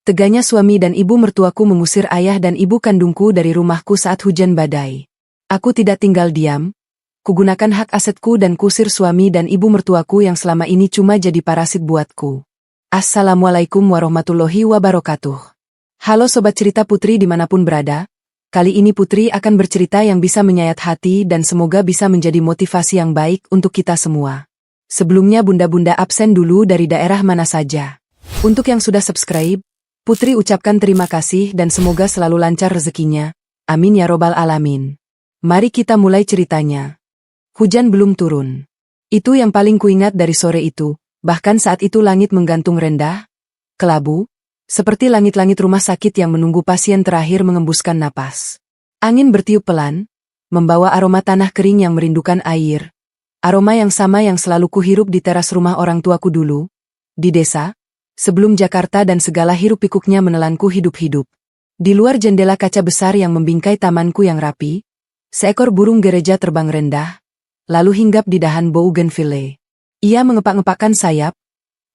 Teganya suami dan ibu mertuaku mengusir ayah dan ibu kandungku dari rumahku saat hujan badai. Aku tidak tinggal diam. Kugunakan hak asetku dan kusir suami dan ibu mertuaku yang selama ini cuma jadi parasit buatku. Assalamualaikum warahmatullahi wabarakatuh. Halo Sobat Cerita Putri dimanapun berada. Kali ini Putri akan bercerita yang bisa menyayat hati dan semoga bisa menjadi motivasi yang baik untuk kita semua. Sebelumnya bunda-bunda absen dulu dari daerah mana saja. Untuk yang sudah subscribe, Putri ucapkan terima kasih dan semoga selalu lancar rezekinya. Amin ya robbal alamin. Mari kita mulai ceritanya. Hujan belum turun. Itu yang paling kuingat dari sore itu, bahkan saat itu langit menggantung rendah, kelabu, seperti langit-langit rumah sakit yang menunggu pasien terakhir mengembuskan napas. Angin bertiup pelan, membawa aroma tanah kering yang merindukan air. Aroma yang sama yang selalu kuhirup di teras rumah orang tuaku dulu, di desa, sebelum Jakarta dan segala hiruk-pikuknya menelanku hidup-hidup. Di luar jendela kaca besar yang membingkai tamanku yang rapi, seekor burung gereja terbang rendah, lalu hinggap di dahan bougainville. Ia mengepak-ngepakkan sayap,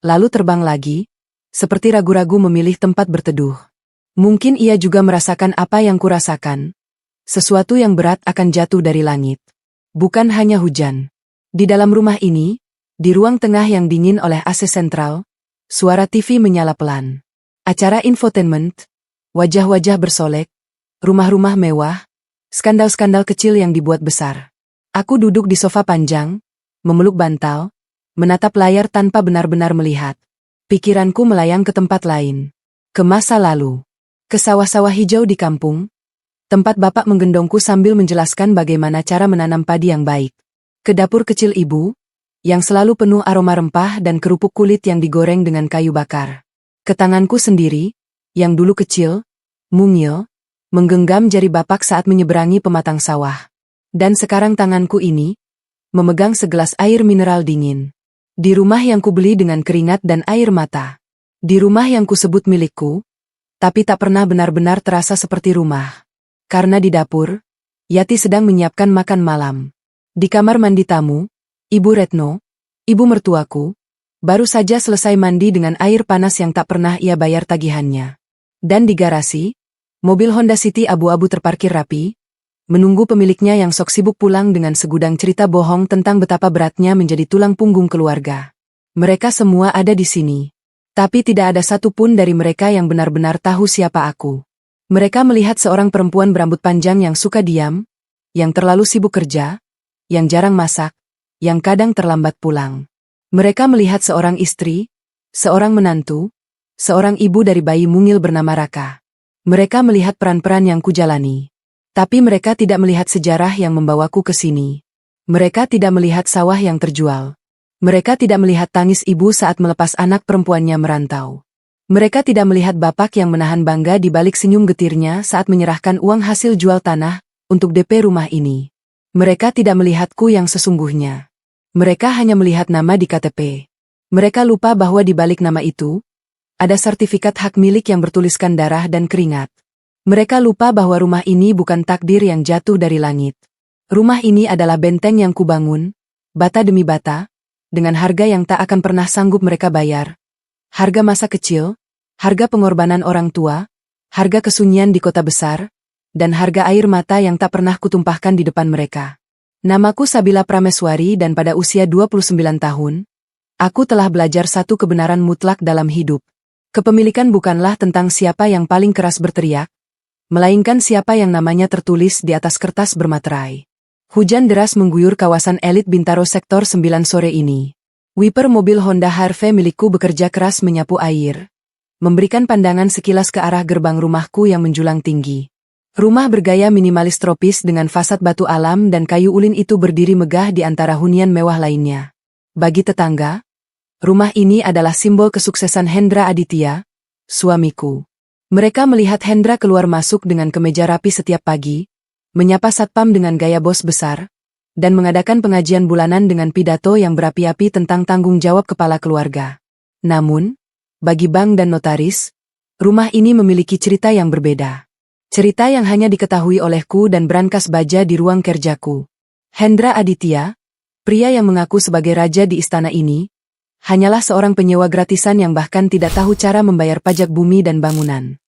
lalu terbang lagi, seperti ragu-ragu memilih tempat berteduh. Mungkin ia juga merasakan apa yang kurasakan. Sesuatu yang berat akan jatuh dari langit. Bukan hanya hujan. Di dalam rumah ini, di ruang tengah yang dingin oleh AC sentral, suara TV menyala pelan. Acara infotainment, wajah-wajah bersolek, rumah-rumah mewah, skandal-skandal kecil yang dibuat besar. Aku duduk di sofa panjang, memeluk bantal, menatap layar tanpa benar-benar melihat. Pikiranku melayang ke tempat lain. Ke masa lalu. Ke sawah-sawah hijau di kampung. Tempat bapak menggendongku sambil menjelaskan bagaimana cara menanam padi yang baik. Ke dapur kecil ibu, yang selalu penuh aroma rempah dan kerupuk kulit yang digoreng dengan kayu bakar. Ke tanganku sendiri, yang dulu kecil, mungil, menggenggam jari bapak saat menyeberangi pematang sawah. Dan sekarang tanganku ini, memegang segelas air mineral dingin. Di rumah yang kubeli dengan keringat dan air mata. Di rumah yang kusebut milikku, tapi tak pernah benar-benar terasa seperti rumah. Karena di dapur, Yati sedang menyiapkan makan malam. Di kamar mandi tamu, Ibu Retno, ibu mertuaku, baru saja selesai mandi dengan air panas yang tak pernah ia bayar tagihannya. Dan di garasi, mobil Honda City abu-abu terparkir rapi, menunggu pemiliknya yang sok sibuk pulang dengan segudang cerita bohong tentang betapa beratnya menjadi tulang punggung keluarga. Mereka semua ada di sini. Tapi tidak ada satupun dari mereka yang benar-benar tahu siapa aku. Mereka melihat seorang perempuan berambut panjang yang suka diam, yang terlalu sibuk kerja, yang jarang masak, yang kadang terlambat pulang. Mereka melihat seorang istri, seorang menantu, seorang ibu dari bayi mungil bernama Raka. Mereka melihat peran-peran yang kujalani. Tapi mereka tidak melihat sejarah yang membawaku ke sini. Mereka tidak melihat sawah yang terjual. Mereka tidak melihat tangis ibu saat melepas anak perempuannya merantau. Mereka tidak melihat bapak yang menahan bangga di balik senyum getirnya saat menyerahkan uang hasil jual tanah untuk DP rumah ini. Mereka tidak melihatku yang sesungguhnya. Mereka hanya melihat nama di KTP. Mereka lupa bahwa di balik nama itu, ada sertifikat hak milik yang bertuliskan darah dan keringat. Mereka lupa bahwa rumah ini bukan takdir yang jatuh dari langit. Rumah ini adalah benteng yang kubangun, bata demi bata, dengan harga yang tak akan pernah sanggup mereka bayar. Harga masa kecil, harga pengorbanan orang tua, harga kesunyian di kota besar, dan harga air mata yang tak pernah kutumpahkan di depan mereka. Namaku Sabila Prameswari dan pada usia 29 tahun, aku telah belajar satu kebenaran mutlak dalam hidup. Kepemilikan bukanlah tentang siapa yang paling keras berteriak, melainkan siapa yang namanya tertulis di atas kertas bermaterai. Hujan deras mengguyur kawasan elit Bintaro sektor 9 sore ini. Wiper mobil Honda HRV milikku bekerja keras menyapu air, memberikan pandangan sekilas ke arah gerbang rumahku yang menjulang tinggi. Rumah bergaya minimalis tropis dengan fasad batu alam dan kayu ulin itu berdiri megah di antara hunian mewah lainnya. Bagi tetangga, rumah ini adalah simbol kesuksesan Hendra Aditya, suamiku. Mereka melihat Hendra keluar masuk dengan kemeja rapi setiap pagi, menyapa satpam dengan gaya bos besar, dan mengadakan pengajian bulanan dengan pidato yang berapi-api tentang tanggung jawab kepala keluarga. Namun, bagi bank dan notaris, rumah ini memiliki cerita yang berbeda. Cerita yang hanya diketahui olehku dan brankas baja di ruang kerjaku. Hendra Aditya, pria yang mengaku sebagai raja di istana ini, Hanyalah seorang penyewa gratisan yang bahkan tidak tahu cara membayar pajak bumi dan bangunan.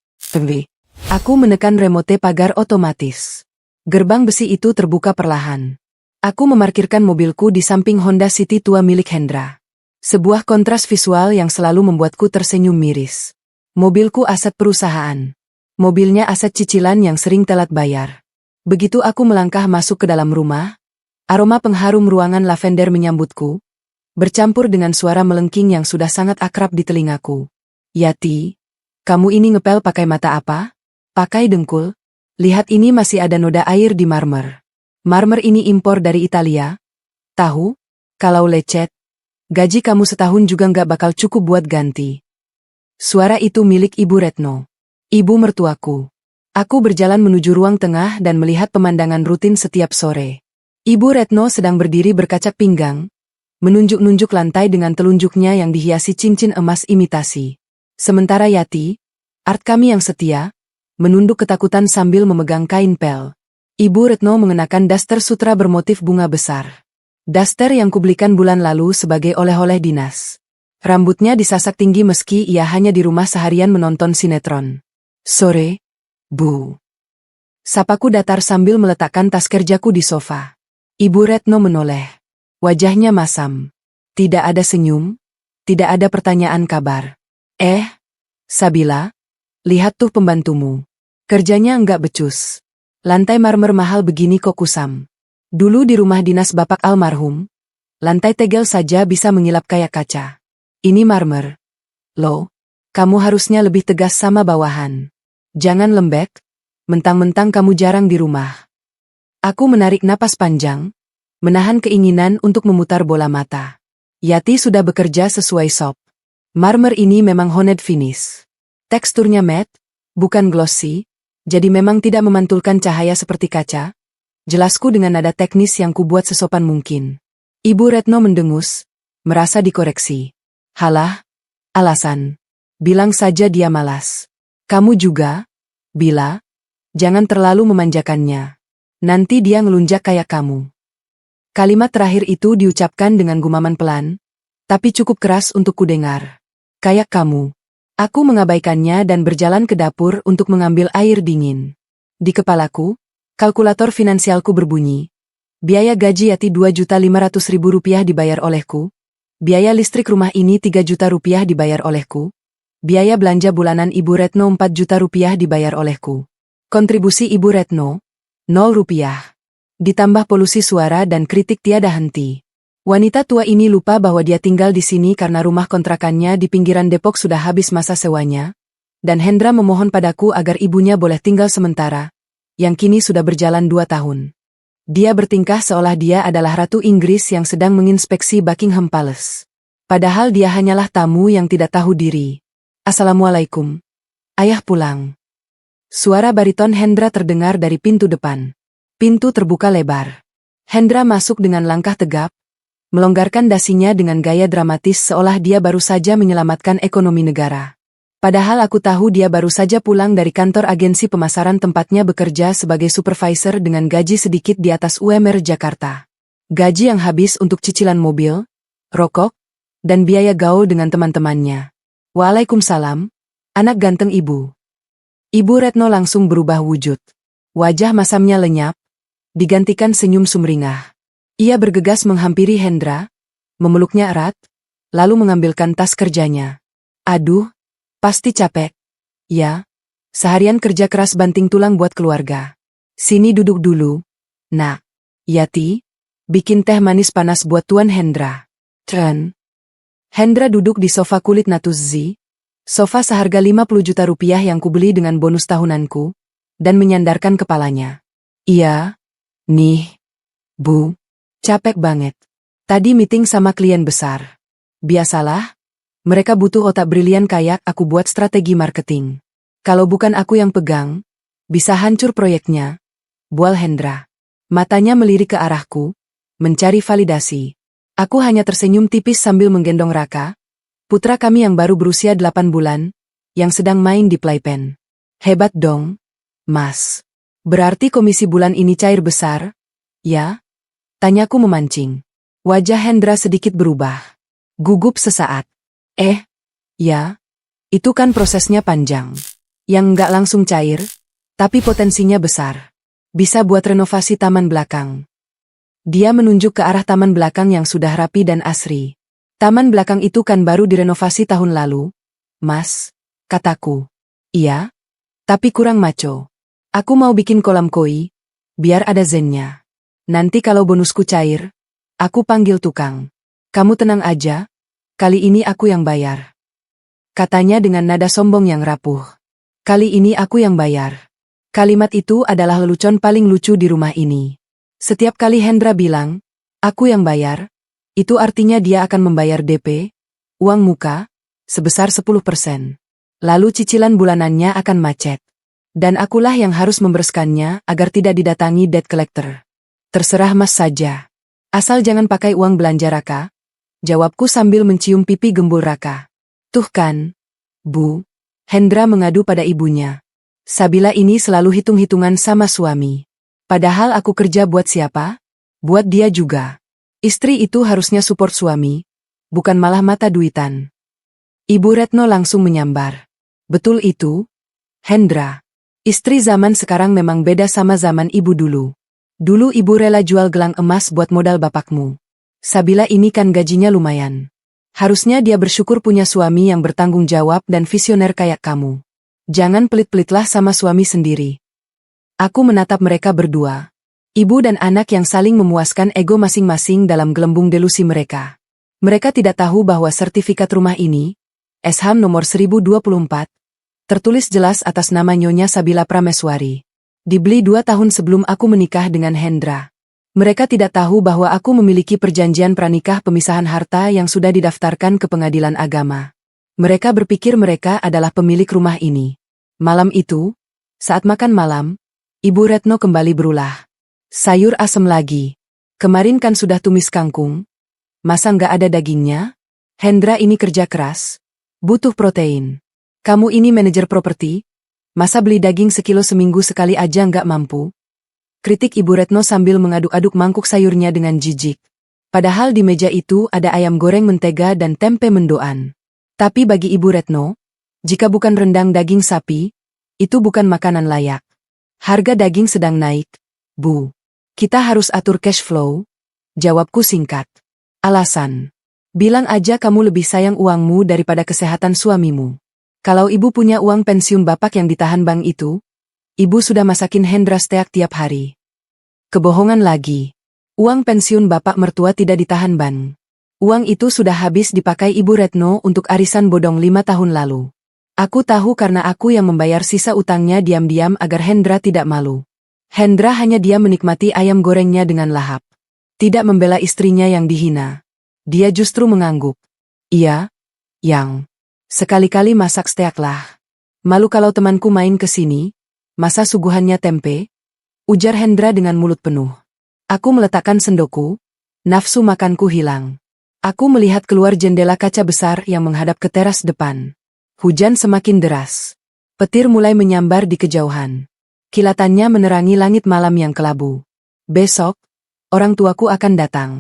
Aku menekan remote pagar otomatis. Gerbang besi itu terbuka perlahan. Aku memarkirkan mobilku di samping Honda City tua milik Hendra. Sebuah kontras visual yang selalu membuatku tersenyum miris. Mobilku aset perusahaan. Mobilnya aset cicilan yang sering telat bayar. Begitu aku melangkah masuk ke dalam rumah, aroma pengharum ruangan lavender menyambutku, bercampur dengan suara melengking yang sudah sangat akrab di telingaku. Yati, kamu ini ngepel pakai mata apa? Pakai dengkul? Lihat ini masih ada noda air di marmer. Marmer ini impor dari Italia. Tahu? Kalau lecet, gaji kamu setahun juga nggak bakal cukup buat ganti. Suara itu milik Ibu Retno. Ibu mertuaku. Aku berjalan menuju ruang tengah dan melihat pemandangan rutin setiap sore. Ibu Retno sedang berdiri berkacak pinggang, menunjuk-nunjuk lantai dengan telunjuknya yang dihiasi cincin emas imitasi. Sementara Yati, art kami yang setia, menunduk ketakutan sambil memegang kain pel. Ibu Retno mengenakan daster sutra bermotif bunga besar. Daster yang kubelikan bulan lalu sebagai oleh-oleh dinas. Rambutnya disasak tinggi meski ia hanya di rumah seharian menonton sinetron. Sore, Bu. Sapaku datar sambil meletakkan tas kerjaku di sofa. Ibu Retno menoleh. Wajahnya masam. Tidak ada senyum, tidak ada pertanyaan kabar. Sabila, lihat tuh pembantumu. Kerjanya enggak becus. Lantai marmer mahal begini kok kusam. Dulu di rumah dinas Bapak almarhum, lantai tegel saja bisa mengilap kayak kaca. Ini marmer. Loh, kamu harusnya lebih tegas sama bawahan. Jangan lembek, mentang-mentang kamu jarang di rumah. Aku menarik napas panjang, menahan keinginan untuk memutar bola mata. Yati sudah bekerja sesuai SOP. Marmer ini memang honed finish. Teksturnya matte, bukan glossy, jadi memang tidak memantulkan cahaya seperti kaca. Jelasku dengan nada teknis yang kubuat sesopan mungkin. Ibu Retno mendengus, merasa dikoreksi. Halah, alasan. Bilang saja dia malas. Kamu juga, Bila, jangan terlalu memanjakannya. Nanti dia ngelunjak kayak kamu. Kalimat terakhir itu diucapkan dengan gumaman pelan, tapi cukup keras untuk kudengar. Kayak kamu. Aku mengabaikannya dan berjalan ke dapur untuk mengambil air dingin. Di kepalaku, kalkulator finansialku berbunyi. Biaya gaji Yati Rp2.500.000 dibayar olehku. Biaya listrik rumah ini Rp3 juta dibayar olehku. Biaya belanja bulanan Ibu Retno Rp4 juta dibayar olehku. Kontribusi Ibu Retno, Rp0. Ditambah polusi suara dan kritik tiada henti. Wanita tua ini lupa bahwa dia tinggal di sini karena rumah kontrakannya di pinggiran Depok sudah habis masa sewanya, dan Hendra memohon padaku agar ibunya boleh tinggal sementara, yang kini sudah berjalan 2 tahun. Dia bertingkah seolah dia adalah Ratu Inggris yang sedang menginspeksi Buckingham Palace. Padahal dia hanyalah tamu yang tidak tahu diri. Assalamualaikum. Ayah pulang. Suara bariton Hendra terdengar dari pintu depan. Pintu terbuka lebar. Hendra masuk dengan langkah tegap, melonggarkan dasinya dengan gaya dramatis seolah dia baru saja menyelamatkan ekonomi negara. Padahal aku tahu dia baru saja pulang dari kantor agensi pemasaran tempatnya bekerja sebagai supervisor dengan gaji sedikit di atas UMR Jakarta. Gaji yang habis untuk cicilan mobil, rokok, dan biaya gaul dengan teman-temannya. Waalaikumsalam, anak ganteng ibu. Ibu Retno langsung berubah wujud. Wajah masamnya lenyap, digantikan senyum sumringah. Ia bergegas menghampiri Hendra, memeluknya erat, lalu mengambilkan tas kerjanya. Aduh, pasti capek. Ya, seharian kerja keras banting tulang buat keluarga. Sini duduk dulu, nak. Yati, bikin teh manis panas buat Tuan Hendra. Tren. Hendra duduk di sofa kulit Natuzzi, sofa seharga Rp50 juta yang kubeli dengan bonus tahunanku, dan menyandarkan kepalanya. Iya, nih, Bu, capek banget. Tadi meeting sama klien besar. Biasalah, mereka butuh otak brilian kayak aku buat strategi marketing. Kalau bukan aku yang pegang, bisa hancur proyeknya. Bual Hendra. Matanya melirik ke arahku, mencari validasi. Aku hanya tersenyum tipis sambil menggendong Raka, putra kami yang baru berusia 8 bulan, yang sedang main di playpen. Hebat dong, Mas. Berarti komisi bulan ini cair besar, ya? Tanyaku memancing. Wajah Hendra sedikit berubah. Gugup sesaat. Ya, itu kan prosesnya panjang. Yang nggak langsung cair, tapi potensinya besar. Bisa buat renovasi taman belakang. Dia menunjuk ke arah taman belakang yang sudah rapi dan asri. Taman belakang itu kan baru direnovasi tahun lalu, Mas, kataku. Iya, tapi kurang maco. Aku mau bikin kolam koi, biar ada zennya. Nanti kalau bonusku cair, aku panggil tukang. Kamu tenang aja, kali ini aku yang bayar. Katanya dengan nada sombong yang rapuh. Kali ini aku yang bayar. Kalimat itu adalah lelucon paling lucu di rumah ini. Setiap kali Hendra bilang, aku yang bayar, itu artinya dia akan membayar DP, uang muka, sebesar 10%. Lalu cicilan bulanannya akan macet. Dan akulah yang harus membereskannya agar tidak didatangi debt collector. Terserah Mas saja. Asal jangan pakai uang belanja Raka, jawabku sambil mencium pipi gembul Raka. Tuh kan, Bu, Hendra mengadu pada ibunya. Sabila ini selalu hitung-hitungan sama suami. Padahal aku kerja buat siapa? Buat dia juga. Istri itu harusnya support suami, bukan malah mata duitan. Ibu Retno langsung menyambar. Betul itu, Hendra. Istri zaman sekarang memang beda sama zaman ibu dulu. Dulu ibu rela jual gelang emas buat modal bapakmu. Sabila ini kan gajinya lumayan. Harusnya dia bersyukur punya suami yang bertanggung jawab dan visioner kayak kamu. Jangan pelit-pelitlah sama suami sendiri. Aku menatap mereka berdua. Ibu dan anak yang saling memuaskan ego masing-masing dalam gelembung delusi mereka. Mereka tidak tahu bahwa sertifikat rumah ini, SHAM nomor 1024, tertulis jelas atas nama Nyonya Sabila Prameswari. Dibeli 2 tahun sebelum aku menikah dengan Hendra. Mereka tidak tahu bahwa aku memiliki perjanjian pranikah pemisahan harta yang sudah didaftarkan ke pengadilan agama. Mereka berpikir mereka adalah pemilik rumah ini. Malam itu, saat makan malam, Ibu Retno kembali berulah. Sayur asem lagi. Kemarin kan sudah tumis kangkung. Masa nggak ada dagingnya? Hendra ini kerja keras. Butuh protein. Kamu ini manajer properti? Masa beli daging sekilo seminggu sekali aja nggak mampu? Kritik Ibu Retno sambil mengaduk-aduk mangkuk sayurnya dengan jijik. Padahal di meja itu ada ayam goreng mentega dan tempe mendoan. Tapi bagi Ibu Retno, jika bukan rendang daging sapi, itu bukan makanan layak. Harga daging sedang naik, Bu. Kita harus atur cash flow, jawabku singkat. Alasan. Bilang aja kamu lebih sayang uangmu daripada kesehatan suamimu. Kalau ibu punya uang pensiun bapak yang ditahan bank itu, ibu sudah masakin Hendra steak tiap hari. Kebohongan lagi. Uang pensiun bapak mertua tidak ditahan bank. Uang itu sudah habis dipakai Ibu Retno untuk arisan bodong 5 tahun lalu. Aku tahu karena aku yang membayar sisa utangnya diam-diam agar Hendra tidak malu. Hendra hanya dia menikmati ayam gorengnya dengan lahap. Tidak membela istrinya yang dihina. Dia justru mengangguk. Iya, Yang. Sekali-kali masak steak lah. Malu kalau temanku main ke sini, masa suguhannya tempe? Ujar Hendra dengan mulut penuh. Aku meletakkan sendokku, nafsu makanku hilang. Aku melihat keluar jendela kaca besar yang menghadap ke teras depan. Hujan semakin deras. Petir mulai menyambar di kejauhan. Kilatannya menerangi langit malam yang kelabu. Besok, orang tuaku akan datang.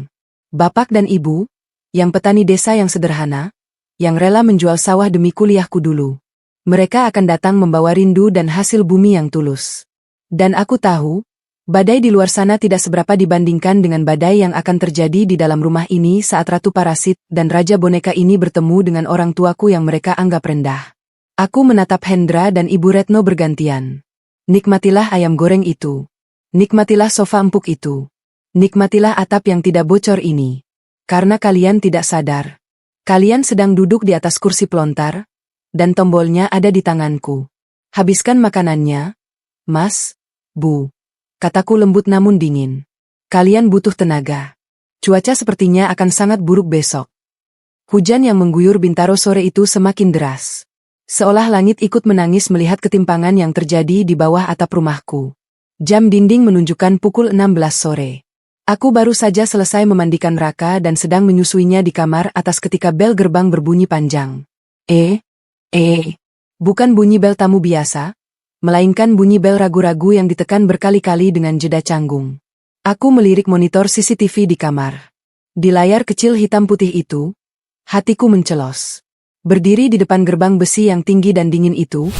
Bapak dan ibu, yang petani desa yang sederhana, yang rela menjual sawah demi kuliahku dulu. Mereka akan datang membawa rindu dan hasil bumi yang tulus. Dan aku tahu, badai di luar sana tidak seberapa dibandingkan dengan badai yang akan terjadi di dalam rumah ini saat Ratu Parasit dan Raja Boneka ini bertemu dengan orang tuaku yang mereka anggap rendah. Aku menatap Hendra dan Ibu Retno bergantian. Nikmatilah ayam goreng itu. Nikmatilah sofa empuk itu. Nikmatilah atap yang tidak bocor ini. Karena kalian tidak sadar. Kalian sedang duduk di atas kursi pelontar, dan tombolnya ada di tanganku. Habiskan makanannya, Mas, Bu. Kataku lembut namun dingin. Kalian butuh tenaga. Cuaca sepertinya akan sangat buruk besok. Hujan yang mengguyur Bintaro sore itu semakin deras. Seolah langit ikut menangis melihat ketimpangan yang terjadi di bawah atap rumahku. Jam dinding menunjukkan pukul 16 sore. Aku baru saja selesai memandikan Raka dan sedang menyusuinya di kamar atas ketika bel gerbang berbunyi panjang. Bukan bunyi bel tamu biasa, melainkan bunyi bel ragu-ragu yang ditekan berkali-kali dengan jeda canggung. Aku melirik monitor CCTV di kamar. Di layar kecil hitam putih itu, Hatiku mencelos. Berdiri di depan gerbang besi yang tinggi dan dingin itu,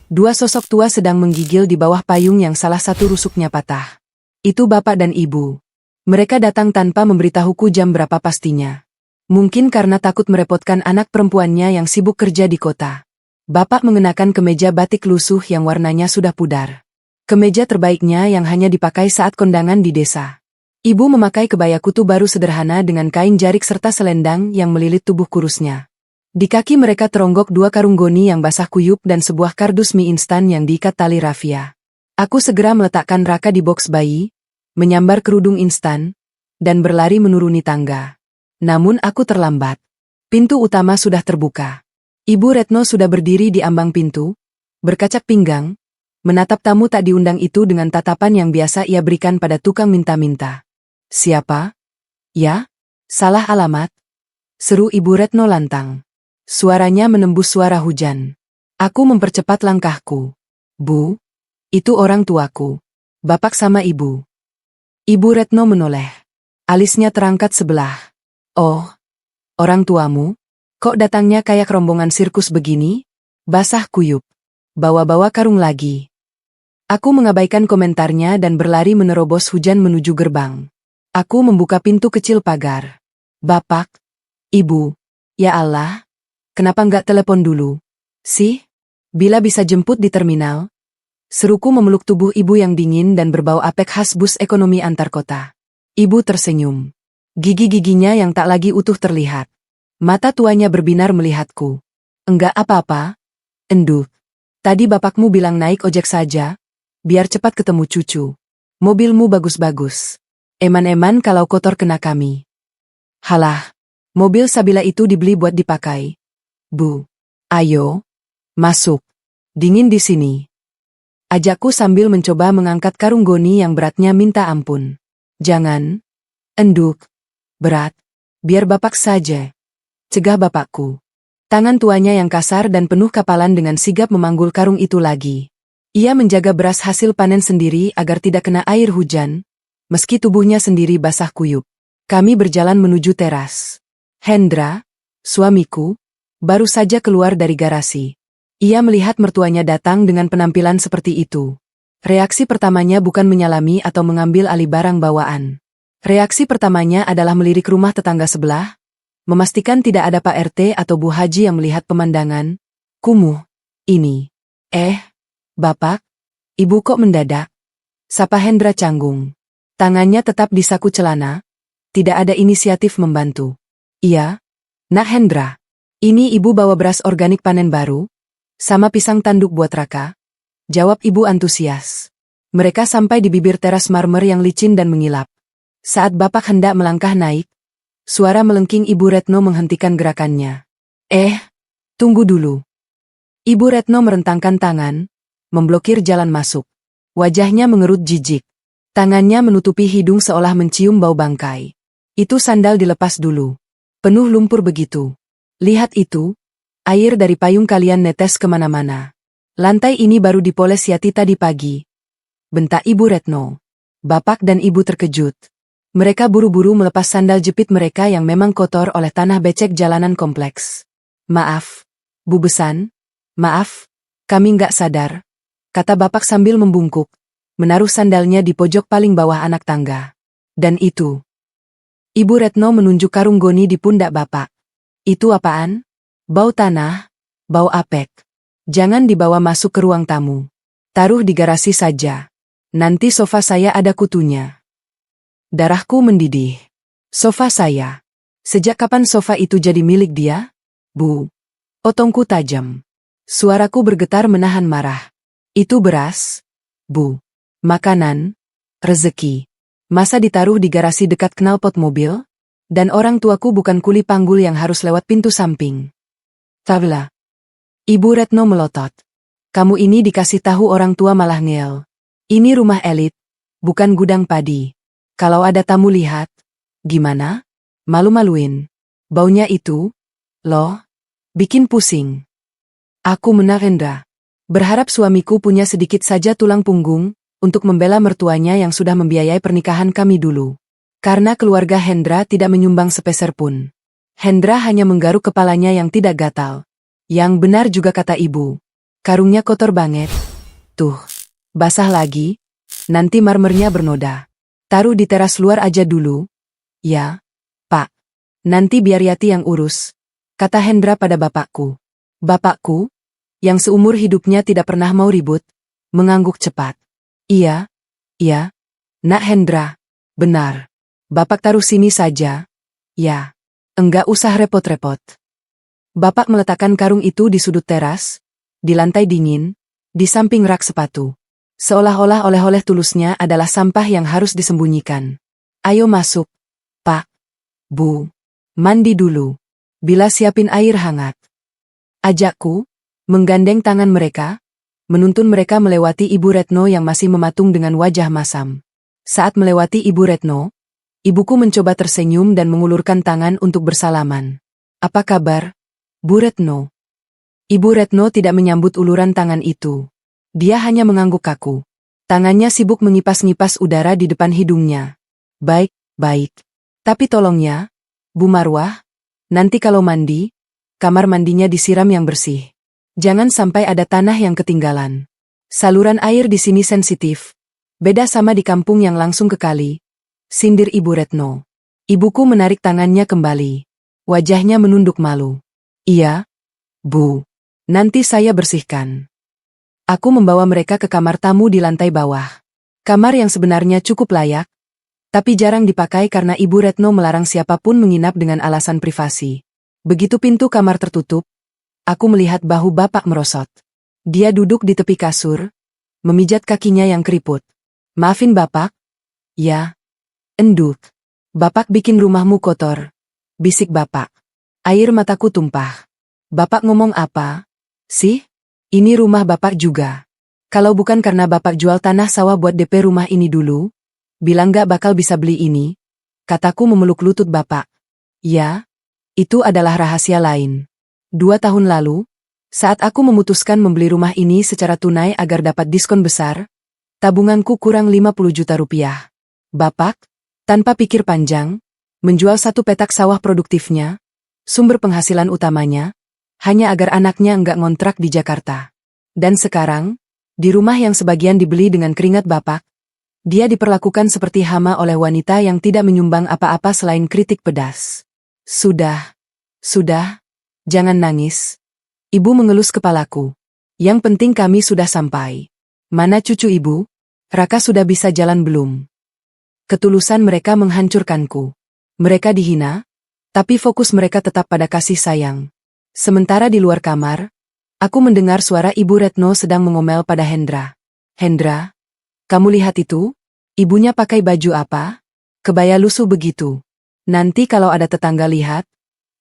dua sosok tua sedang menggigil di bawah payung yang salah satu rusuknya patah. Itu bapak dan ibu. Mereka datang tanpa memberitahuku jam berapa pastinya. Mungkin karena takut merepotkan anak perempuannya yang sibuk kerja di kota. Bapak mengenakan kemeja batik lusuh yang warnanya sudah pudar. Kemeja terbaiknya yang hanya dipakai saat kondangan di desa. Ibu memakai kebaya kutu baru sederhana dengan kain jarik serta selendang yang melilit tubuh kurusnya. Di kaki mereka teronggok dua karung goni yang basah kuyup dan sebuah kardus mie instan yang diikat tali rafia. Aku segera meletakkan Raka di boks bayi, menyambar kerudung instan, dan berlari menuruni tangga. Namun aku terlambat. Pintu utama sudah terbuka. Ibu Retno sudah berdiri di ambang pintu, berkacak pinggang, menatap tamu tak diundang itu dengan tatapan yang biasa ia berikan pada tukang minta-minta. "Siapa?" "Ya, salah alamat," seru Ibu Retno lantang. Suaranya menembus suara hujan. Aku mempercepat langkahku. "Bu, itu orang tuaku. Bapak sama ibu." Ibu Retno menoleh. Alisnya terangkat sebelah. "Oh, orang tuamu? Kok datangnya kayak rombongan sirkus begini? Basah kuyup. Bawa-bawa karung lagi." Aku mengabaikan komentarnya dan berlari menerobos hujan menuju gerbang. Aku membuka pintu kecil pagar. "Bapak, Ibu, ya Allah, kenapa nggak telepon dulu? Sih, bila bisa jemput di terminal?" Seruku memeluk tubuh ibu yang dingin dan berbau apek khas bus ekonomi antar kota. Ibu tersenyum. Gigi-giginya yang tak lagi utuh terlihat. Mata tuanya berbinar melihatku. "Enggak apa-apa, Enduk. Tadi bapakmu bilang naik ojek saja, biar cepat ketemu cucu. Mobilmu bagus-bagus. Eman-eman kalau kotor kena kami." "Halah, mobil Sabila itu dibeli buat dipakai. Bu, ayo, masuk. Dingin di sini." Ajakku sambil mencoba mengangkat karung goni yang beratnya minta ampun. "Jangan, Enduk. Berat. Biar bapak saja," cegah bapakku. Tangan tuanya yang kasar dan penuh kapalan dengan sigap memanggul karung itu lagi. Ia menjaga beras hasil panen sendiri agar tidak kena air hujan, meski tubuhnya sendiri basah kuyup. Kami berjalan menuju teras. Hendra, suamiku, baru saja keluar dari garasi. Ia melihat mertuanya datang dengan penampilan seperti itu. Reaksi pertamanya bukan menyalami atau mengambil alih barang bawaan. Reaksi pertamanya adalah melirik rumah tetangga sebelah, memastikan tidak ada Pak RT atau Bu Haji yang melihat pemandangan. Kumuh, ini. Bapak, Ibu kok mendadak?" Sapa Hendra canggung. Tangannya tetap di saku celana, tidak ada inisiatif membantu. "Iya, Nak Hendra. Ini Ibu bawa beras organik panen baru, sama pisang tanduk buat Raka," jawab ibu antusias. Mereka sampai di bibir teras marmer yang licin dan mengilap. Saat bapak hendak melangkah naik, suara melengking Ibu Retno menghentikan gerakannya. Tunggu dulu." Ibu Retno merentangkan tangan, memblokir jalan masuk. Wajahnya mengerut jijik. Tangannya menutupi hidung seolah mencium bau bangkai. "Itu sandal dilepas dulu. Penuh lumpur begitu. Lihat itu. Air dari payung kalian netes kemana-mana. Lantai ini baru dipoles Yati tadi pagi," bentak Ibu Retno. Bapak dan Ibu terkejut. Mereka buru-buru melepas sandal jepit mereka yang memang kotor oleh tanah becek jalanan kompleks. "Maaf, Bu Besan. Maaf, kami nggak sadar," kata bapak sambil membungkuk, menaruh sandalnya di pojok paling bawah anak tangga. "Dan itu." Ibu Retno menunjuk karung goni di pundak bapak. "Itu apaan? Bau tanah, bau apek. Jangan dibawa masuk ke ruang tamu. Taruh di garasi saja. Nanti sofa saya ada kutunya." Darahku mendidih. Sofa saya. Sejak kapan sofa itu jadi milik dia? "Bu." Otongku tajam. Suaraku bergetar menahan marah. "Itu beras, Bu. Makanan, rezeki. Masa ditaruh di garasi dekat knalpot mobil? Dan orang tuaku bukan kuli panggul yang harus lewat pintu samping." "Tabla." Ibu Retno melotot. "Kamu ini dikasih tahu orang tua malah ngeyel. Ini rumah elit, bukan gudang padi. Kalau ada tamu lihat, gimana? Malu-maluin. Baunya itu, loh, bikin pusing." Aku menarenda. Berharap suamiku punya sedikit saja tulang punggung untuk membela mertuanya yang sudah membiayai pernikahan kami dulu. Karena keluarga Hendra tidak menyumbang sepeser pun. Hendra hanya menggaruk kepalanya yang tidak gatal. Yang benar juga kata ibu. Karungnya kotor banget. Tuh, basah lagi. Nanti marmernya bernoda. Taruh di teras luar aja dulu. Ya, Pak. Nanti biar Yati yang urus, kata Hendra pada bapakku. Bapakku, yang seumur hidupnya tidak pernah mau ribut, mengangguk cepat. Iya, Nak Hendra. Benar. Bapak taruh sini saja. Ya. Enggak usah repot-repot. Bapak meletakkan karung itu di sudut teras, di lantai dingin, di samping rak sepatu. Seolah-olah oleh-oleh tulusnya adalah sampah yang harus disembunyikan. Ayo masuk, Pak. Bu. Mandi dulu. Bila siapin air hangat. Ajakku, menggandeng tangan mereka, menuntun mereka melewati Ibu Retno yang masih mematung dengan wajah masam. Saat melewati Ibu Retno, ibuku mencoba tersenyum dan mengulurkan tangan untuk bersalaman. Apa kabar, Bu Retno? Ibu Retno tidak menyambut uluran tangan itu. Dia hanya mengangguk kaku. Tangannya sibuk mengipas-ngipas udara di depan hidungnya. Baik, baik. Tapi tolong ya, Bu Marwah, nanti kalau mandi, kamar mandinya disiram yang bersih. Jangan sampai ada tanah yang ketinggalan. Saluran air di sini sensitif. Beda sama di kampung yang langsung ke kali. Sindir Ibu Retno. Ibuku menarik tangannya kembali. Wajahnya menunduk malu. Iya, Bu. Nanti saya bersihkan. Aku membawa mereka ke kamar tamu di lantai bawah. Kamar yang sebenarnya cukup layak, tapi jarang dipakai karena Ibu Retno melarang siapapun menginap dengan alasan privasi. Begitu pintu kamar tertutup, aku melihat bahu Bapak merosot. Dia duduk di tepi kasur, memijat kakinya yang keriput. Maafin Bapak? Ya. Enduk. Bapak bikin rumahmu kotor. Bisik Bapak. Air mataku tumpah. Bapak ngomong apa? Sih? Ini rumah Bapak juga. Kalau bukan karena Bapak jual tanah sawah buat DP rumah ini dulu, bilang gak bakal bisa beli ini, kataku memeluk lutut Bapak. Ya, itu adalah rahasia lain. 2 tahun lalu, saat aku memutuskan membeli rumah ini secara tunai agar dapat diskon besar, tabunganku kurang 50 juta rupiah. Bapak, tanpa pikir panjang, menjual 1 petak sawah produktifnya, sumber penghasilan utamanya, hanya agar anaknya enggak ngontrak di Jakarta. Dan sekarang, di rumah yang sebagian dibeli dengan keringat Bapak, dia diperlakukan seperti hama oleh wanita yang tidak menyumbang apa-apa selain kritik pedas. Sudah, jangan nangis. Ibu mengelus kepalaku. Yang penting kami sudah sampai. Mana cucu ibu? Raka sudah bisa jalan belum? Ketulusan mereka menghancurkanku. Mereka dihina, tapi fokus mereka tetap pada kasih sayang. Sementara di luar kamar, aku mendengar suara Ibu Retno sedang mengomel pada Hendra. Hendra, kamu lihat itu? Ibunya pakai baju apa? Kebaya lusuh begitu. Nanti kalau ada tetangga lihat,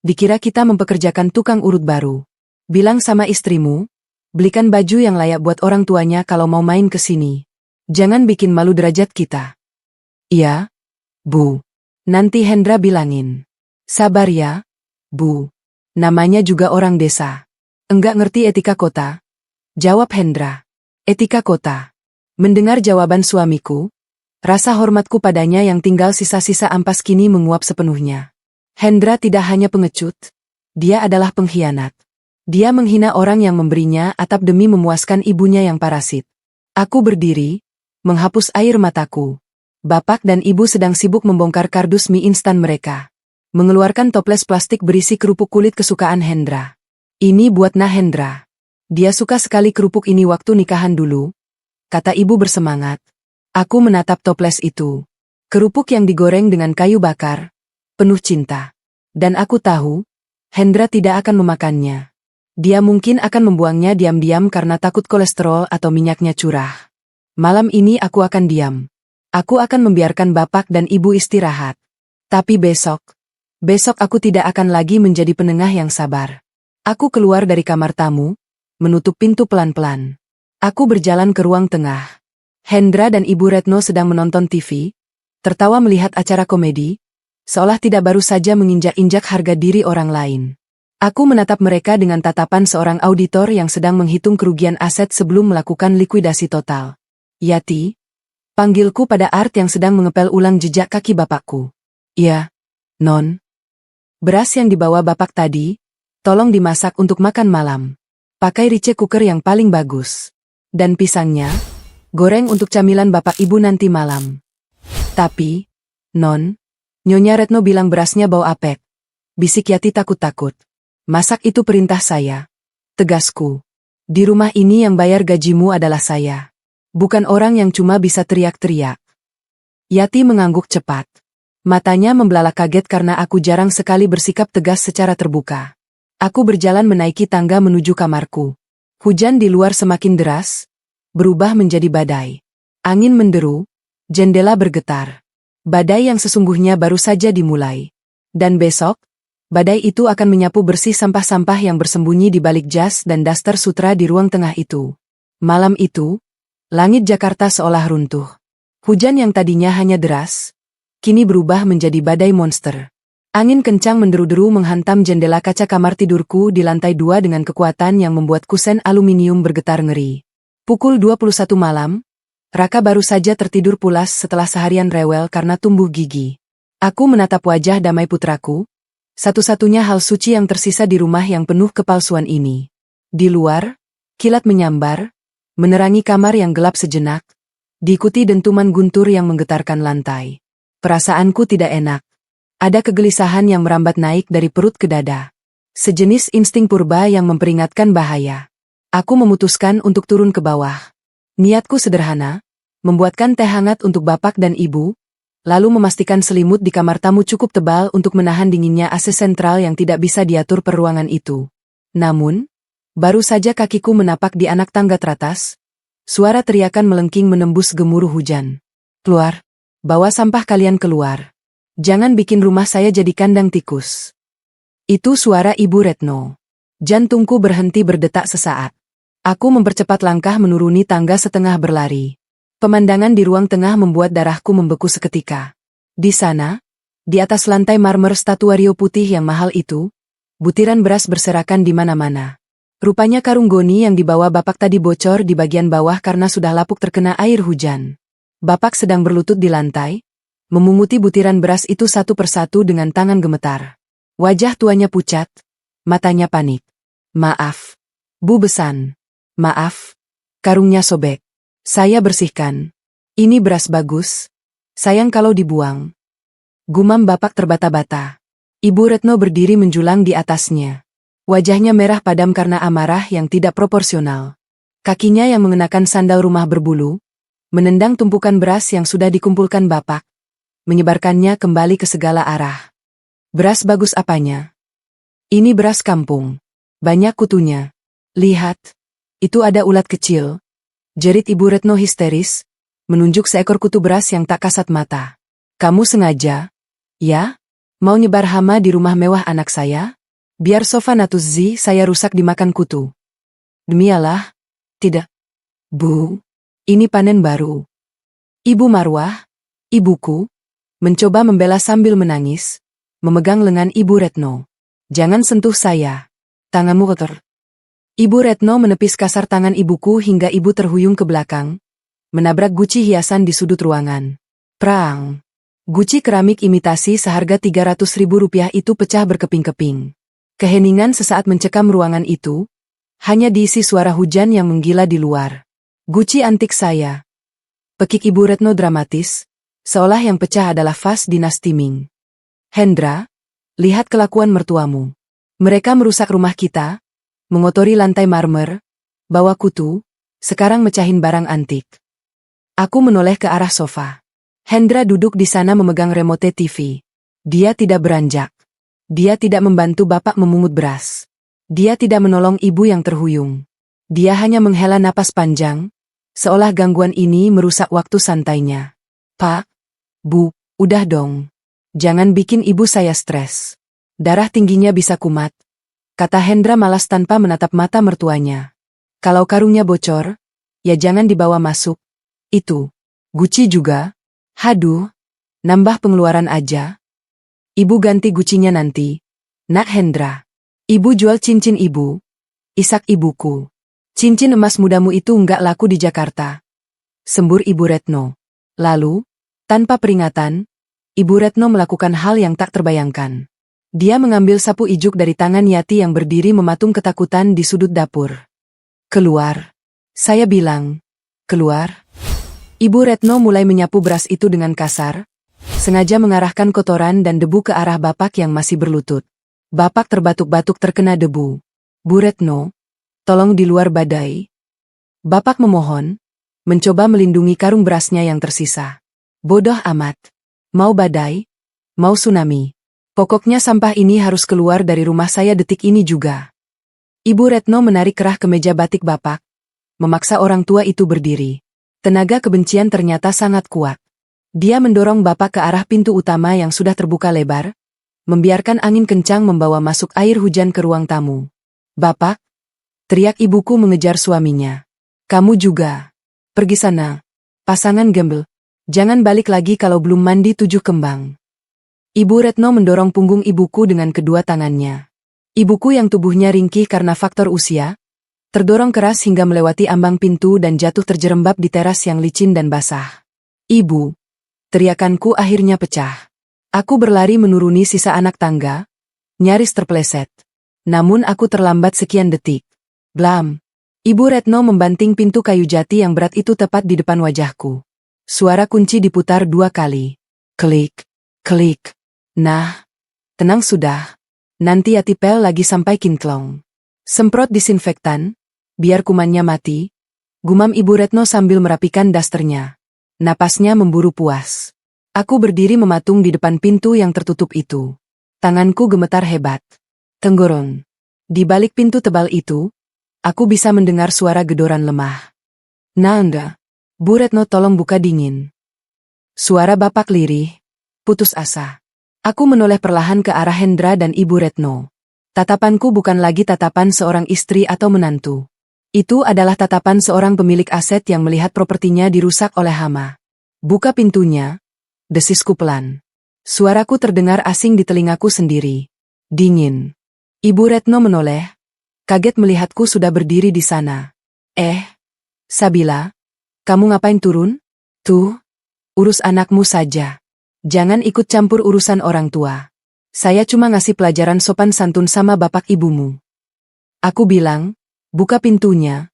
dikira kita mempekerjakan tukang urut baru. Bilang sama istrimu, belikan baju yang layak buat orang tuanya kalau mau main ke sini. Jangan bikin malu derajat kita. Iya, Bu. Nanti Hendra bilangin. Sabar ya, Bu. Namanya juga orang desa. Enggak ngerti etika kota? Jawab Hendra. Etika kota. Mendengar jawaban suamiku, rasa hormatku padanya yang tinggal sisa-sisa ampas kini menguap sepenuhnya. Hendra tidak hanya pengecut, dia adalah pengkhianat. Dia menghina orang yang memberinya atap demi memuaskan ibunya yang parasit. Aku berdiri, menghapus air mataku. Bapak dan ibu sedang sibuk membongkar kardus mie instan mereka. Mengeluarkan toples plastik berisi kerupuk kulit kesukaan Hendra. Ini buat Nah Hendra. Dia suka sekali kerupuk ini waktu nikahan dulu, kata ibu bersemangat. Aku menatap toples itu. Kerupuk yang digoreng dengan kayu bakar, penuh cinta. Dan aku tahu, Hendra tidak akan memakannya. Dia mungkin akan membuangnya diam-diam karena takut kolesterol atau minyaknya curah. Malam ini aku akan diam. Aku akan membiarkan bapak dan ibu istirahat. Tapi besok aku tidak akan lagi menjadi penengah yang sabar. Aku keluar dari kamar tamu, menutup pintu pelan-pelan. Aku berjalan ke ruang tengah. Hendra dan Ibu Retno sedang menonton TV, tertawa melihat acara komedi, seolah tidak baru saja menginjak-injak harga diri orang lain. Aku menatap mereka dengan tatapan seorang auditor yang sedang menghitung kerugian aset sebelum melakukan likuidasi total. Yati, panggilku pada Art yang sedang mengepel ulang jejak kaki bapakku. Iya, Non. Beras yang dibawa bapak tadi, tolong dimasak untuk makan malam. Pakai rice cooker yang paling bagus. Dan pisangnya, goreng untuk camilan bapak ibu nanti malam. Tapi, Non, Nyonya Retno bilang berasnya bau apek. Bisik Yati takut-takut. Masak itu perintah saya. Tegasku. Di rumah ini yang bayar gajimu adalah saya. Bukan orang yang cuma bisa teriak-teriak. Yati mengangguk cepat. Matanya membelalak kaget karena aku jarang sekali bersikap tegas secara terbuka. Aku berjalan menaiki tangga menuju kamarku. Hujan di luar semakin deras, berubah menjadi badai. Angin menderu, jendela bergetar. Badai yang sesungguhnya baru saja dimulai. Dan besok, badai itu akan menyapu bersih sampah-sampah yang bersembunyi di balik jas dan daster sutra di ruang tengah itu. Malam itu, langit Jakarta seolah runtuh. Hujan yang tadinya hanya deras, kini berubah menjadi badai monster. Angin kencang menderu-deru menghantam jendela kaca kamar tidurku di lantai 2 dengan kekuatan yang membuat kusen aluminium bergetar ngeri. Pukul 21 malam, Raka baru saja tertidur pulas setelah seharian rewel karena tumbuh gigi. Aku menatap wajah damai putraku, satu-satunya hal suci yang tersisa di rumah yang penuh kepalsuan ini. Di luar, kilat menyambar, menerangi kamar yang gelap sejenak, diikuti dentuman guntur yang menggetarkan lantai. Perasaanku tidak enak. Ada kegelisahan yang merambat naik dari perut ke dada. Sejenis insting purba yang memperingatkan bahaya. Aku memutuskan untuk turun ke bawah. Niatku sederhana, membuatkan teh hangat untuk bapak dan ibu, lalu memastikan selimut di kamar tamu cukup tebal untuk menahan dinginnya AC sentral yang tidak bisa diatur per ruangan itu. Namun, baru saja kakiku menapak di anak tangga teratas, suara teriakan melengking menembus gemuruh hujan. Keluar, bawa sampah kalian keluar. Jangan bikin rumah saya jadi kandang tikus. Itu suara Ibu Retno. Jantungku berhenti berdetak sesaat. Aku mempercepat langkah menuruni tangga setengah berlari. Pemandangan di ruang tengah membuat darahku membeku seketika. Di sana, di atas lantai marmer statuario putih yang mahal itu, butiran beras berserakan di mana-mana. Rupanya karung goni yang dibawa bapak tadi bocor di bagian bawah karena sudah lapuk terkena air hujan. Bapak sedang berlutut di lantai, memunguti butiran beras itu satu persatu dengan tangan gemetar. Wajah tuanya pucat, matanya panik. Maaf, Bu Besan. Maaf, karungnya sobek. Saya bersihkan. Ini beras bagus. Sayang kalau dibuang. Gumam bapak terbata-bata. Ibu Retno berdiri menjulang di atasnya. Wajahnya merah padam karena amarah yang tidak proporsional. Kakinya yang mengenakan sandal rumah berbulu, menendang tumpukan beras yang sudah dikumpulkan bapak, menyebarkannya kembali ke segala arah. Beras bagus apanya? Ini beras kampung. Banyak kutunya. Lihat. Itu ada ulat kecil. Jerit Ibu Retno histeris, menunjuk seekor kutu beras yang tak kasat mata. Kamu sengaja? Ya? Mau nyebar hama di rumah mewah anak saya? Biar sofa Natuzzi saya rusak dimakan kutu. Demi Allah, tidak. Bu, ini panen baru. Ibu Marwah, ibuku, mencoba membela sambil menangis, memegang lengan Ibu Retno. Jangan sentuh saya. Tanganmu kotor. Ibu Retno menepis kasar tangan ibuku hingga ibu terhuyung ke belakang, menabrak guci hiasan di sudut ruangan. Prang! Guci keramik imitasi seharga Rp300.000 itu pecah berkeping-keping. Keheningan sesaat mencekam ruangan itu, hanya diisi suara hujan yang menggila di luar. Guci antik saya. Pekik Ibu Retno dramatis, seolah yang pecah adalah vas dinasti Ming. Hendra, lihat kelakuan mertuamu. Mereka merusak rumah kita, mengotori lantai marmer, bawa kutu, sekarang mecahin barang antik. Aku menoleh ke arah sofa. Hendra duduk di sana memegang remote TV. Dia tidak beranjak. Dia tidak membantu bapak memungut beras. Dia tidak menolong ibu yang terhuyung. Dia hanya menghela napas panjang, seolah gangguan ini merusak waktu santainya. Pak, Bu, udah dong. Jangan bikin ibu saya stres. Darah tingginya bisa kumat, kata Hendra malas tanpa menatap mata mertuanya. Kalau karungnya bocor, ya jangan dibawa masuk. Itu. Guci juga. Haduh. Nambah pengeluaran aja. Ibu ganti gucinya nanti. Nak Hendra. Ibu jual cincin ibu. Isak ibuku. Cincin emas mudamu itu nggak laku di Jakarta. Sembur Ibu Retno. Lalu, tanpa peringatan, Ibu Retno melakukan hal yang tak terbayangkan. Dia mengambil sapu ijuk dari tangan Yati yang berdiri mematung ketakutan di sudut dapur. Keluar. Saya bilang. Keluar. Ibu Retno mulai menyapu beras itu dengan kasar, sengaja mengarahkan kotoran dan debu ke arah Bapak yang masih berlutut. Bapak terbatuk-batuk terkena debu. Bu Retno, tolong di luar badai. Bapak memohon, mencoba melindungi karung berasnya yang tersisa. Bodoh amat. Mau badai, mau tsunami. Pokoknya sampah ini harus keluar dari rumah saya detik ini juga. Ibu Retno menarik kerah kemeja batik Bapak, memaksa orang tua itu berdiri. Tenaga kebencian ternyata sangat kuat. Dia mendorong Bapak ke arah pintu utama yang sudah terbuka lebar, membiarkan angin kencang membawa masuk air hujan ke ruang tamu. Bapak, teriak ibuku mengejar suaminya. Kamu juga. Pergi sana. Pasangan gembel. Jangan balik lagi kalau belum mandi 7 kembang. Ibu Retno mendorong punggung ibuku dengan kedua tangannya. Ibuku yang tubuhnya ringkih karena faktor usia, terdorong keras hingga melewati ambang pintu dan jatuh terjerembab di teras yang licin dan basah. Ibu, teriakanku akhirnya pecah. Aku berlari menuruni sisa anak tangga, nyaris terpeleset. Namun aku terlambat sekian detik. Blam. Ibu Retno membanting pintu kayu jati yang berat itu tepat di depan wajahku. Suara kunci diputar 2 kali. Klik, klik. Nah, tenang sudah. Nanti Yatipel lagi sampai kintlong. Semprot disinfektan, biar kumannya mati. Gumam Ibu Retno sambil merapikan dasternya. Napasnya memburu puas. Aku berdiri mematung di depan pintu yang tertutup itu. Tanganku gemetar hebat. Tenggorong. Di balik pintu tebal itu, aku bisa mendengar suara gedoran lemah. Nanda, Bu Retno tolong buka dingin. Suara Bapak lirih, putus asa. Aku menoleh perlahan ke arah Hendra dan Ibu Retno. Tatapanku bukan lagi tatapan seorang istri atau menantu. Itu adalah tatapan seorang pemilik aset yang melihat propertinya dirusak oleh hama. Buka pintunya, desisku pelan. Suaraku terdengar asing di telingaku sendiri. Dingin. Ibu Retno menoleh, kaget melihatku sudah berdiri di sana. Sabila, kamu ngapain turun? Tuh, urus anakmu saja. Jangan ikut campur urusan orang tua. Saya cuma ngasih pelajaran sopan santun sama bapak ibumu. Aku bilang, buka pintunya.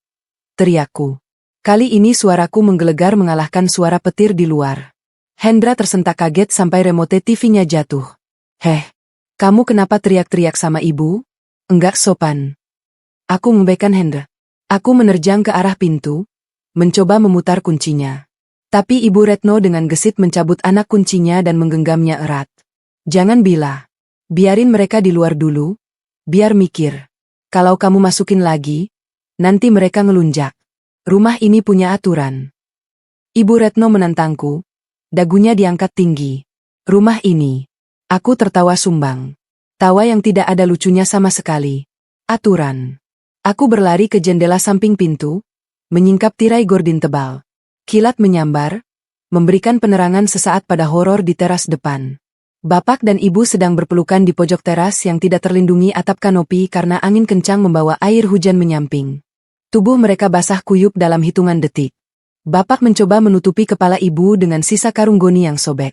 Teriakku. Kali ini suaraku menggelegar mengalahkan suara petir di luar. Hendra tersentak kaget sampai remote TV-nya jatuh. Kamu kenapa teriak-teriak sama ibu? Enggak sopan. Aku membaikan Hendra. Aku menerjang ke arah pintu, mencoba memutar kuncinya. Tapi Ibu Retno dengan gesit mencabut anak kuncinya dan menggenggamnya erat. Jangan biarin mereka di luar dulu, biar mikir. Kalau kamu masukin lagi, nanti mereka ngelunjak. Rumah ini punya aturan. Ibu Retno menantangku, dagunya diangkat tinggi. Rumah ini. Aku tertawa sumbang. Tawa yang tidak ada lucunya sama sekali. Aturan. Aku berlari ke jendela samping pintu, menyingkap tirai gordin tebal. Kilat menyambar, memberikan penerangan sesaat pada horor di teras depan. Bapak dan ibu sedang berpelukan di pojok teras yang tidak terlindungi atap kanopi karena angin kencang membawa air hujan menyamping. Tubuh mereka basah kuyup dalam hitungan detik. Bapak mencoba menutupi kepala ibu dengan sisa karung goni yang sobek.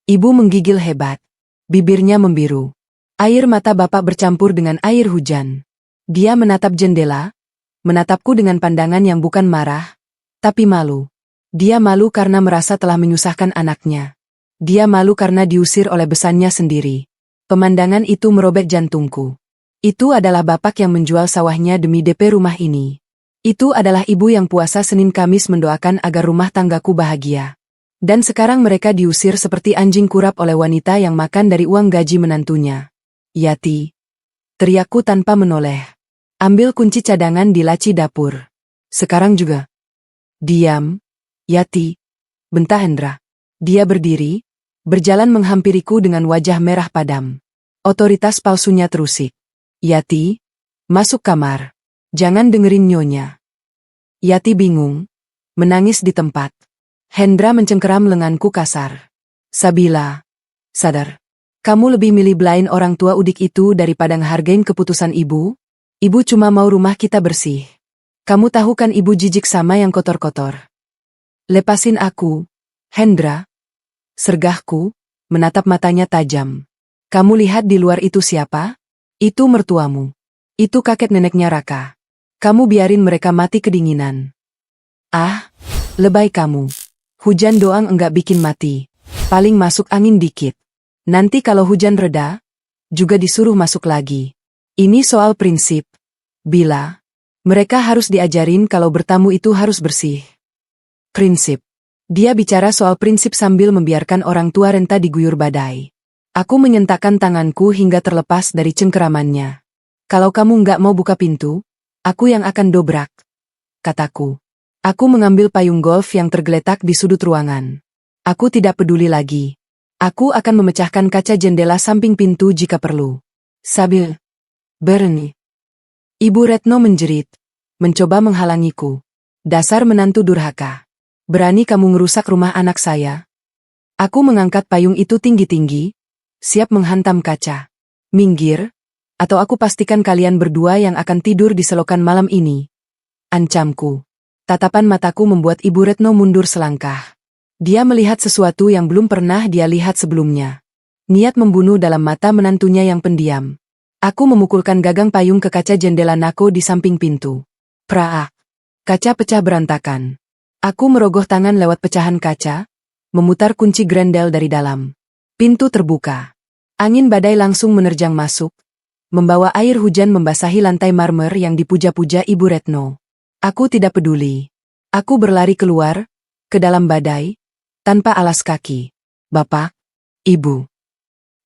Ibu menggigil hebat. Bibirnya membiru. Air mata bapak bercampur dengan air hujan. Dia menatap jendela, menatapku dengan pandangan yang bukan marah, tapi malu. Dia malu karena merasa telah menyusahkan anaknya. Dia malu karena diusir oleh besannya sendiri. Pemandangan itu merobek jantungku. Itu adalah bapak yang menjual sawahnya demi DP rumah ini. Itu adalah ibu yang puasa Senin Kamis mendoakan agar rumah tanggaku bahagia. Dan sekarang mereka diusir seperti anjing kurap oleh wanita yang makan dari uang gaji menantunya. Yati. Teriakku tanpa menoleh. Ambil kunci cadangan di laci dapur. Sekarang juga. Diam. Yati. Bentak Hendra. Dia berdiri, berjalan menghampiriku dengan wajah merah padam. Otoritas palsunya terusik. Yati. Masuk kamar. Jangan dengerin nyonya. Yati bingung. Menangis di tempat. Hendra mencengkeram lenganku kasar. Sabila. Sadar. Kamu lebih milih belain orang tua udik itu daripada ngehargain keputusan ibu? Ibu cuma mau rumah kita bersih. Kamu tahu kan ibu jijik sama yang kotor-kotor. Lepasin aku, Hendra. Sergahku, menatap matanya tajam. Kamu lihat di luar itu siapa? Itu mertuamu. Itu kakek neneknya Raka. Kamu biarin mereka mati kedinginan. Ah, lebay kamu. Hujan doang enggak bikin mati. Paling masuk angin dikit. Nanti kalau hujan reda, juga disuruh masuk lagi. Ini soal prinsip. Bila, mereka harus diajarin kalau bertamu itu harus bersih. Prinsip. Dia bicara soal prinsip sambil membiarkan orang tua renta diguyur badai. Aku menyentakkan tanganku hingga terlepas dari cengkeramannya. Kalau kamu nggak mau buka pintu, aku yang akan dobrak, kataku. Aku mengambil payung golf yang tergeletak di sudut ruangan. Aku tidak peduli lagi. Aku akan memecahkan kaca jendela samping pintu jika perlu. Sambil berani. Ibu Retno menjerit, mencoba menghalangiku. Dasar menantu durhaka. Berani kamu ngerusak rumah anak saya? Aku mengangkat payung itu tinggi-tinggi, siap menghantam kaca. Minggir, atau aku pastikan kalian berdua yang akan tidur di selokan malam ini. Ancamku. Tatapan mataku membuat Ibu Retno mundur selangkah. Dia melihat sesuatu yang belum pernah dia lihat sebelumnya. Niat membunuh dalam mata menantunya yang pendiam. Aku memukulkan gagang payung ke kaca jendela Nako di samping pintu. Praak. Kaca pecah berantakan. Aku merogoh tangan lewat pecahan kaca, memutar kunci grendel dari dalam. Pintu terbuka. Angin badai langsung menerjang masuk, membawa air hujan membasahi lantai marmer yang dipuja-puja Ibu Retno. Aku tidak peduli. Aku berlari keluar, ke dalam badai, tanpa alas kaki. Bapak, Ibu.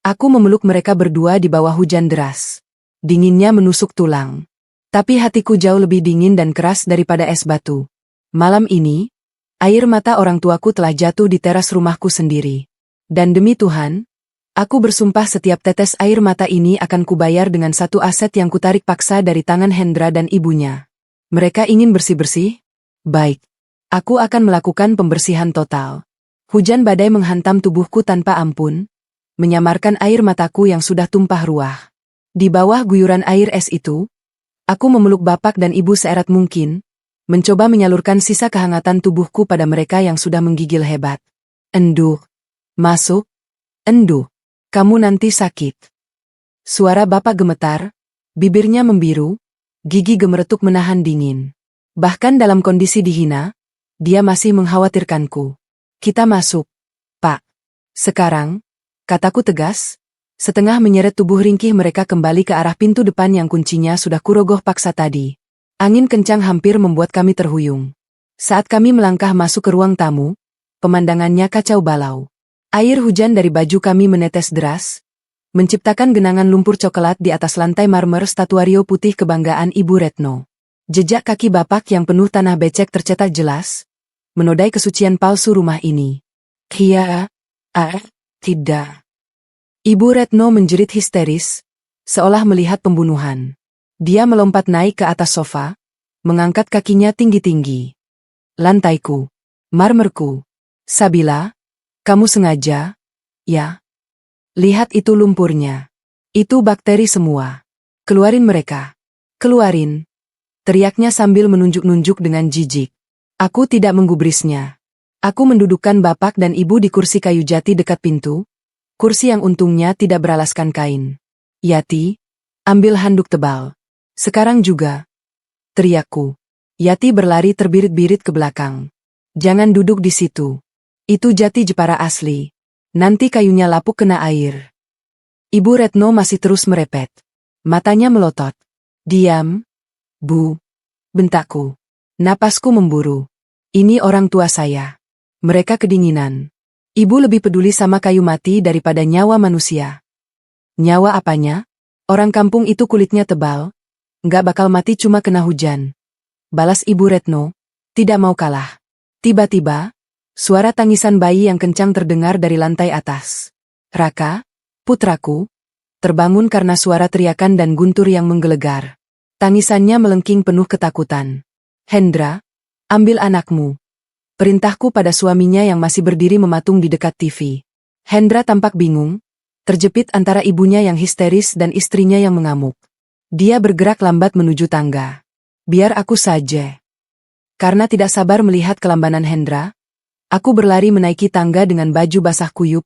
Aku memeluk mereka berdua di bawah hujan deras. Dinginnya menusuk tulang. Tapi hatiku jauh lebih dingin dan keras daripada es batu. Malam ini, air mata orang tuaku telah jatuh di teras rumahku sendiri. Dan demi Tuhan, aku bersumpah setiap tetes air mata ini akan kubayar dengan satu aset yang kutarik paksa dari tangan Hendra dan ibunya. Mereka ingin bersih-bersih? Baik. Aku akan melakukan pembersihan total. Hujan badai menghantam tubuhku tanpa ampun, menyamarkan air mataku yang sudah tumpah ruah. Di bawah guyuran air es itu, aku memeluk bapak dan ibu seerat mungkin, mencoba menyalurkan sisa kehangatan tubuhku pada mereka yang sudah menggigil hebat. Enduh. Masuk. Enduh. Kamu nanti sakit. Suara bapak gemetar, bibirnya membiru, gigi gemeretuk menahan dingin. Bahkan dalam kondisi dihina, dia masih mengkhawatirkanku. Kita masuk, Pak. Sekarang, kataku tegas, setengah menyeret tubuh ringkih mereka kembali ke arah pintu depan yang kuncinya sudah kurogoh paksa tadi. Angin kencang hampir membuat kami terhuyung. Saat kami melangkah masuk ke ruang tamu, pemandangannya kacau balau. Air hujan dari baju kami menetes deras, menciptakan genangan lumpur coklat di atas lantai marmer statuario putih kebanggaan Ibu Retno. Jejak kaki bapak yang penuh tanah becek tercetak jelas, menodai kesucian palsu rumah ini. Tidak. Ibu Retno menjerit histeris, seolah melihat pembunuhan. Dia melompat naik ke atas sofa, mengangkat kakinya tinggi-tinggi. Lantaiku, marmerku. Sabila, kamu sengaja, ya? Lihat itu lumpurnya. Itu bakteri semua. Keluarin mereka. Keluarin. Teriaknya sambil menunjuk-nunjuk dengan jijik. Aku tidak menggubrisnya. Aku mendudukkan bapak dan ibu di kursi kayu jati dekat pintu, kursi yang untungnya tidak beralaskan kain. Yati, ambil handuk tebal. Sekarang juga. Teriakku. Yati berlari terbirit-birit ke belakang. Jangan duduk di situ. Itu jati Jepara asli. Nanti kayunya lapuk kena air. Ibu Retno masih terus merepet. Matanya melotot. Diam, Bu. Bentakku. Napasku memburu. Ini orang tua saya. Mereka kedinginan. Ibu lebih peduli sama kayu mati daripada nyawa manusia. Nyawa apanya? Orang kampung itu kulitnya tebal. Nggak bakal mati cuma kena hujan. Balas Ibu Retno, tidak mau kalah. Tiba-tiba, suara tangisan bayi yang kencang terdengar dari lantai atas. Raka, putraku, terbangun karena suara teriakan dan guntur yang menggelegar. Tangisannya melengking penuh ketakutan. Hendra, ambil anakmu. Perintahku pada suaminya yang masih berdiri mematung di dekat TV. Hendra tampak bingung, terjepit antara ibunya yang histeris dan istrinya yang mengamuk. Dia bergerak lambat menuju tangga. Biar aku saja. Karena tidak sabar melihat kelambanan Hendra, aku berlari menaiki tangga dengan baju basah kuyup,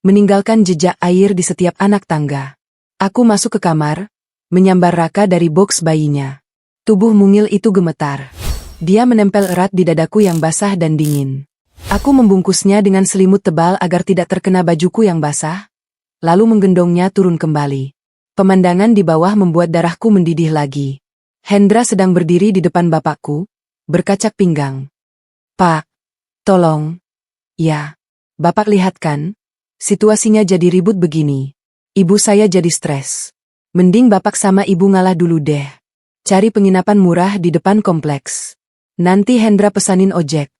meninggalkan jejak air di setiap anak tangga. Aku masuk ke kamar, menyambar Raka dari boks bayinya. Tubuh mungil itu gemetar. Dia menempel erat di dadaku yang basah dan dingin. Aku membungkusnya dengan selimut tebal agar tidak terkena bajuku yang basah, lalu menggendongnya turun kembali. Pemandangan di bawah membuat darahku mendidih lagi. Hendra sedang berdiri di depan bapakku, berkacak pinggang. "Pak, tolong." "Ya." "Bapak lihat kan, situasinya jadi ribut begini. Ibu saya jadi stres. Mending bapak sama ibu ngalah dulu deh. Cari penginapan murah di depan kompleks. Nanti Hendra pesanin ojek,"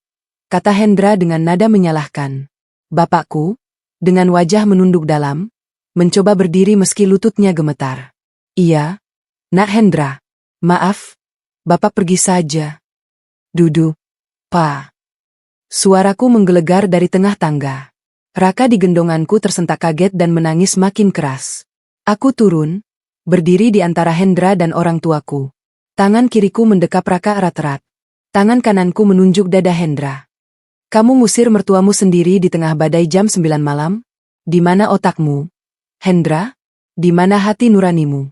kata Hendra dengan nada menyalahkan. Bapakku, dengan wajah menunduk dalam, mencoba berdiri meski lututnya gemetar. "Iya, Nak Hendra. Maaf, bapak pergi saja." "Duduk, Pak." Suaraku menggelegar dari tengah tangga. Raka di gendonganku tersentak kaget dan menangis makin keras. Aku turun, berdiri di antara Hendra dan orang tuaku. Tangan kiriku mendekap Raka erat-erat. Tangan kananku menunjuk dada Hendra. "Kamu ngusir mertuamu sendiri di tengah badai jam 9 malam? Di mana otakmu? Hendra? Di mana hati nuranimu?"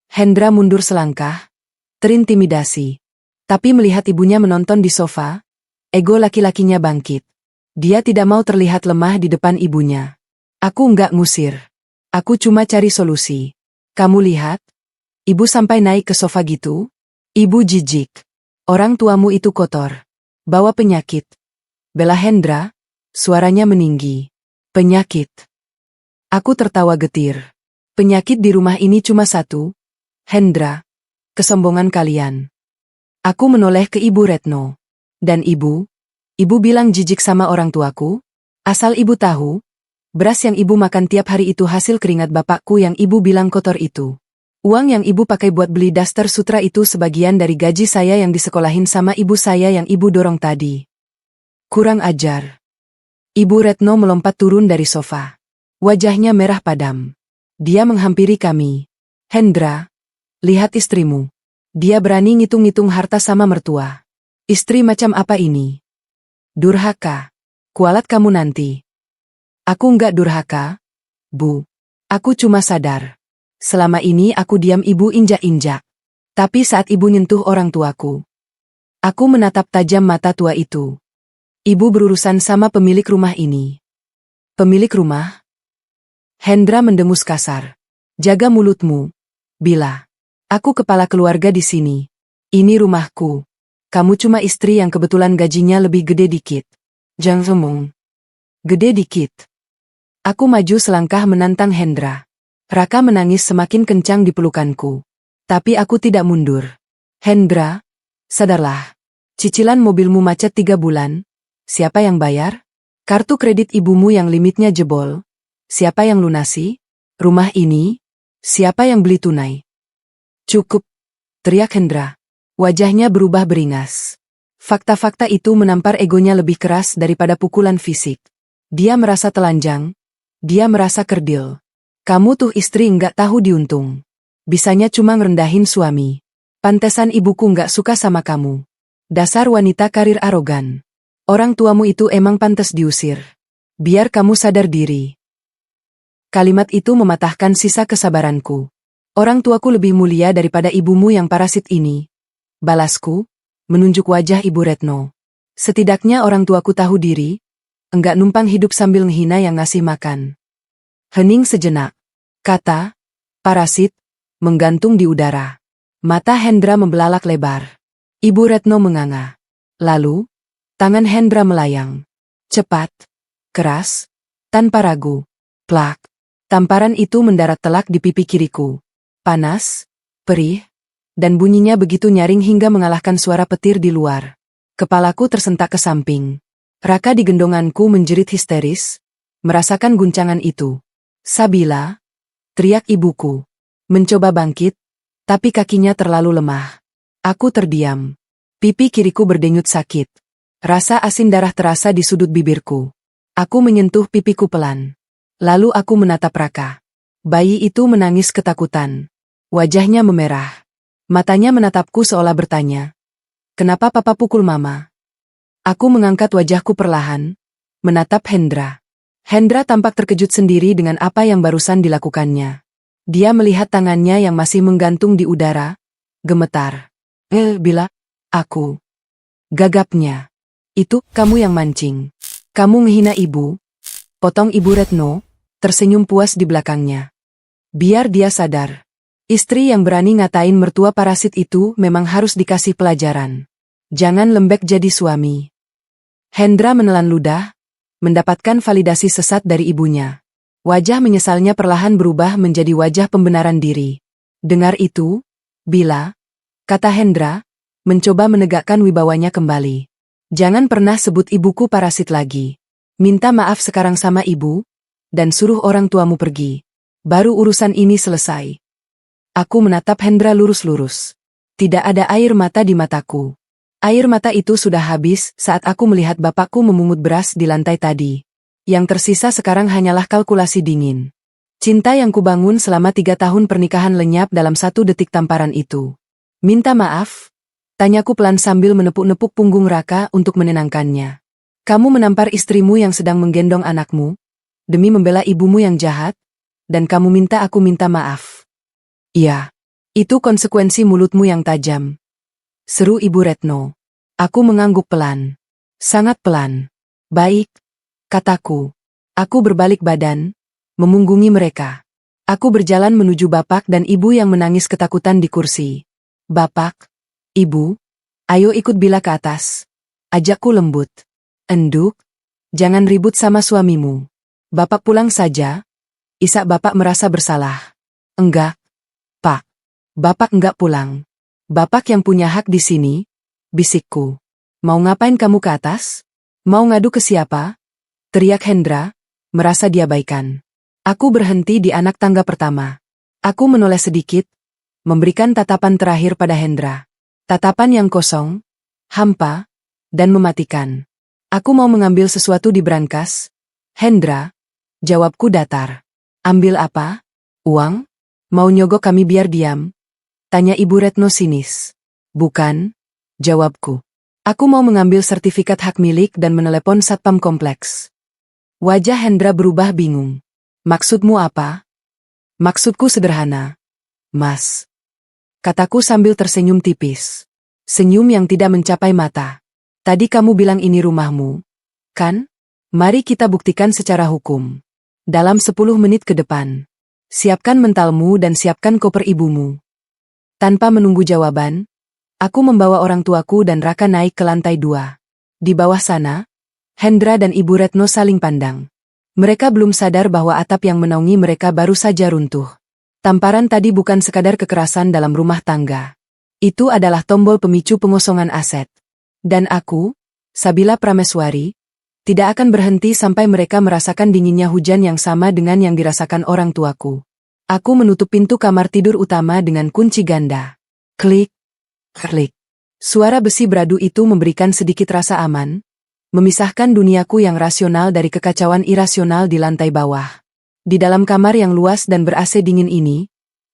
Hendra mundur selangkah, terintimidasi. Tapi melihat ibunya menonton di sofa, ego laki-lakinya bangkit. Dia tidak mau terlihat lemah di depan ibunya. "Aku nggak ngusir. Aku cuma cari solusi. Kamu lihat? Ibu sampai naik ke sofa gitu? Ibu jijik. Orang tuamu itu kotor. Bawa penyakit." Bela Hendra, suaranya meninggi. "Penyakit?" Aku tertawa getir. "Penyakit di rumah ini cuma satu, Hendra. Kesombongan kalian." Aku menoleh ke Ibu Retno. "Dan ibu bilang jijik sama orang tuaku? Asal ibu tahu, beras yang ibu makan tiap hari itu hasil keringat bapakku yang ibu bilang kotor itu. Uang yang ibu pakai buat beli daster sutra itu sebagian dari gaji saya yang disekolahin sama ibu saya yang ibu dorong tadi." "Kurang ajar." Ibu Retno melompat turun dari sofa. Wajahnya merah padam. Dia menghampiri kami. "Hendra, lihat istrimu. Dia berani ngitung-ngitung harta sama mertua. Istri macam apa ini? Durhaka. Kualat kamu nanti." "Aku nggak durhaka, Bu. Aku cuma sadar. Selama ini aku diam ibu injak-injak. Tapi saat ibu nyentuh orang tuaku, aku menatap tajam mata tua itu. Ibu berurusan sama pemilik rumah ini." "Pemilik rumah?" Hendra mendengus kasar. "Jaga mulutmu, Bila. Aku kepala keluarga di sini. Ini rumahku. Kamu cuma istri yang kebetulan gajinya lebih gede dikit. Jangan sombong." "Gede dikit?" Aku maju selangkah menantang Hendra. Raka menangis semakin kencang di pelukanku. Tapi aku tidak mundur. "Hendra, sadarlah. Cicilan mobilmu macet 3 bulan. Siapa yang bayar? Kartu kredit ibumu yang limitnya jebol. Siapa yang lunasi? Rumah ini? Siapa yang beli tunai?" "Cukup," teriak Hendra. Wajahnya berubah beringas. Fakta-fakta itu menampar egonya lebih keras daripada pukulan fisik. Dia merasa telanjang. Dia merasa kerdil. "Kamu tuh istri nggak tahu diuntung. Bisanya cuma ngerendahin suami. Pantesan ibuku nggak suka sama kamu. Dasar wanita karir arogan. Orang tuamu itu emang pantas diusir. Biar kamu sadar diri." Kalimat itu mematahkan sisa kesabaranku. "Orang tuaku lebih mulia daripada ibumu yang parasit ini," balasku, menunjuk wajah Ibu Retno. "Setidaknya orang tuaku tahu diri, enggak numpang hidup sambil menghina yang ngasih makan." Hening sejenak. Kata parasit menggantung di udara. Mata Hendra membelalak lebar. Ibu Retno menganga. Lalu, tangan Hendra melayang. Cepat, keras, tanpa ragu. Plak. Tamparan itu mendarat telak di pipi kiriku. Panas, perih, dan bunyinya begitu nyaring hingga mengalahkan suara petir di luar. Kepalaku tersentak ke samping. Raka di gendonganku menjerit histeris, merasakan guncangan itu. "Sabila!" teriak ibuku. Mencoba bangkit, tapi kakinya terlalu lemah. Aku terdiam. Pipi kiriku berdenyut sakit. Rasa asin darah terasa di sudut bibirku. Aku menyentuh pipiku pelan. Lalu aku menatap Raka. Bayi itu menangis ketakutan. Wajahnya memerah. Matanya menatapku seolah bertanya, "Kenapa papa pukul mama?" Aku mengangkat wajahku perlahan, menatap Hendra. Hendra tampak terkejut sendiri dengan apa yang barusan dilakukannya. Dia melihat tangannya yang masih menggantung di udara, gemetar. Bila, aku. Gagapnya. Itu, kamu yang mancing. Kamu menghina ibu. Potong Ibu Retno, tersenyum puas di belakangnya. Biar dia sadar. Istri yang berani ngatain mertua parasit itu memang harus dikasih pelajaran. Jangan lembek jadi suami. Hendra menelan ludah, mendapatkan validasi sesat dari ibunya. Wajah menyesalnya perlahan berubah menjadi wajah pembenaran diri. Dengar itu, Bila, kata Hendra, mencoba menegakkan wibawanya kembali. Jangan pernah sebut ibuku parasit lagi. Minta maaf sekarang sama ibu, dan suruh orang tuamu pergi. Baru urusan ini selesai. Aku menatap Hendra lurus-lurus. Tidak ada air mata di mataku. Air mata itu sudah habis saat aku melihat bapakku memungut beras di lantai tadi. Yang tersisa sekarang hanyalah kalkulasi dingin. Cinta yang kubangun selama 3 tahun pernikahan lenyap dalam 1 detik tamparan itu. Minta maaf? Tanyaku pelan sambil menepuk-nepuk punggung Raka untuk menenangkannya. Kamu menampar istrimu yang sedang menggendong anakmu, demi membela ibumu yang jahat, dan kamu minta aku minta maaf. Iya, itu konsekuensi mulutmu yang tajam. Seru Ibu Retno. Aku mengangguk pelan. Sangat pelan. Baik, kataku. Aku berbalik badan, memunggungi mereka. Aku berjalan menuju bapak dan ibu yang menangis ketakutan di kursi. Bapak, ibu, ayo ikut Bila ke atas. Ajakku lembut. Enduk, jangan ribut sama suamimu. Bapak pulang saja. Isak bapak merasa bersalah. Enggak, Pak. Bapak enggak pulang. Bapak yang punya hak di sini, bisikku. Mau ngapain kamu ke atas? Mau ngadu ke siapa? Teriak Hendra, merasa diabaikan. Aku berhenti di anak tangga pertama. Aku menoleh sedikit, memberikan tatapan terakhir pada Hendra. Tatapan yang kosong, hampa, dan mematikan. Aku mau mengambil sesuatu di brankas. Hendra, jawabku datar. Ambil apa? Uang? Mau nyogok kami biar diam? Tanya Ibu Retno sinis. Bukan, jawabku. Aku mau mengambil sertifikat hak milik dan menelepon satpam kompleks. Wajah Hendra berubah bingung. Maksudmu apa? Maksudku sederhana. Mas. Kataku sambil tersenyum tipis. Senyum yang tidak mencapai mata. Tadi kamu bilang ini rumahmu, kan? Mari kita buktikan secara hukum. Dalam 10 menit ke depan. Siapkan mentalmu dan siapkan koper ibumu. Tanpa menunggu jawaban, aku membawa orang tuaku dan Raka naik ke lantai 2. Di bawah sana, Hendra dan Ibu Retno saling pandang. Mereka belum sadar bahwa atap yang menaungi mereka baru saja runtuh. Tamparan tadi bukan sekadar kekerasan dalam rumah tangga. Itu adalah tombol pemicu pengosongan aset. Dan aku, Sabila Prameswari, tidak akan berhenti sampai mereka merasakan dinginnya hujan yang sama dengan yang dirasakan orang tuaku. Aku menutup pintu kamar tidur utama dengan kunci ganda. Klik, klik. Suara besi beradu itu memberikan sedikit rasa aman, memisahkan duniaku yang rasional dari kekacauan irasional di lantai bawah. Di dalam kamar yang luas dan ber-AC dingin ini,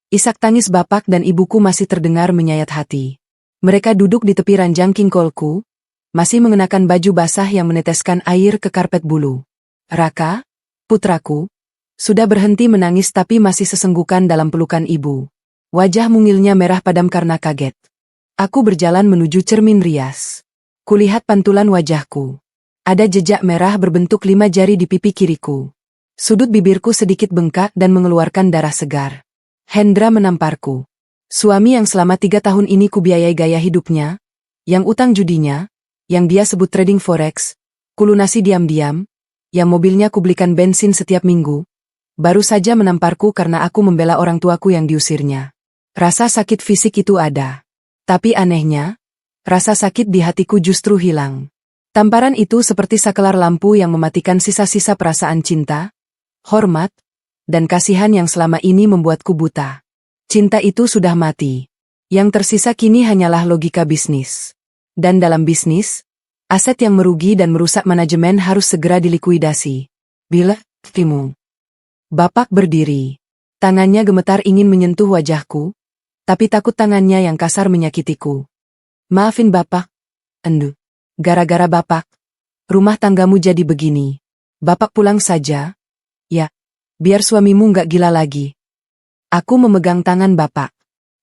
isak tangis bapak dan ibuku masih terdengar menyayat hati. Mereka duduk di tepi ranjang kingkolku, masih mengenakan baju basah yang meneteskan air ke karpet bulu. Raka, putraku, sudah berhenti menangis tapi masih sesenggukan dalam pelukan ibu. Wajah mungilnya merah padam karena kaget. Aku berjalan menuju cermin rias. Kulihat pantulan wajahku. Ada jejak merah berbentuk 5 jari di pipi kiriku. Sudut bibirku sedikit bengkak dan mengeluarkan darah segar. Hendra menamparku. Suami yang selama 3 tahun ini kubiayai gaya hidupnya, yang utang judinya, yang dia sebut trading forex, kulunasi diam-diam, yang mobilnya kubelikan bensin setiap minggu, baru saja menamparku karena aku membela orang tuaku yang diusirnya. Rasa sakit fisik itu ada. Tapi anehnya, rasa sakit di hatiku justru hilang. Tamparan itu seperti sakelar lampu yang mematikan sisa-sisa perasaan cinta, hormat, dan kasihan yang selama ini membuatku buta. Cinta itu sudah mati. Yang tersisa kini hanyalah logika bisnis. Dan dalam bisnis, aset yang merugi dan merusak manajemen harus segera dilikuidasi. Bila, Timu. Bapak berdiri. Tangannya gemetar ingin menyentuh wajahku, tapi takut tangannya yang kasar menyakitiku. Maafin Bapak. Endu. Gara-gara Bapak, rumah tanggamu jadi begini. Bapak pulang saja. Ya, biar suamimu nggak gila lagi. Aku memegang tangan bapak.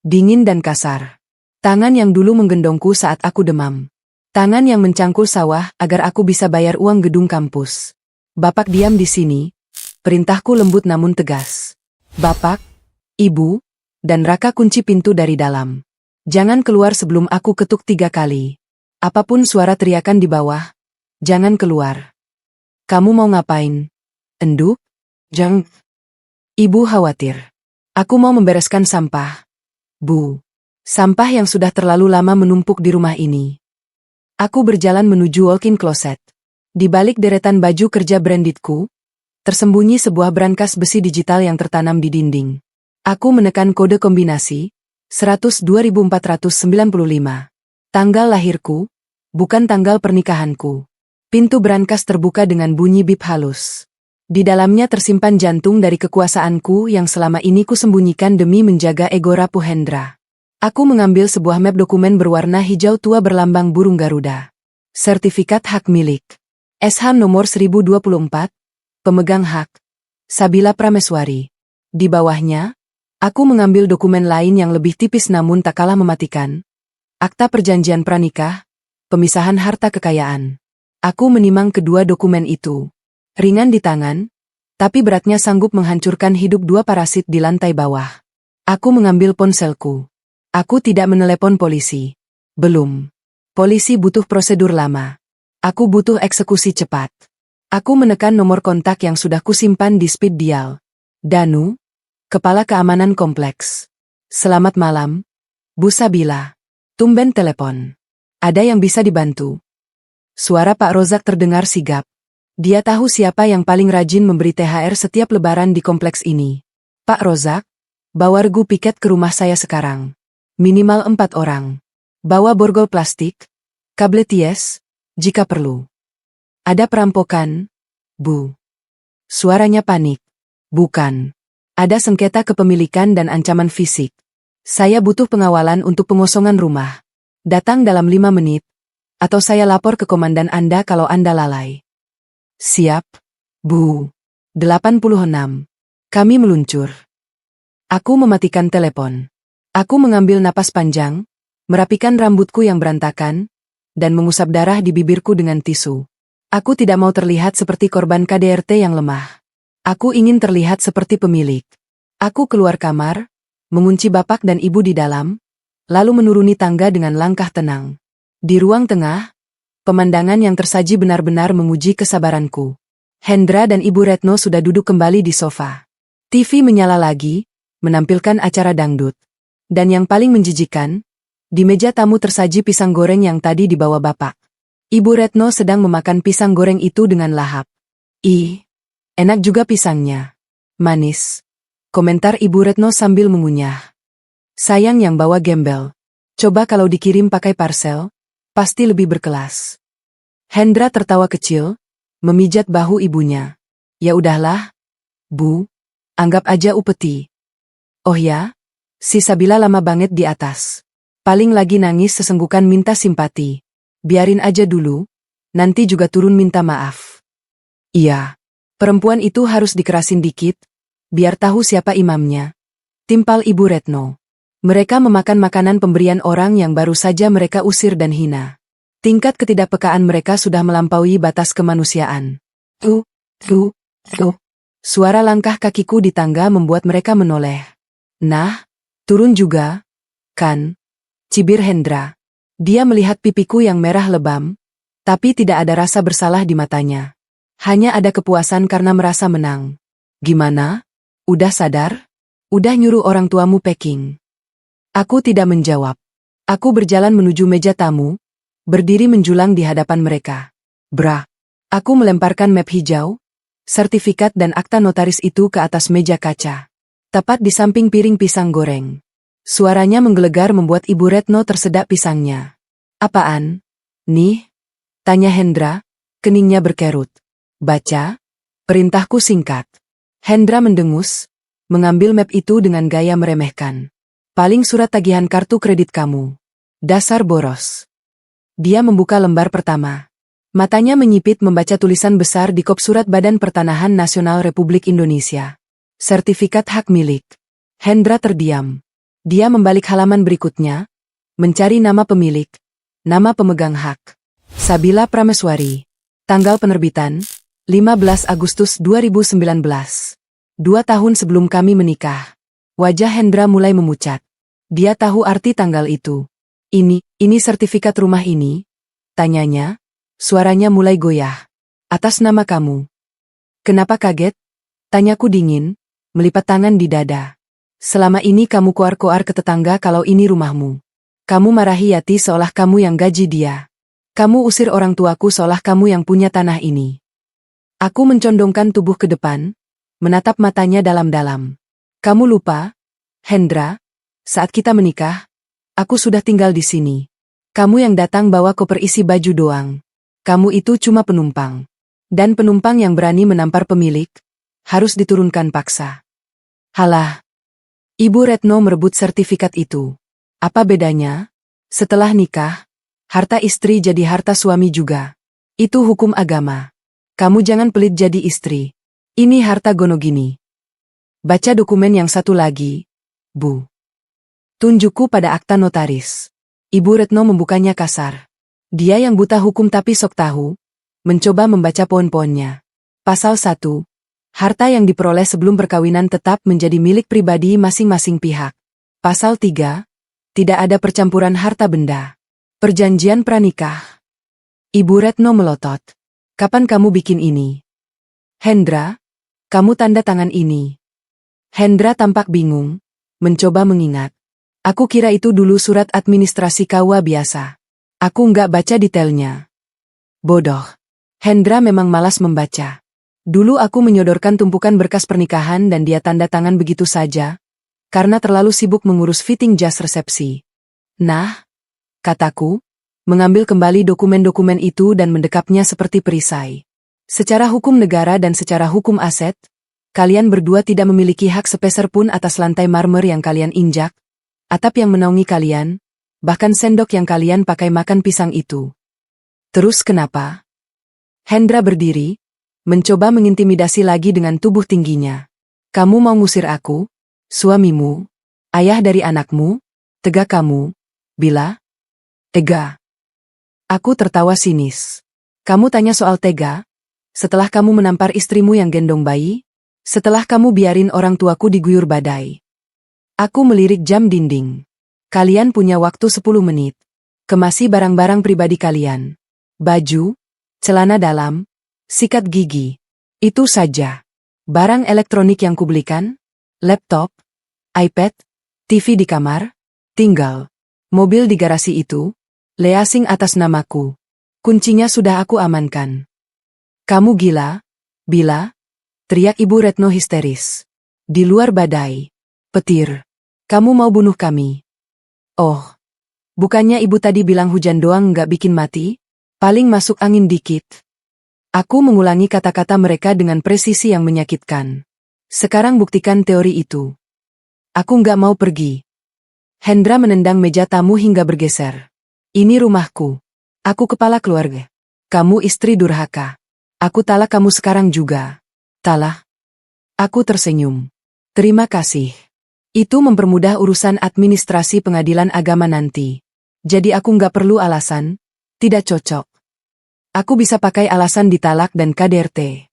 Dingin dan kasar. Tangan yang dulu menggendongku saat aku demam. Tangan yang mencangkul sawah agar aku bisa bayar uang gedung kampus. Bapak diam di sini. Perintahku lembut namun tegas. Bapak, Ibu, dan Raka kunci pintu dari dalam. Jangan keluar sebelum aku ketuk 3 kali. Apapun suara teriakan di bawah, jangan keluar. Kamu mau ngapain? Enduk? Jangan. Ibu khawatir. Aku mau membereskan sampah. Bu. Sampah yang sudah terlalu lama menumpuk di rumah ini. Aku berjalan menuju walk-in closet. Di balik deretan baju kerja brandedku, tersembunyi sebuah brankas besi digital yang tertanam di dinding. Aku menekan kode kombinasi, 102.495. Tanggal lahirku, bukan tanggal pernikahanku. Pintu brankas terbuka dengan bunyi bip halus. Di dalamnya tersimpan jantung dari kekuasaanku yang selama ini kusembunyikan demi menjaga ego rapuh Hendra. Aku mengambil sebuah map dokumen berwarna hijau tua berlambang burung Garuda. Sertifikat hak milik. SH nomor 1024, pemegang hak, Sabila Prameswari. Di bawahnya, aku mengambil dokumen lain yang lebih tipis namun tak kalah mematikan. Akta perjanjian pranikah, pemisahan harta kekayaan. Aku menimang kedua dokumen itu. Ringan di tangan, tapi beratnya sanggup menghancurkan hidup 2 parasit di lantai bawah. Aku mengambil ponselku. Aku tidak menelepon polisi. Belum. Polisi butuh prosedur lama. Aku butuh eksekusi cepat. Aku menekan nomor kontak yang sudah kusimpan di speed dial. Danu, Kepala Keamanan Kompleks. Selamat malam, Bu Sabila. Tumben telepon. Ada yang bisa dibantu? Suara Pak Rozak terdengar sigap. Dia tahu siapa yang paling rajin memberi THR setiap lebaran di kompleks ini. Pak Rozak, bawa regu piket ke rumah saya sekarang. Minimal 4 orang. Bawa borgol plastik, kabel ties, jika perlu. Ada perampokan, Bu. Suaranya panik. Bukan. Ada sengketa kepemilikan dan ancaman fisik. Saya butuh pengawalan untuk pengosongan rumah. Datang dalam 5 menit. Atau saya lapor ke komandan Anda kalau Anda lalai. Siap, Bu. 86. Kami meluncur. Aku mematikan telepon. Aku mengambil napas panjang, merapikan rambutku yang berantakan, dan mengusap darah di bibirku dengan tisu. Aku tidak mau terlihat seperti korban KDRT yang lemah. Aku ingin terlihat seperti pemilik. Aku keluar kamar, mengunci bapak dan ibu di dalam, lalu menuruni tangga dengan langkah tenang. Di ruang tengah, pemandangan yang tersaji benar-benar menguji kesabaranku. Hendra dan Ibu Retno sudah duduk kembali di sofa. TV menyala lagi, menampilkan acara dangdut. Dan yang paling menjijikan, di meja tamu tersaji pisang goreng yang tadi dibawa bapak. Ibu Retno sedang memakan pisang goreng itu dengan lahap. Ih, enak juga pisangnya. Manis. Komentar Ibu Retno sambil mengunyah. Sayang yang bawa gembel. Coba kalau dikirim pakai parcel, pasti lebih berkelas. Hendra tertawa kecil, memijat bahu ibunya. Ya udahlah, Bu, anggap aja upeti. Oh ya, si Sabila lama banget di atas. Paling lagi nangis sesenggukan minta simpati. Biarin aja dulu, nanti juga turun minta maaf. Iya, perempuan itu harus dikerasin dikit, biar tahu siapa imamnya. Timpal Ibu Retno. Mereka memakan makanan pemberian orang yang baru saja mereka usir dan hina. Tingkat ketidakpekaan mereka sudah melampaui batas kemanusiaan. Tuh. Suara langkah kakiku di tangga membuat mereka menoleh. Nah, turun juga, kan? Cibir Hendra. Dia melihat pipiku yang merah lebam, tapi tidak ada rasa bersalah di matanya. Hanya ada kepuasan karena merasa menang. Gimana? Udah sadar? Udah nyuruh orang tuamu packing? Aku tidak menjawab. Aku berjalan menuju meja tamu, berdiri menjulang di hadapan mereka. Bra. Aku melemparkan map hijau, sertifikat dan akta notaris itu ke atas meja kaca. Tepat di samping piring pisang goreng. Suaranya menggelegar membuat Ibu Retno tersedak pisangnya. Apaan? Nih? Tanya Hendra, keningnya berkerut. Baca, perintahku singkat. Hendra mendengus, mengambil map itu dengan gaya meremehkan. Paling surat tagihan kartu kredit kamu. Dasar boros. Dia membuka lembar pertama. Matanya menyipit membaca tulisan besar di kop surat Badan Pertanahan Nasional Republik Indonesia. Sertifikat hak milik. Hendra terdiam. Dia membalik halaman berikutnya, mencari nama pemilik, nama pemegang hak. Sabila Prameswari. Tanggal penerbitan, 15 Agustus 2019. 2 tahun sebelum kami menikah. Wajah Hendra mulai memucat. Dia tahu arti tanggal itu. Ini sertifikat rumah ini? Tanyanya. Suaranya mulai goyah. Atas nama kamu. Kenapa kaget? Tanyaku dingin, melipat tangan di dada. Selama ini kamu koar-koar ke tetangga kalau ini rumahmu. Kamu marahi Yati seolah kamu yang gaji dia. Kamu usir orang tuaku seolah kamu yang punya tanah ini. Aku mencondongkan tubuh ke depan, menatap matanya dalam-dalam. Kamu lupa, Hendra, saat kita menikah, aku sudah tinggal di sini. Kamu yang datang bawa koper isi baju doang. Kamu itu cuma penumpang. Dan penumpang yang berani menampar pemilik, harus diturunkan paksa. Halah. Ibu Retno merebut sertifikat itu. Apa bedanya? Setelah nikah, harta istri jadi harta suami juga. Itu hukum agama. Kamu jangan pelit jadi istri. Ini harta gonogini. Baca dokumen yang satu lagi, Bu. Tunjukku pada akta notaris. Ibu Retno membukanya kasar. Dia yang buta hukum tapi sok tahu, mencoba membaca poin-poinnya. Pasal 1. Harta yang diperoleh sebelum perkawinan tetap menjadi milik pribadi masing-masing pihak. Pasal 3. Tidak ada percampuran harta benda. Perjanjian pranikah. Ibu Retno melotot. Kapan kamu bikin ini? Hendra, kamu tanda tangan ini. Hendra tampak bingung, mencoba mengingat. Aku kira itu dulu surat administrasi KUA biasa. Aku nggak baca detailnya. Bodoh. Hendra memang malas membaca. Dulu aku menyodorkan tumpukan berkas pernikahan dan dia tanda tangan begitu saja, karena terlalu sibuk mengurus fitting jas resepsi. Nah, kataku, mengambil kembali dokumen-dokumen itu dan mendekapnya seperti perisai. Secara hukum negara dan secara hukum aset, kalian berdua tidak memiliki hak sepeser pun atas lantai marmer yang kalian injak, atap yang menaungi kalian, bahkan sendok yang kalian pakai makan pisang itu. Terus kenapa? Hendra berdiri, mencoba mengintimidasi lagi dengan tubuh tingginya. Kamu mau ngusir aku, suamimu, ayah dari anakmu, tega kamu, bila? Tega. Aku tertawa sinis. Kamu tanya soal tega? Setelah kamu menampar istrimu yang gendong bayi? Setelah kamu biarin orang tuaku diguyur badai? Aku melirik jam dinding. Kalian punya waktu 10 menit. Kemasi barang-barang pribadi kalian. Baju, celana dalam, sikat gigi. Itu saja. Barang elektronik yang kubelikan, laptop, iPad, TV di kamar, tinggal. Mobil di garasi itu, leasing atas namaku. Kuncinya sudah aku amankan. Kamu gila, Bila? Teriak Ibu Retno histeris. Di luar badai. Petir. Kamu mau bunuh kami? Oh, bukannya ibu tadi bilang hujan doang nggak bikin mati? Paling masuk angin dikit. Aku mengulangi kata-kata mereka dengan presisi yang menyakitkan. Sekarang buktikan teori itu. Aku nggak mau pergi. Hendra menendang meja tamu hingga bergeser. Ini rumahku. Aku kepala keluarga. Kamu istri durhaka. Aku talak kamu sekarang juga. Talah. Aku tersenyum. Terima kasih. Itu mempermudah urusan administrasi pengadilan agama nanti. Jadi aku nggak perlu alasan, tidak cocok. Aku bisa pakai alasan ditalak dan KDRT.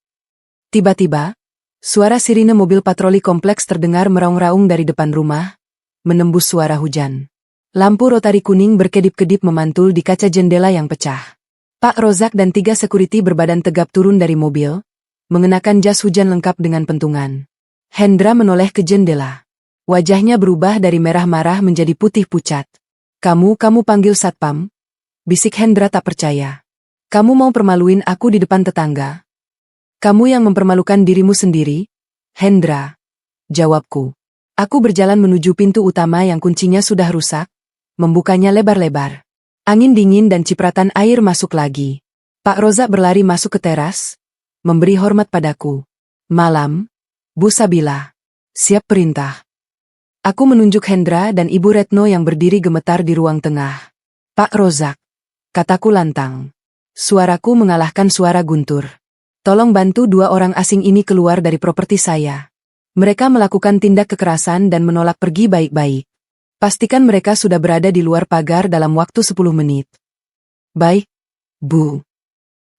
Tiba-tiba, suara sirine mobil patroli kompleks terdengar meraung-raung dari depan rumah, menembus suara hujan. Lampu rotari kuning berkedip-kedip memantul di kaca jendela yang pecah. Pak Rozak dan 3 security berbadan tegap turun dari mobil, mengenakan jas hujan lengkap dengan pentungan. Hendra menoleh ke jendela. Wajahnya berubah dari merah marah menjadi putih pucat. Kamu panggil satpam? Bisik Hendra tak percaya. Kamu mau permaluin aku di depan tetangga? Kamu yang mempermalukan dirimu sendiri? Hendra. Jawabku. Aku berjalan menuju pintu utama yang kuncinya sudah rusak, membukanya lebar-lebar. Angin dingin dan cipratan air masuk lagi. Pak Rozak berlari masuk ke teras, memberi hormat padaku. Malam, Bu Sabila. Siap perintah. Aku menunjuk Hendra dan Ibu Retno yang berdiri gemetar di ruang tengah. Pak Rozak, kataku lantang. Suaraku mengalahkan suara guntur. Tolong bantu dua orang asing ini keluar dari properti saya. Mereka melakukan tindak kekerasan dan menolak pergi baik-baik. Pastikan mereka sudah berada di luar pagar dalam waktu 10 menit. Baik, Bu.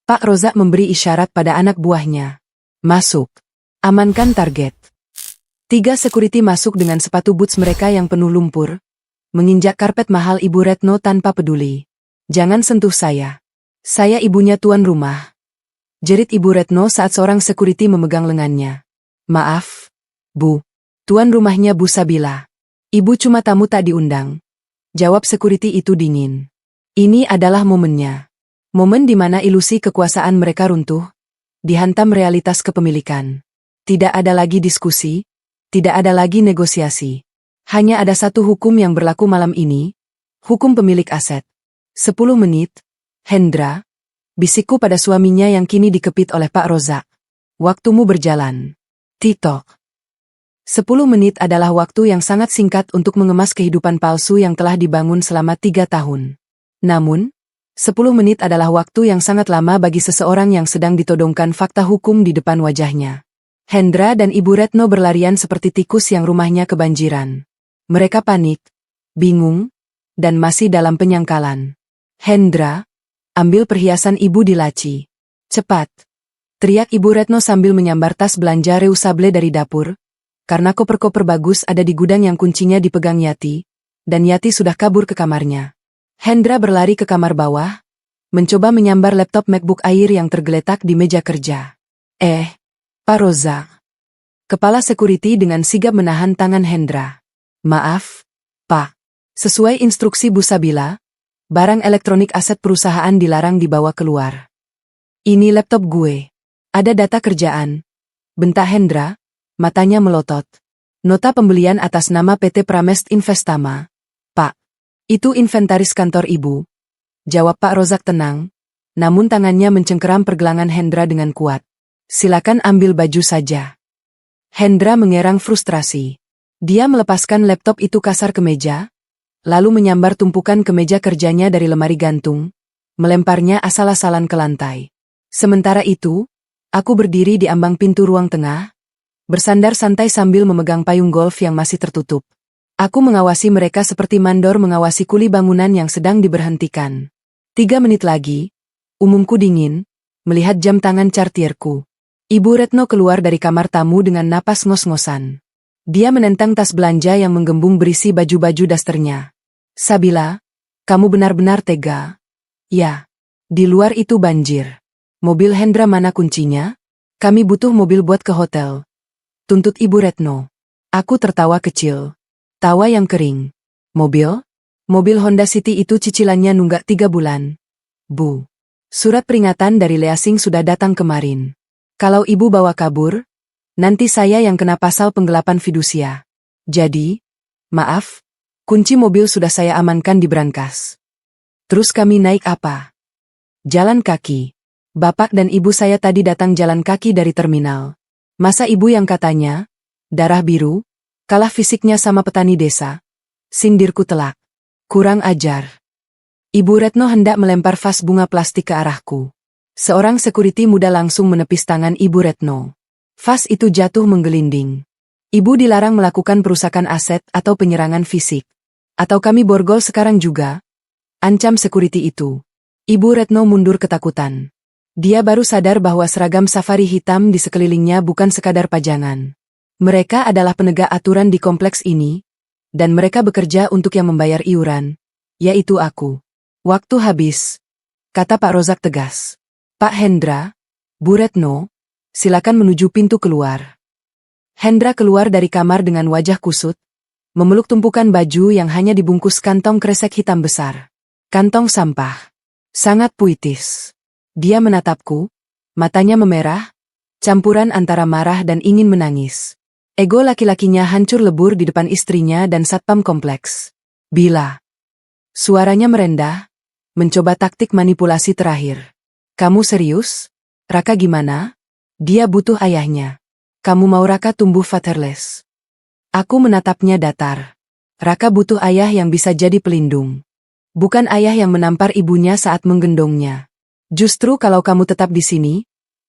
Pak Rozak memberi isyarat pada anak buahnya. Masuk. Amankan target. 3 security masuk dengan sepatu boots mereka yang penuh lumpur, menginjak karpet mahal Ibu Retno tanpa peduli. Jangan sentuh saya. Saya ibunya tuan rumah. Jerit Ibu Retno saat seorang security memegang lengannya. Maaf, Bu. Tuan rumahnya Bu Sabila. Ibu cuma tamu tak diundang. Jawab security itu dingin. Ini adalah momennya. Momen di mana ilusi kekuasaan mereka runtuh, dihantam realitas kepemilikan. Tidak ada lagi diskusi, tidak ada lagi negosiasi. Hanya ada satu hukum yang berlaku malam ini, hukum pemilik aset. 10 menit, Hendra, bisikku pada suaminya yang kini dikepit oleh Pak Rozak. Waktumu berjalan. Titok. 10 menit adalah waktu yang sangat singkat untuk mengemas kehidupan palsu yang telah dibangun selama 3 tahun. Namun, 10 menit adalah waktu yang sangat lama bagi seseorang yang sedang ditodongkan fakta hukum di depan wajahnya. Hendra dan Ibu Retno berlarian seperti tikus yang rumahnya kebanjiran. Mereka panik, bingung, dan masih dalam penyangkalan. Hendra, ambil perhiasan ibu di laci. Cepat. Teriak Ibu Retno sambil menyambar tas belanja reusable dari dapur, karena koper-koper bagus ada di gudang yang kuncinya dipegang Yati, dan Yati sudah kabur ke kamarnya. Hendra berlari ke kamar bawah, mencoba menyambar laptop MacBook Air yang tergeletak di meja kerja. Pak Rozak. Kepala security dengan sigap menahan tangan Hendra. Maaf, Pak. Sesuai instruksi Bu Sabila, barang elektronik aset perusahaan dilarang dibawa keluar. Ini laptop gue. Ada data kerjaan. Bentak Hendra, matanya melotot. Nota pembelian atas nama PT Pramest Investama. Pak. Itu inventaris kantor ibu. Jawab Pak Rozak tenang, namun tangannya mencengkeram pergelangan Hendra dengan kuat. Silakan ambil baju saja. Hendra mengerang frustrasi. Dia melepaskan laptop itu kasar ke meja, lalu menyambar tumpukan kemeja kerjanya dari lemari gantung, melemparnya asal-asalan ke lantai. Sementara itu, aku berdiri di ambang pintu ruang tengah, bersandar santai sambil memegang payung golf yang masih tertutup. Aku mengawasi mereka seperti mandor mengawasi kuli bangunan yang sedang diberhentikan. 3 menit lagi, umumku dingin, melihat jam tangan chartierku. Ibu Retno keluar dari kamar tamu dengan napas ngos-ngosan. Dia menentang tas belanja yang menggembung berisi baju-baju dasternya. Sabila, kamu benar-benar tega. Ya, di luar itu banjir. Mobil Hendra mana kuncinya? Kami butuh mobil buat ke hotel. Tuntut Ibu Retno. Aku tertawa kecil. Tawa yang kering. Mobil? Mobil Honda City itu cicilannya nunggak 3 bulan. Bu. Surat peringatan dari Leasing sudah datang kemarin. Kalau ibu bawa kabur, nanti saya yang kena pasal penggelapan fidusia. Jadi, maaf, kunci mobil sudah saya amankan di brankas. Terus kami naik apa? Jalan kaki. Bapak dan ibu saya tadi datang jalan kaki dari terminal. Masa ibu yang katanya, darah biru, kalah fisiknya sama petani desa? Sindirku telak. Kurang ajar. Ibu Retno hendak melempar vas bunga plastik ke arahku. Seorang security muda langsung menepis tangan Ibu Retno. Vas itu jatuh menggelinding. Ibu dilarang melakukan perusakan aset atau penyerangan fisik. Atau kami borgol sekarang juga? Ancam security itu. Ibu Retno mundur ketakutan. Dia baru sadar bahwa seragam safari hitam di sekelilingnya bukan sekadar pajangan. Mereka adalah penegak aturan di kompleks ini, dan mereka bekerja untuk yang membayar iuran, yaitu aku. Waktu habis, kata Pak Rozak tegas. Pak Hendra, Bu Retno, silakan menuju pintu keluar. Hendra keluar dari kamar dengan wajah kusut, memeluk tumpukan baju yang hanya dibungkus kantong kresek hitam besar. Kantong sampah. Sangat puitis. Dia menatapku, matanya memerah, campuran antara marah dan ingin menangis. Ego laki-lakinya hancur lebur di depan istrinya dan satpam kompleks. Bila. Suaranya merendah, mencoba taktik manipulasi terakhir. Kamu serius? Raka gimana? Dia butuh ayahnya. Kamu mau Raka tumbuh fatherless? Aku menatapnya datar. Raka butuh ayah yang bisa jadi pelindung. Bukan ayah yang menampar ibunya saat menggendongnya. Justru kalau kamu tetap di sini,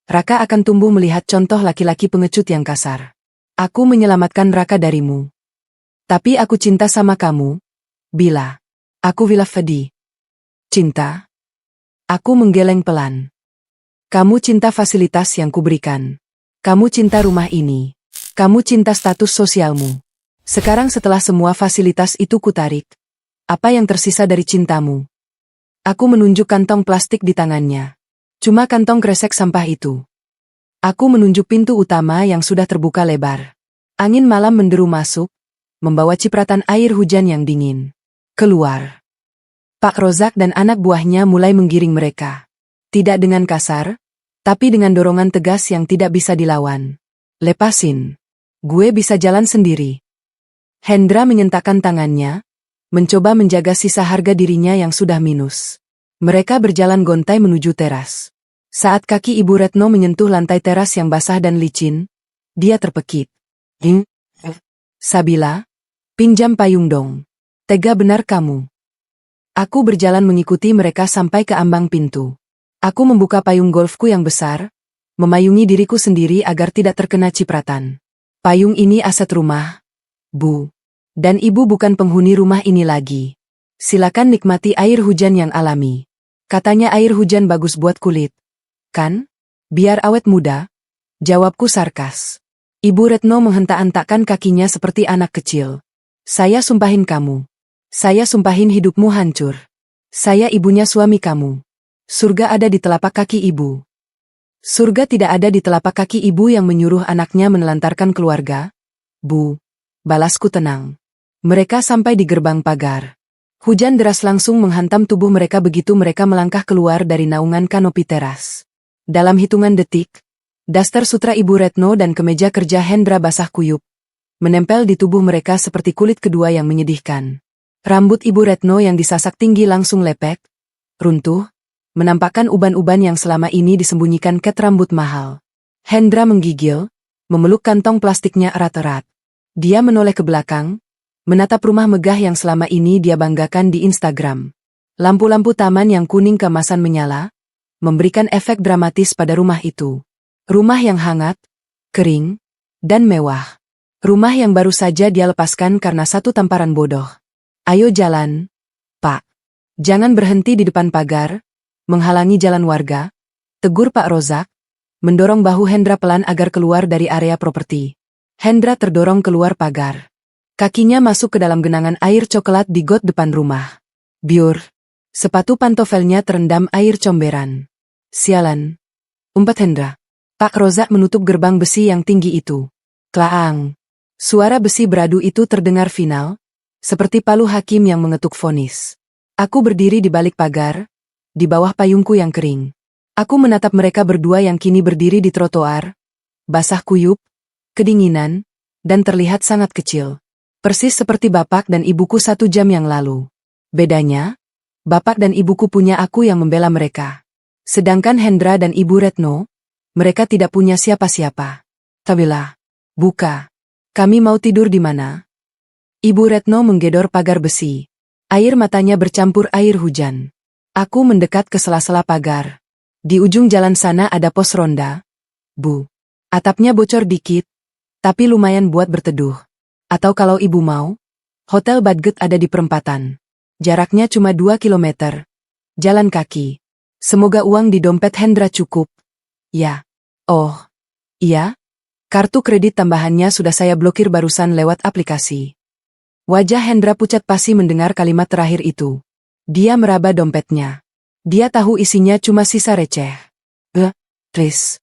Raka akan tumbuh melihat contoh laki-laki pengecut yang kasar. Aku menyelamatkan Raka darimu. Tapi aku cinta sama kamu, Bila. Aku Wilaf Fedi. Cinta? Aku menggeleng pelan. Kamu cinta fasilitas yang kuberikan. Kamu cinta rumah ini. Kamu cinta status sosialmu. Sekarang setelah semua fasilitas itu kutarik, apa yang tersisa dari cintamu? Aku menunjuk kantong plastik di tangannya. Cuma kantong kresek sampah itu. Aku menunjuk pintu utama yang sudah terbuka lebar. Angin malam menderu masuk, membawa cipratan air hujan yang dingin. Keluar. Pak Rozak dan anak buahnya mulai menggiring mereka. Tidak dengan kasar, tapi dengan dorongan tegas yang tidak bisa dilawan. Lepasin. Gue bisa jalan sendiri. Hendra menyentakkan tangannya, mencoba menjaga sisa harga dirinya yang sudah minus. Mereka berjalan gontai menuju teras. Saat kaki Ibu Retno menyentuh lantai teras yang basah dan licin, dia terpekik. Sabila, pinjam payung dong. Tega benar kamu. Aku berjalan mengikuti mereka sampai ke ambang pintu. Aku membuka payung golfku yang besar, memayungi diriku sendiri agar tidak terkena cipratan. Payung ini aset rumah, Bu. Dan Ibu bukan penghuni rumah ini lagi. Silakan nikmati air hujan yang alami. Katanya air hujan bagus buat kulit. Kan? Biar awet muda. Jawabku sarkas. Ibu Retno menghentak-hentakkan kakinya seperti anak kecil. Saya sumpahin kamu. Saya sumpahin hidupmu hancur. Saya ibunya suami kamu. Surga ada di telapak kaki ibu. Surga tidak ada di telapak kaki ibu yang menyuruh anaknya menelantarkan keluarga. Bu. Balasku tenang. Mereka sampai di gerbang pagar. Hujan deras langsung menghantam tubuh mereka begitu mereka melangkah keluar dari naungan kanopi teras. Dalam hitungan detik, daster sutra Ibu Retno dan kemeja kerja Hendra basah kuyup, menempel di tubuh mereka seperti kulit kedua yang menyedihkan. Rambut Ibu Retno yang disasak tinggi langsung lepek, runtuh, menampakkan uban-uban yang selama ini disembunyikan ket rambut mahal. Hendra menggigil, memeluk kantong plastiknya erat-erat. Dia menoleh ke belakang, menatap rumah megah yang selama ini dia banggakan di Instagram. Lampu-lampu taman yang kuning keemasan menyala, memberikan efek dramatis pada rumah itu. Rumah yang hangat, kering, dan mewah. Rumah yang baru saja dia lepaskan karena satu tamparan bodoh. Ayo jalan, Pak. Jangan berhenti di depan pagar, menghalangi jalan warga, tegur Pak Rozak, mendorong bahu Hendra pelan agar keluar dari area properti. Hendra terdorong keluar pagar. Kakinya masuk ke dalam genangan air coklat di got depan rumah. Biur. Sepatu pantofelnya terendam air comberan. Sialan. Umpat Hendra. Pak Rozak menutup gerbang besi yang tinggi itu. Klaang. Suara besi beradu itu terdengar final, seperti palu hakim yang mengetuk vonis. Aku berdiri di balik pagar, di bawah payungku yang kering. Aku menatap mereka berdua yang kini berdiri di trotoar, basah kuyup, kedinginan, dan terlihat sangat kecil. Persis seperti bapak dan ibuku 1 jam yang lalu. Bedanya, bapak dan ibuku punya aku yang membela mereka. Sedangkan Hendra dan Ibu Retno, mereka tidak punya siapa-siapa. Tabila. Buka. Kami mau tidur di mana? Ibu Retno menggedor pagar besi. Air matanya bercampur air hujan. Aku mendekat ke sela-sela pagar. Di ujung jalan sana ada pos ronda. Bu. Atapnya bocor dikit, tapi lumayan buat berteduh. Atau kalau ibu mau, Hotel Badget ada di perempatan. Jaraknya cuma 2 kilometer. Jalan kaki. Semoga uang di dompet Hendra cukup. Ya. Oh. Iya. Kartu kredit tambahannya sudah saya blokir barusan lewat aplikasi. Wajah Hendra pucat pasi mendengar kalimat terakhir itu. Dia meraba dompetnya. Dia tahu isinya cuma sisa receh. Tris.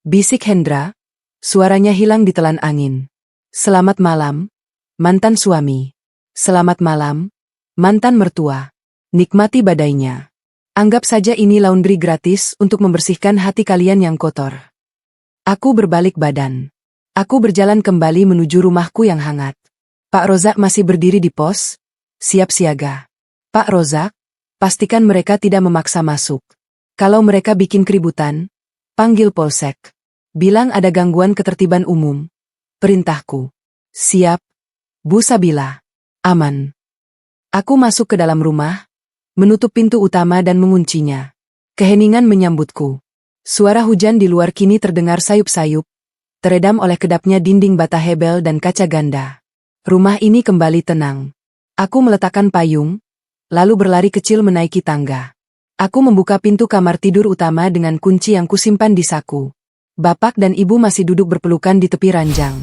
Bisik Hendra. Suaranya hilang ditelan angin. Selamat malam, mantan suami. Selamat malam, mantan mertua. Nikmati badainya. Anggap saja ini laundry gratis untuk membersihkan hati kalian yang kotor. Aku berbalik badan. Aku berjalan kembali menuju rumahku yang hangat. Pak Rozak masih berdiri di pos, siap siaga. Pak Rozak, pastikan mereka tidak memaksa masuk. Kalau mereka bikin keributan, panggil polsek. Bilang ada gangguan ketertiban umum. Perintahku. Siap. Bu Sabila. Aman. Aku masuk ke dalam rumah, menutup pintu utama dan menguncinya. Keheningan menyambutku. Suara hujan di luar kini terdengar sayup-sayup, teredam oleh kedapnya dinding bata hebel dan kaca ganda. Rumah ini kembali tenang. Aku meletakkan payung, lalu berlari kecil menaiki tangga. Aku membuka pintu kamar tidur utama dengan kunci yang kusimpan di saku. Bapak dan ibu masih duduk berpelukan di tepi ranjang.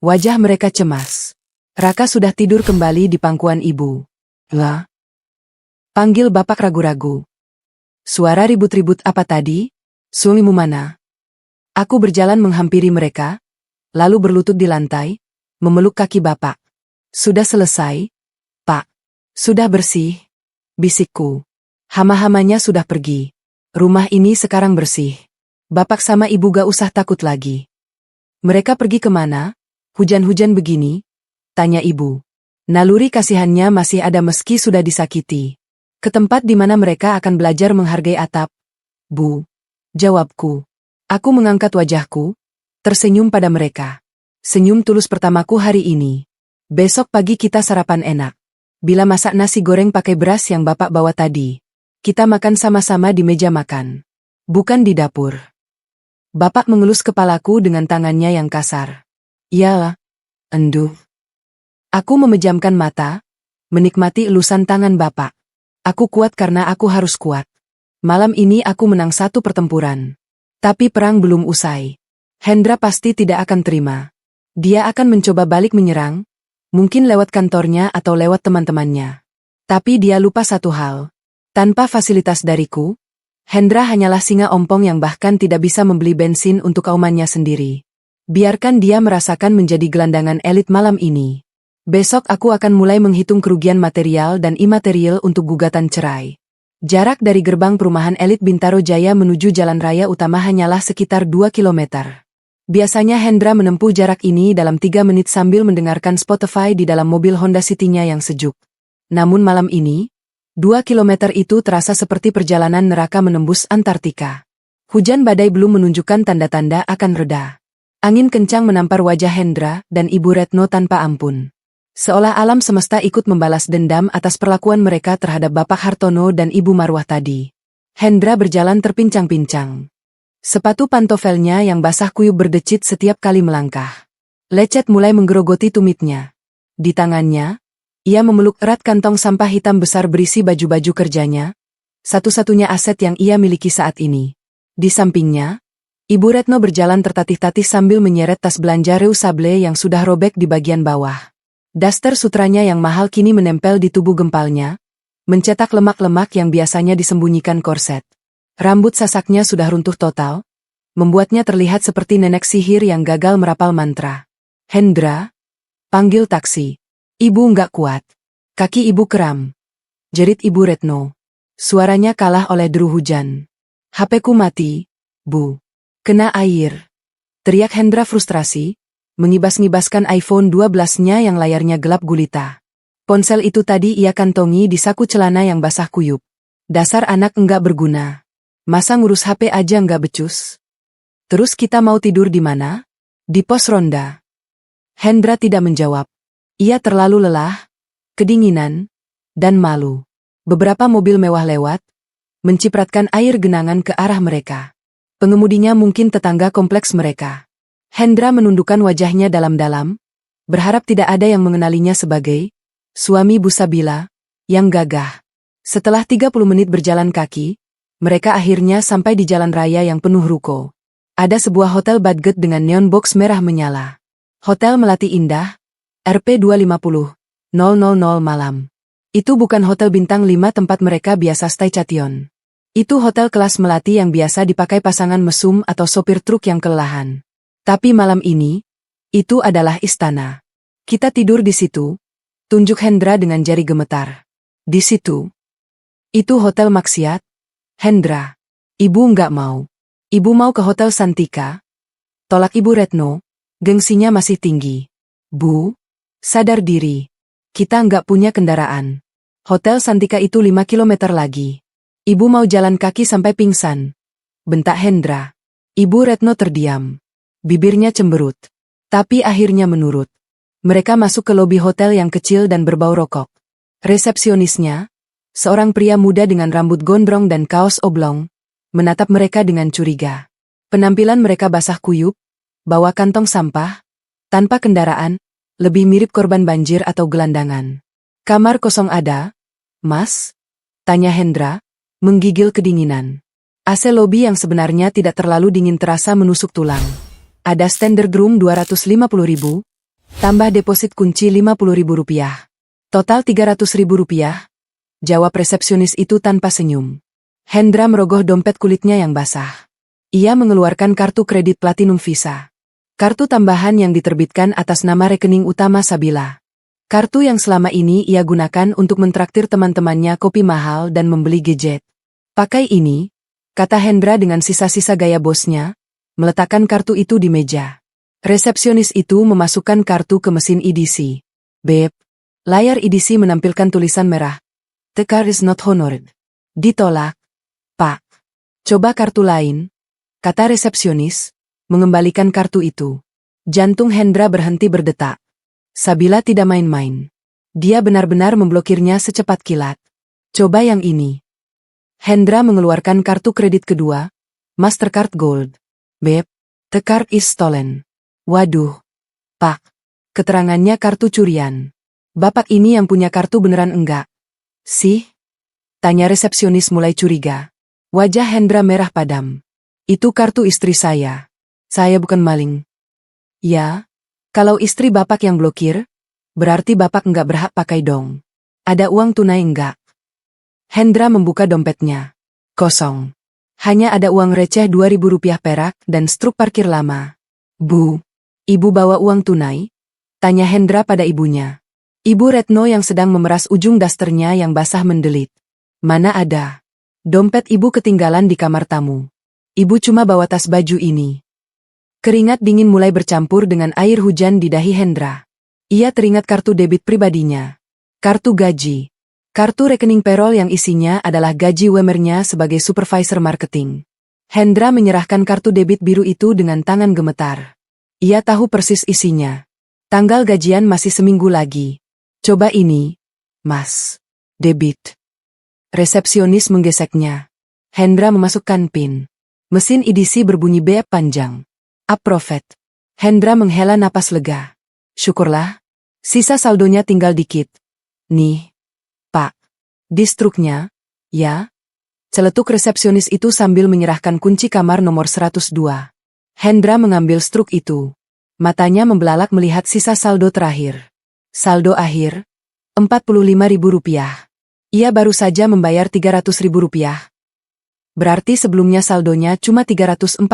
Wajah mereka cemas. Raka sudah tidur kembali di pangkuan ibu. Lah? Panggil bapak ragu-ragu. Suara ribut-ribut apa tadi? Suamimu mana? Aku berjalan menghampiri mereka, lalu berlutut di lantai, memeluk kaki bapak. Sudah selesai, Pak. Sudah bersih, bisikku. Hama-hamanya sudah pergi. Rumah ini sekarang bersih. Bapak sama ibu gak usah takut lagi. Mereka pergi kemana? Hujan-hujan begini? Tanya ibu. Naluri kasihannya masih ada meski sudah disakiti. Ke tempat di mana mereka akan belajar menghargai atap. Bu. Jawabku. Aku mengangkat wajahku, tersenyum pada mereka. Senyum tulus pertamaku hari ini. Besok pagi kita sarapan enak. Bila masak nasi goreng pakai beras yang bapak bawa tadi. Kita makan sama-sama di meja makan. Bukan di dapur. Bapak mengelus kepalaku dengan tangannya yang kasar. Iyalah. Enduh. Aku memejamkan mata, menikmati elusan tangan bapak. Aku kuat karena aku harus kuat. Malam ini aku menang satu pertempuran. Tapi perang belum usai. Hendra pasti tidak akan terima. Dia akan mencoba balik menyerang, mungkin lewat kantornya atau lewat teman-temannya. Tapi dia lupa satu hal. Tanpa fasilitas dariku, Hendra hanyalah singa ompong yang bahkan tidak bisa membeli bensin untuk aumannya sendiri. Biarkan dia merasakan menjadi gelandangan elit malam ini. Besok aku akan mulai menghitung kerugian material dan imaterial untuk gugatan cerai. Jarak dari gerbang perumahan elit Bintaro Jaya menuju jalan raya utama hanyalah sekitar 2 kilometer. Biasanya Hendra menempuh jarak ini dalam 3 menit sambil mendengarkan Spotify di dalam mobil Honda City-nya yang sejuk. Namun malam ini, 2 kilometer itu terasa seperti perjalanan neraka menembus Antartika. Hujan badai belum menunjukkan tanda-tanda akan reda. Angin kencang menampar wajah Hendra dan Ibu Retno tanpa ampun. Seolah alam semesta ikut membalas dendam atas perlakuan mereka terhadap Bapak Hartono dan Ibu Marwah tadi. Hendra berjalan terpincang-pincang. Sepatu pantofelnya yang basah kuyup berdecit setiap kali melangkah. Lecet mulai menggerogoti tumitnya. Di tangannya, ia memeluk erat kantong sampah hitam besar berisi baju-baju kerjanya, satu-satunya aset yang ia miliki saat ini. Di sampingnya, Ibu Retno berjalan tertatih-tatih sambil menyeret tas belanja reusable yang sudah robek di bagian bawah. Daster sutranya yang mahal kini menempel di tubuh gempalnya, mencetak lemak-lemak yang biasanya disembunyikan korset. Rambut sasaknya sudah runtuh total, membuatnya terlihat seperti nenek sihir yang gagal merapal mantra. Hendra, panggil taksi. Ibu nggak kuat. Kaki ibu kram. Jerit Ibu Retno. Suaranya kalah oleh deru hujan. HP-ku mati, Bu. Kena air. Teriak Hendra frustrasi, mengibas-ngibaskan iPhone 12-nya yang layarnya gelap gulita. Ponsel itu tadi ia kantongi di saku celana yang basah kuyup. Dasar anak enggak berguna. Masa ngurus HP aja enggak becus? Terus kita mau tidur di mana? Di pos ronda. Hendra tidak menjawab. Ia terlalu lelah, kedinginan, dan malu. Beberapa mobil mewah lewat, mencipratkan air genangan ke arah mereka. Pengemudinya mungkin tetangga kompleks mereka. Hendra menundukkan wajahnya dalam-dalam, berharap tidak ada yang mengenalinya sebagai suami Bu Sabila, yang gagah. Setelah 30 menit berjalan kaki, mereka akhirnya sampai di jalan raya yang penuh ruko. Ada sebuah hotel budget dengan neon box merah menyala. Hotel Melati Indah, RP 250, 000 malam. Itu bukan hotel bintang 5 tempat mereka biasa stay cation. Itu hotel kelas melati yang biasa dipakai pasangan mesum atau sopir truk yang kelelahan. Tapi malam ini, itu adalah istana. Kita tidur di situ, tunjuk Hendra dengan jari gemetar. Di situ. Itu hotel maksiat. Hendra. Ibu nggak mau. Ibu mau ke Hotel Santika. Tolak Ibu Retno, gengsinya masih tinggi. Bu, sadar diri. Kita nggak punya kendaraan. Hotel Santika itu 5 kilometer lagi. Ibu mau jalan kaki sampai pingsan. Bentak Hendra. Ibu Retno terdiam. Bibirnya cemberut. Tapi akhirnya menurut. Mereka masuk ke lobi hotel yang kecil dan berbau rokok. Resepsionisnya, seorang pria muda dengan rambut gondrong dan kaos oblong, menatap mereka dengan curiga. Penampilan mereka basah kuyup, bawa kantong sampah, tanpa kendaraan, lebih mirip korban banjir atau gelandangan. Kamar kosong ada, Mas? Tanya Hendra, menggigil kedinginan. AC lobi yang sebenarnya tidak terlalu dingin terasa menusuk tulang. Ada standard room 250.000, tambah deposit kunci 50.000 rupiah. Total 300.000 rupiah, jawab resepsionis itu tanpa senyum. Hendra merogoh dompet kulitnya yang basah. Ia mengeluarkan kartu kredit Platinum Visa. Kartu tambahan yang diterbitkan atas nama rekening utama Sabila. Kartu yang selama ini ia gunakan untuk mentraktir teman-temannya kopi mahal dan membeli gadget. Pakai ini, kata Hendra dengan sisa-sisa gaya bosnya, meletakkan kartu itu di meja. Resepsionis itu memasukkan kartu ke mesin EDC. Beb, layar EDC menampilkan tulisan merah. The card is not honored. Ditolak, Pak. Coba kartu lain, kata resepsionis, mengembalikan kartu itu. Jantung Hendra berhenti berdetak. Sabila tidak main-main. Dia benar-benar memblokirnya secepat kilat. Coba yang ini. Hendra mengeluarkan kartu kredit kedua, Mastercard Gold. Beb, the card is stolen. Waduh. Pak. Keterangannya kartu curian. Bapak ini yang punya kartu beneran enggak? Sih? Tanya resepsionis mulai curiga. Wajah Hendra merah padam. Itu kartu istri saya. Saya bukan maling. Ya, kalau istri bapak yang blokir, berarti bapak enggak berhak pakai dong. Ada uang tunai enggak? Hendra membuka dompetnya. Kosong. Hanya ada uang receh 2.000 rupiah perak dan struk parkir lama. Bu, ibu bawa uang tunai? Tanya Hendra pada ibunya. Ibu Retno yang sedang memeras ujung dasternya yang basah mendelit. Mana ada? Dompet ibu ketinggalan di kamar tamu. Ibu cuma bawa tas baju ini. Keringat dingin mulai bercampur dengan air hujan di dahi Hendra. Ia teringat kartu debit pribadinya. Kartu gaji. Kartu rekening payroll yang isinya adalah gaji UMR-nya sebagai supervisor marketing. Hendra menyerahkan kartu debit biru itu dengan tangan gemetar. Ia tahu persis isinya. Tanggal gajian masih seminggu lagi. Coba ini, Mas. Debit. Resepsionis menggeseknya. Hendra memasukkan PIN. Mesin EDC berbunyi beep panjang. Approved. Hendra menghela napas lega. Syukurlah. Sisa saldonya tinggal dikit. Nih, Pak. Di struknya, ya? Celetuk resepsionis itu sambil menyerahkan kunci kamar nomor 102. Hendra mengambil struk itu. Matanya membelalak melihat sisa saldo terakhir. Saldo akhir, 45.000 rupiah. Ia baru saja membayar 300.000 rupiah. Berarti sebelumnya saldonya cuma 345.000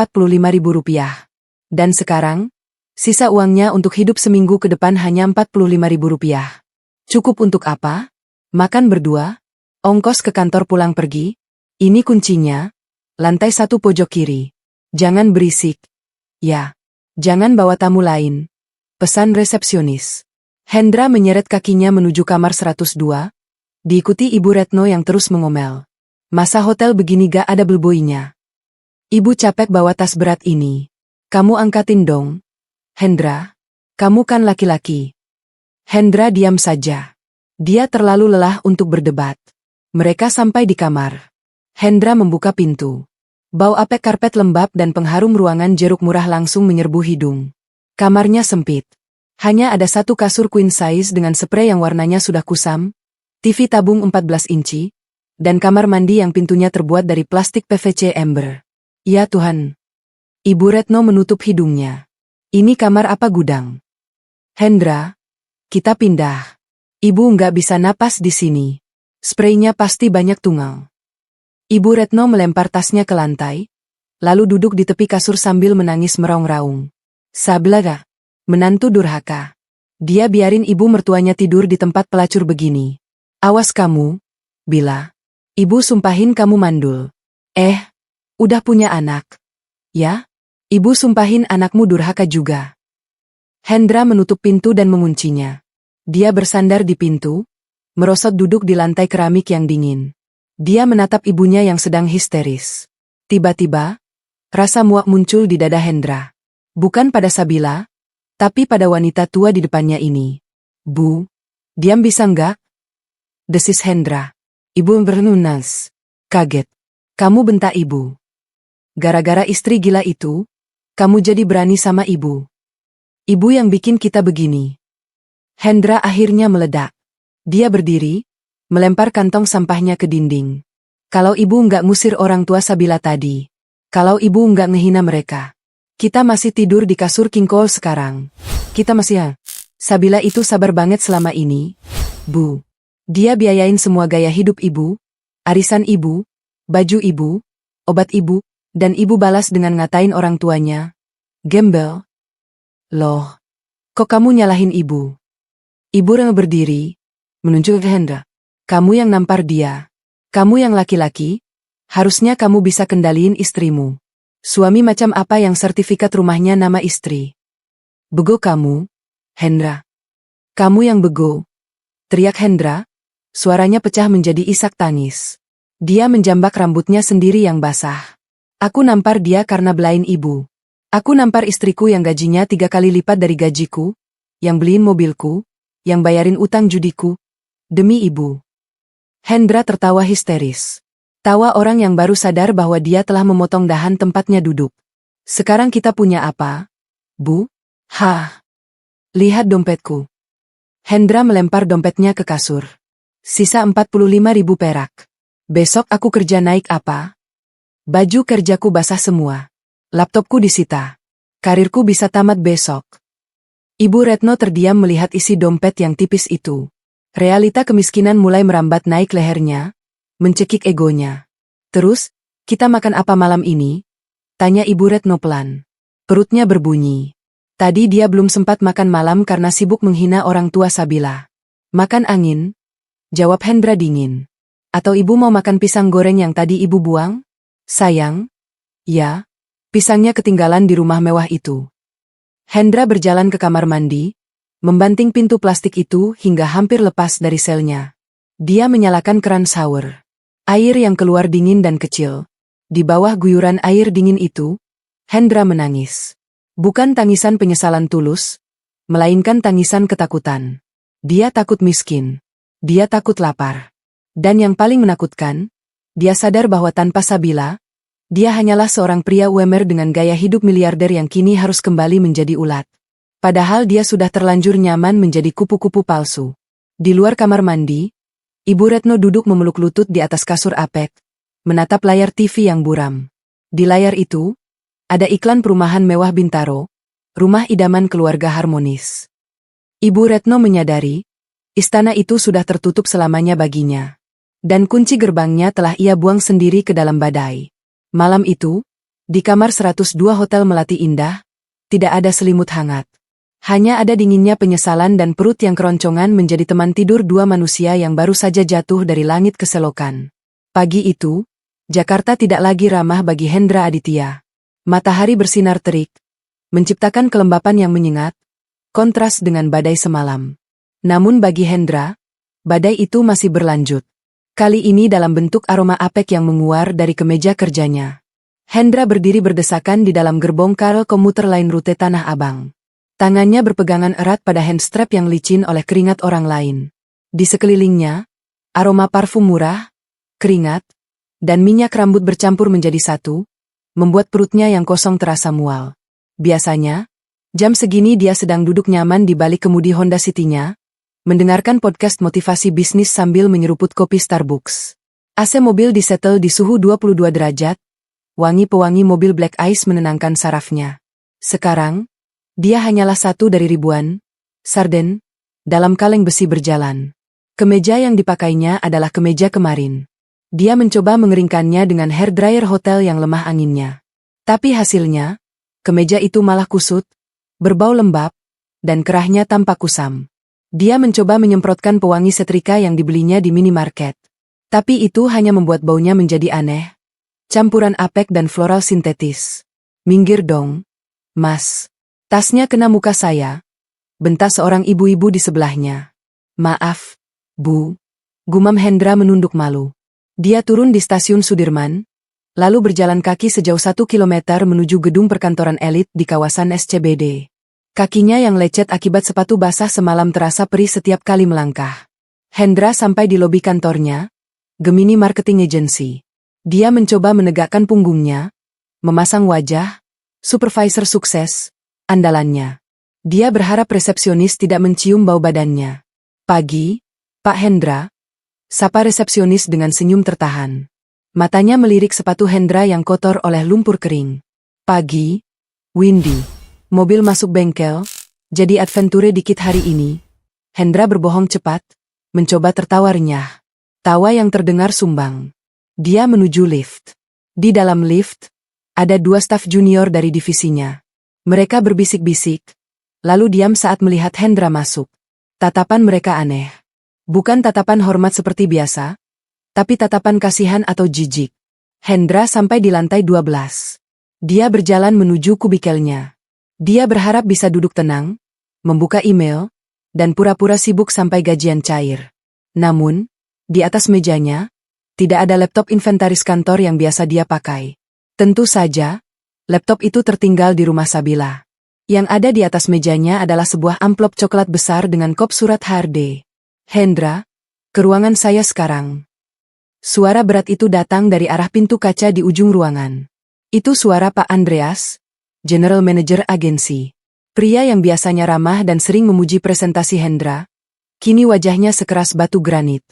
rupiah. Dan sekarang, sisa uangnya untuk hidup seminggu ke depan hanya 45.000 rupiah. Cukup untuk apa? Makan berdua? Ongkos ke kantor pulang pergi? Ini kuncinya, lantai 1 pojok kiri. Jangan berisik. Ya, jangan bawa tamu lain. Pesan resepsionis. Hendra menyeret kakinya menuju kamar 102, diikuti Ibu Retno yang terus mengomel. Masa hotel begini gak ada bellboy-nya? Ibu capek bawa tas berat ini. Kamu angkatin dong. Hendra, kamu kan laki-laki. Hendra diam saja. Dia terlalu lelah untuk berdebat. Mereka sampai di kamar. Hendra membuka pintu. Bau apek karpet lembab dan pengharum ruangan jeruk murah langsung menyerbu hidung. Kamarnya sempit. Hanya ada satu kasur queen size dengan sprei yang warnanya sudah kusam, TV tabung 14 inci, dan kamar mandi yang pintunya terbuat dari plastik PVC ember. Ya Tuhan. Ibu Retno menutup hidungnya. Ini kamar apa gudang? Hendra, kita pindah. Ibu nggak bisa napas di sini. Spraynya pasti banyak tunggal. Ibu Retno melempar tasnya ke lantai, lalu duduk di tepi kasur sambil menangis meraung-raung. Sablaga. Menantu durhaka. Dia biarin ibu mertuanya tidur di tempat pelacur begini. Awas kamu, Bila. Ibu sumpahin kamu mandul. Udah punya anak. Ya? Ibu sumpahin anakmu durhaka juga. Hendra menutup pintu dan menguncinya. Dia bersandar di pintu, merosot duduk di lantai keramik yang dingin. Dia menatap ibunya yang sedang histeris. Tiba-tiba, rasa muak muncul di dada Hendra. Bukan pada Sabila, tapi pada wanita tua di depannya ini. Bu, diam bisa enggak? Desis Hendra. Ibu bernunas. Kaget. Kamu bentak ibu. Gara-gara istri gila itu, kamu jadi berani sama ibu. Ibu yang bikin kita begini. Hendra akhirnya meledak. Dia berdiri, melempar kantong sampahnya ke dinding. Kalau ibu nggak ngusir orang tua Sabila tadi. Kalau ibu nggak ngehina mereka. Kita masih tidur di kasur King Cole sekarang. Kita masih ya. Sabila itu sabar banget selama ini. Bu. Dia biayain semua gaya hidup ibu, arisan ibu, baju ibu, obat ibu, dan ibu balas dengan ngatain orang tuanya. Gembel. Loh. Kok kamu nyalahin ibu? Ibu rela berdiri, menunjuk ke Hendra. Kamu yang nampar dia. Kamu yang laki-laki, harusnya kamu bisa kendaliin istrimu. Suami macam apa yang sertifikat rumahnya nama istri? Bego kamu, Hendra. Kamu yang bego. Teriak Hendra, suaranya pecah menjadi isak tangis. Dia menjambak rambutnya sendiri yang basah. Aku nampar dia karena belain ibu. Aku nampar istriku yang gajinya 3 kali lipat dari gajiku, yang beliin mobilku, yang bayarin utang judiku, demi ibu. Hendra tertawa histeris. Tawa orang yang baru sadar bahwa dia telah memotong dahan tempatnya duduk. Sekarang kita punya apa, Bu? Hah? Lihat dompetku. Hendra melempar dompetnya ke kasur. Sisa 45.000 perak. Besok aku kerja naik apa? Baju kerjaku basah semua. Laptopku disita. Karirku bisa tamat besok. Ibu Retno terdiam melihat isi dompet yang tipis itu. Realita kemiskinan mulai merambat naik lehernya, mencekik egonya. Terus, kita makan apa malam ini? Tanya Ibu Retno pelan. Perutnya berbunyi. Tadi dia belum sempat makan malam karena sibuk menghina orang tua Sabila. Makan angin? Jawab Hendra dingin. Atau ibu mau makan pisang goreng yang tadi ibu buang? Sayang? Ya. Pisangnya ketinggalan di rumah mewah itu. Hendra berjalan ke kamar mandi, membanting pintu plastik itu hingga hampir lepas dari selnya. Dia menyalakan keran shower. Air yang keluar dingin dan kecil. Di bawah guyuran air dingin itu, Hendra menangis. Bukan tangisan penyesalan tulus, melainkan tangisan ketakutan. Dia takut miskin. Dia takut lapar. Dan yang paling menakutkan, dia sadar bahwa tanpa Sabila, dia hanyalah seorang pria UMR dengan gaya hidup miliarder yang kini harus kembali menjadi ulat. Padahal dia sudah terlanjur nyaman menjadi kupu-kupu palsu. Di luar kamar mandi, Ibu Retno duduk memeluk lutut di atas kasur apek, menatap layar TV yang buram. Di layar itu, ada iklan perumahan mewah Bintaro, rumah idaman keluarga harmonis. Ibu Retno menyadari, istana itu sudah tertutup selamanya baginya. Dan kunci gerbangnya telah ia buang sendiri ke dalam badai. Malam itu, di kamar 102 Hotel Melati Indah, tidak ada selimut hangat. Hanya ada dinginnya penyesalan dan perut yang keroncongan menjadi teman tidur dua manusia yang baru saja jatuh dari langit keselokan. Pagi itu, Jakarta tidak lagi ramah bagi Hendra Aditya. Matahari bersinar terik, menciptakan kelembapan yang menyengat, kontras dengan badai semalam. Namun bagi Hendra, badai itu masih berlanjut. Kali ini dalam bentuk aroma apek yang menguar dari kemeja kerjanya. Hendra berdiri berdesakan di dalam gerbong KRL komuter lain rute Tanah Abang. Tangannya berpegangan erat pada handstrap yang licin oleh keringat orang lain. Di sekelilingnya, aroma parfum murah, keringat, dan minyak rambut bercampur menjadi satu, membuat perutnya yang kosong terasa mual. Biasanya, jam segini dia sedang duduk nyaman di balik kemudi Honda City-nya, mendengarkan podcast motivasi bisnis sambil menyeruput kopi Starbucks. AC mobil disetel di suhu 22 derajat, wangi-pewangi mobil Black Ice menenangkan sarafnya. Sekarang, dia hanyalah satu dari ribuan, sarden, dalam kaleng besi berjalan. Kemeja yang dipakainya adalah kemeja kemarin. Dia mencoba mengeringkannya dengan hair dryer hotel yang lemah anginnya. Tapi hasilnya, kemeja itu malah kusut, berbau lembab, dan kerahnya tampak kusam. Dia mencoba menyemprotkan pewangi setrika yang dibelinya di minimarket. Tapi itu hanya membuat baunya menjadi aneh. Campuran apek dan floral sintetis. Minggir dong, Mas. Tasnya kena muka saya. Bentak seorang ibu-ibu di sebelahnya. Maaf, Bu. Gumam Hendra menunduk malu. Dia turun di stasiun Sudirman, lalu berjalan kaki sejauh 1 kilometer menuju gedung perkantoran elit di kawasan SCBD. Kakinya yang lecet akibat sepatu basah semalam terasa perih setiap kali melangkah. Hendra sampai di lobi kantornya, Gemini Marketing Agency. Dia mencoba menegakkan punggungnya, memasang wajah, supervisor sukses, andalannya. Dia berharap resepsionis tidak mencium bau badannya. Pagi, Pak Hendra, sapa resepsionis dengan senyum tertahan. Matanya melirik sepatu Hendra yang kotor oleh lumpur kering. Pagi, Windy, mobil masuk bengkel, jadi adventure dikit hari ini. Hendra berbohong cepat, mencoba tertawa renyah. Tawa yang terdengar sumbang. Dia menuju lift. Di dalam lift, ada 2 staf junior dari divisinya. Mereka berbisik-bisik, lalu diam saat melihat Hendra masuk. Tatapan mereka aneh. Bukan tatapan hormat seperti biasa, tapi tatapan kasihan atau jijik. Hendra sampai di lantai 12. Dia berjalan menuju kubikelnya. Dia berharap bisa duduk tenang, membuka email, dan pura-pura sibuk sampai gajian cair. Namun, di atas mejanya, tidak ada laptop inventaris kantor yang biasa dia pakai. Tentu saja, laptop itu tertinggal di rumah Sabila. Yang ada di atas mejanya adalah sebuah amplop coklat besar dengan kop surat HRD. Hendra, ke ruangan saya sekarang. Suara berat itu datang dari arah pintu kaca di ujung ruangan. Itu suara Pak Andreas, General Manager agensi. Pria yang biasanya ramah dan sering memuji presentasi Hendra, kini wajahnya sekeras batu granit.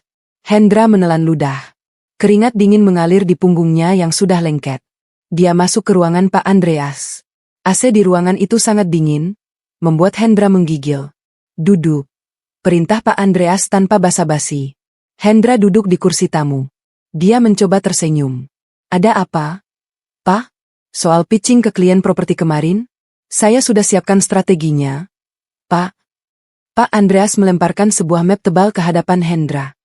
Hendra menelan ludah. Keringat dingin mengalir di punggungnya yang sudah lengket. Dia masuk ke ruangan Pak Andreas. AC di ruangan itu sangat dingin, membuat Hendra menggigil. Duduk. Perintah Pak Andreas tanpa basa-basi. Hendra duduk di kursi tamu. Dia mencoba tersenyum. Ada apa? Pak? Soal pitching ke klien properti kemarin? Saya sudah siapkan strateginya. Pak? Pak Andreas melemparkan sebuah map tebal ke hadapan Hendra.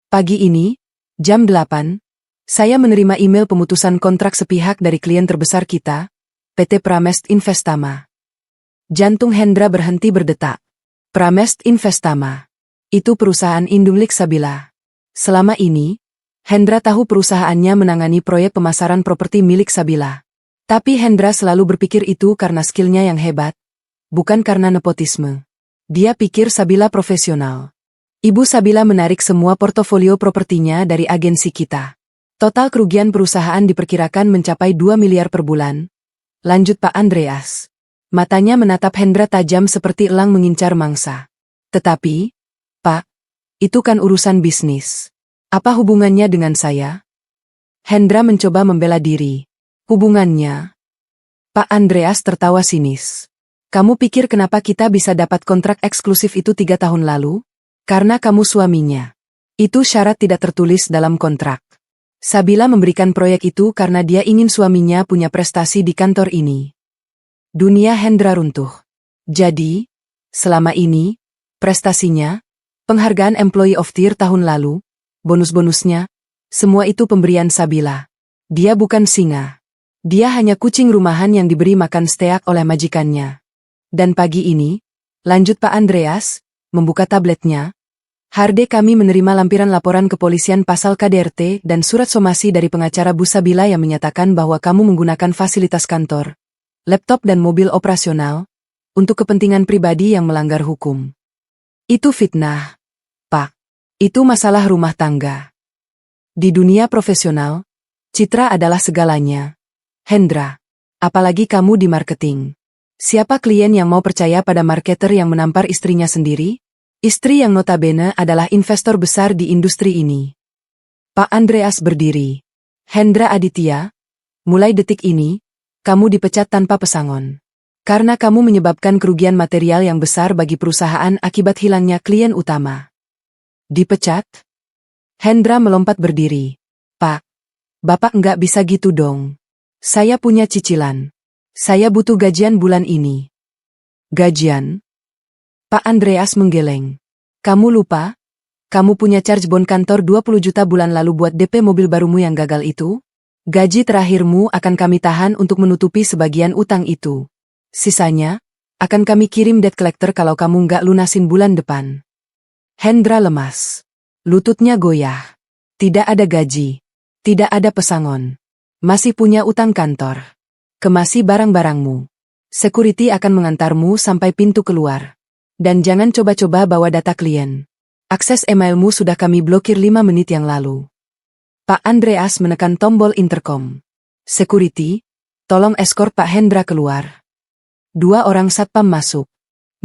Pagi ini, jam 8, saya menerima email pemutusan kontrak sepihak dari klien terbesar kita, PT Pramest Investama. Jantung Hendra berhenti berdetak. Pramest Investama. Itu perusahaan indung Sabila. Selama ini, Hendra tahu perusahaannya menangani proyek pemasaran properti milik Sabila. Tapi Hendra selalu berpikir itu karena skillnya yang hebat, bukan karena nepotisme. Dia pikir Sabila profesional. Ibu Sabila menarik semua portofolio propertinya dari agensi kita. Total kerugian perusahaan diperkirakan mencapai 2 miliar per bulan. Lanjut Pak Andreas. Matanya menatap Hendra tajam seperti elang mengincar mangsa. Tetapi, Pak, itu kan urusan bisnis. Apa hubungannya dengan saya? Hendra mencoba membela diri. Hubungannya? Pak Andreas tertawa sinis. Kamu pikir kenapa kita bisa dapat kontrak eksklusif itu 3 tahun lalu? Karena kamu suaminya. Itu syarat tidak tertulis dalam kontrak. Sabila memberikan proyek itu karena dia ingin suaminya punya prestasi di kantor ini. Dunia Hendra runtuh. Jadi, selama ini, prestasinya, penghargaan Employee of the Year tahun lalu, bonus-bonusnya, semua itu pemberian Sabila. Dia bukan singa. Dia hanya kucing rumahan yang diberi makan steak oleh majikannya. Dan pagi ini, lanjut Pak Andreas, membuka tabletnya. HRD kami menerima lampiran laporan kepolisian pasal KDRT dan surat somasi dari pengacara Bu Sabila yang menyatakan bahwa kamu menggunakan fasilitas kantor, laptop dan mobil operasional, untuk kepentingan pribadi yang melanggar hukum. Itu fitnah, Pak. Itu masalah rumah tangga. Di dunia profesional, citra adalah segalanya. Hendra, apalagi kamu di marketing. Siapa klien yang mau percaya pada marketer yang menampar istrinya sendiri? Istri yang notabene adalah investor besar di industri ini. Pak Andreas berdiri. Hendra Aditya, mulai detik ini, kamu dipecat tanpa pesangon. Karena kamu menyebabkan kerugian material yang besar bagi perusahaan akibat hilangnya klien utama. Dipecat? Hendra melompat berdiri. Pak, Bapak nggak bisa gitu dong. Saya punya cicilan. Saya butuh gajian bulan ini. Gajian? Pak Andreas menggeleng. Kamu lupa? Kamu punya charge bond kantor 20 juta bulan lalu buat DP mobil barumu yang gagal itu? Gaji terakhirmu akan kami tahan untuk menutupi sebagian utang itu. Sisanya, akan kami kirim debt collector kalau kamu nggak lunasin bulan depan. Hendra lemas. Lututnya goyah. Tidak ada gaji. Tidak ada pesangon. Masih punya utang kantor. Kemasi barang-barangmu. Security akan mengantarmu sampai pintu keluar. Dan jangan coba-coba bawa data klien. Akses emailmu sudah kami blokir 5 menit yang lalu. Pak Andreas menekan tombol intercom. Security, Tolong eskort Pak Hendra keluar. 2 orang satpam masuk.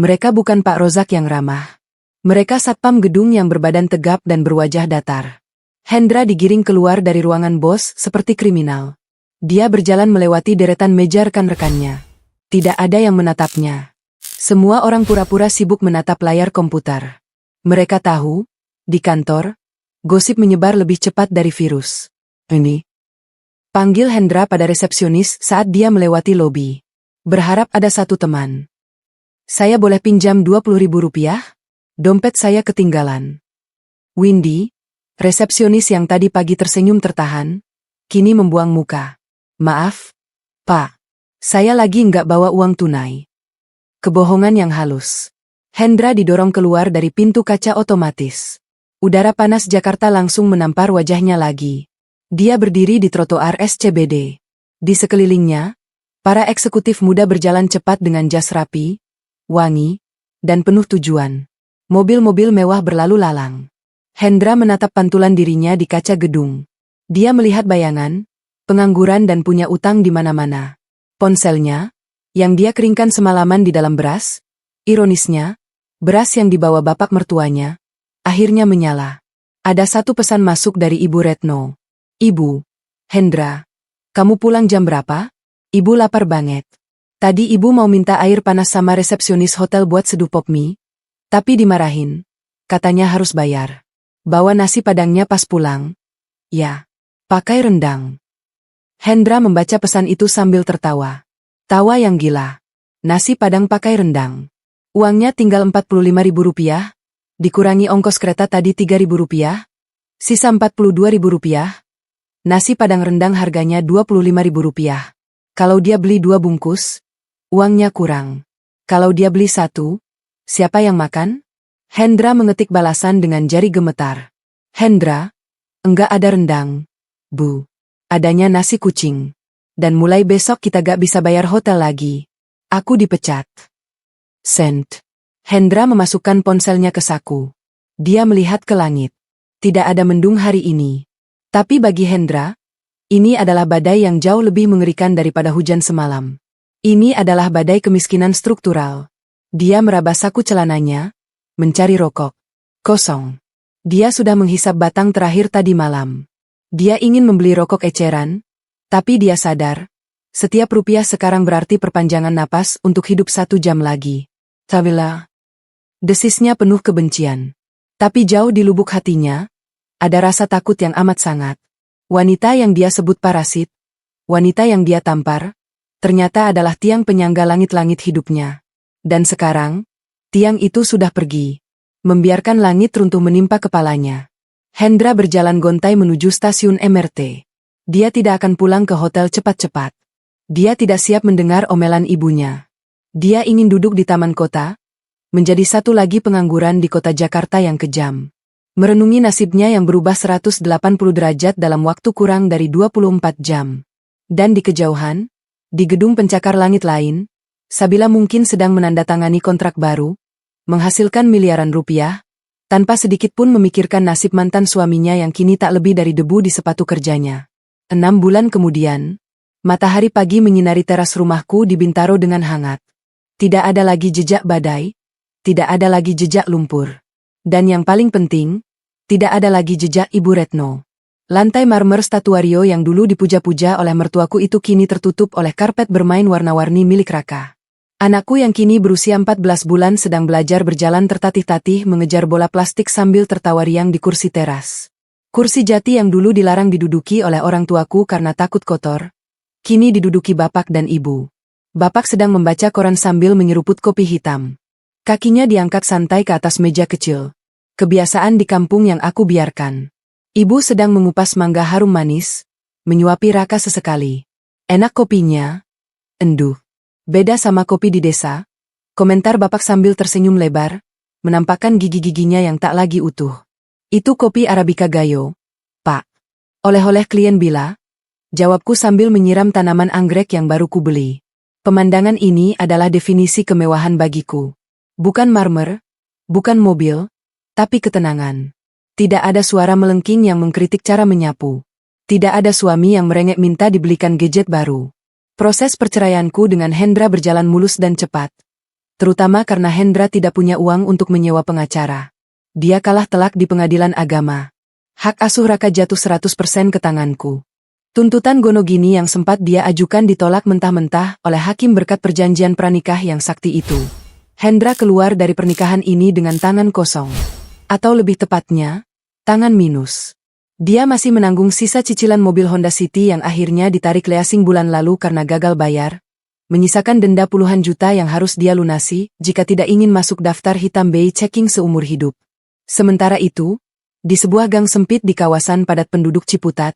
Mereka bukan Pak Rozak yang ramah. Mereka satpam gedung yang berbadan tegap dan berwajah datar. Hendra digiring keluar dari ruangan bos seperti kriminal. Dia berjalan melewati deretan meja rekan-rekannya. Tidak ada yang menatapnya. Semua orang pura-pura sibuk menatap layar komputer. Mereka tahu, di kantor, gosip menyebar lebih cepat dari virus. Ini. Panggil Hendra pada resepsionis saat dia melewati lobi. Berharap ada satu teman. Saya boleh pinjam 20.000 rupiah? Dompet saya ketinggalan. Windy, resepsionis yang tadi pagi tersenyum tertahan, kini membuang muka. Maaf, Pak. Saya lagi nggak bawa uang tunai. Kebohongan yang halus. Hendra didorong keluar dari pintu kaca otomatis. Udara panas Jakarta langsung menampar wajahnya lagi. Dia berdiri di trotoar SCBD. Di sekelilingnya, para eksekutif muda berjalan cepat dengan jas rapi, wangi, dan penuh tujuan. Mobil-mobil mewah berlalu lalang. Hendra menatap pantulan dirinya di kaca gedung. Dia melihat bayangan, pengangguran dan punya utang di mana-mana. Ponselnya, yang dia keringkan semalaman di dalam beras, ironisnya, beras yang dibawa bapak mertuanya, akhirnya menyala. Ada satu pesan masuk dari Ibu Retno. Ibu, Hendra, kamu pulang jam berapa? Ibu lapar banget. Tadi ibu mau minta air panas sama resepsionis hotel buat seduh pop mie, tapi dimarahin. Katanya harus bayar. Bawa nasi padangnya pas pulang. Ya, pakai rendang. Hendra membaca pesan itu sambil tertawa. Tawa yang gila. Nasi padang pakai rendang. Uangnya tinggal 45.000 rupiah, dikurangi ongkos kereta tadi 3.000 rupiah, sisa 42.000 rupiah. Nasi padang rendang harganya 25.000 rupiah. Kalau dia beli 2 bungkus, uangnya kurang. Kalau dia beli 1, siapa yang makan? Hendra mengetik balasan dengan jari gemetar. Hendra, enggak ada rendang, Bu. Adanya nasi kucing. Dan mulai besok kita gak bisa bayar hotel lagi. Aku dipecat. Sent. Hendra memasukkan ponselnya ke saku. Dia melihat ke langit. Tidak ada mendung hari ini. Tapi bagi Hendra, ini adalah badai yang jauh lebih mengerikan daripada hujan semalam. Ini adalah badai kemiskinan struktural. Dia meraba saku celananya, mencari rokok. Kosong. Dia sudah menghisap batang terakhir tadi malam. Dia ingin membeli rokok eceran, tapi dia sadar, setiap rupiah sekarang berarti perpanjangan napas untuk hidup 1 jam lagi. Tabila. Desisnya penuh kebencian. Tapi jauh di lubuk hatinya, ada rasa takut yang amat sangat. Wanita yang dia sebut parasit, wanita yang dia tampar, ternyata adalah tiang penyangga langit-langit hidupnya. Dan sekarang, tiang itu sudah pergi, membiarkan langit runtuh menimpa kepalanya. Hendra berjalan gontai menuju stasiun MRT. Dia tidak akan pulang ke hotel cepat-cepat. Dia tidak siap mendengar omelan ibunya. Dia ingin duduk di taman kota, menjadi satu lagi pengangguran di kota Jakarta yang kejam. Merenungi nasibnya yang berubah 180 derajat dalam waktu kurang dari 24 jam. Dan di kejauhan, di gedung pencakar langit lain, Sabila mungkin sedang menandatangani kontrak baru, menghasilkan miliaran rupiah, tanpa sedikit pun memikirkan nasib mantan suaminya yang kini tak lebih dari debu di sepatu kerjanya. 6 bulan kemudian, matahari pagi menyinari teras rumahku di Bintaro dengan hangat. Tidak ada lagi jejak badai, tidak ada lagi jejak lumpur. Dan yang paling penting, tidak ada lagi jejak Ibu Retno. Lantai marmer statuario yang dulu dipuja-puja oleh mertuaku itu kini tertutup oleh karpet bermain warna-warni milik Raka. Anakku yang kini berusia 14 bulan sedang belajar berjalan tertatih-tatih mengejar bola plastik sambil tertawa riang di kursi teras. Kursi jati yang dulu dilarang diduduki oleh orang tuaku karena takut kotor, kini diduduki bapak dan ibu. Bapak sedang membaca koran sambil menyeruput kopi hitam. Kakinya diangkat santai ke atas meja kecil. Kebiasaan di kampung yang aku biarkan. Ibu sedang mengupas mangga harum manis, menyuapi Raka sesekali. Enak kopinya? Enduh. Beda sama kopi di desa, komentar bapak sambil tersenyum lebar, menampakkan gigi-giginya yang tak lagi utuh. Itu kopi Arabica Gayo, Pak. Oleh-oleh klien bila? Jawabku sambil menyiram tanaman anggrek yang baru kubeli. Pemandangan ini adalah definisi kemewahan bagiku. Bukan marmer, bukan mobil, tapi ketenangan. Tidak ada suara melengking yang mengkritik cara menyapu. Tidak ada suami yang merengek minta dibelikan gadget baru. Proses perceraianku dengan Hendra berjalan mulus dan cepat. Terutama karena Hendra tidak punya uang untuk menyewa pengacara. Dia kalah telak di pengadilan agama. Hak asuh Raka jatuh 100% ke tanganku. Tuntutan Gonogini yang sempat dia ajukan ditolak mentah-mentah oleh hakim berkat perjanjian pranikah yang sakti itu. Hendra keluar dari pernikahan ini dengan tangan kosong. Atau lebih tepatnya, tangan minus. Dia masih menanggung sisa cicilan mobil Honda City yang akhirnya ditarik leasing bulan lalu karena gagal bayar, menyisakan denda puluhan juta yang harus dia lunasi jika tidak ingin masuk daftar hitam BI checking seumur hidup. Sementara itu, di sebuah gang sempit di kawasan padat penduduk Ciputat,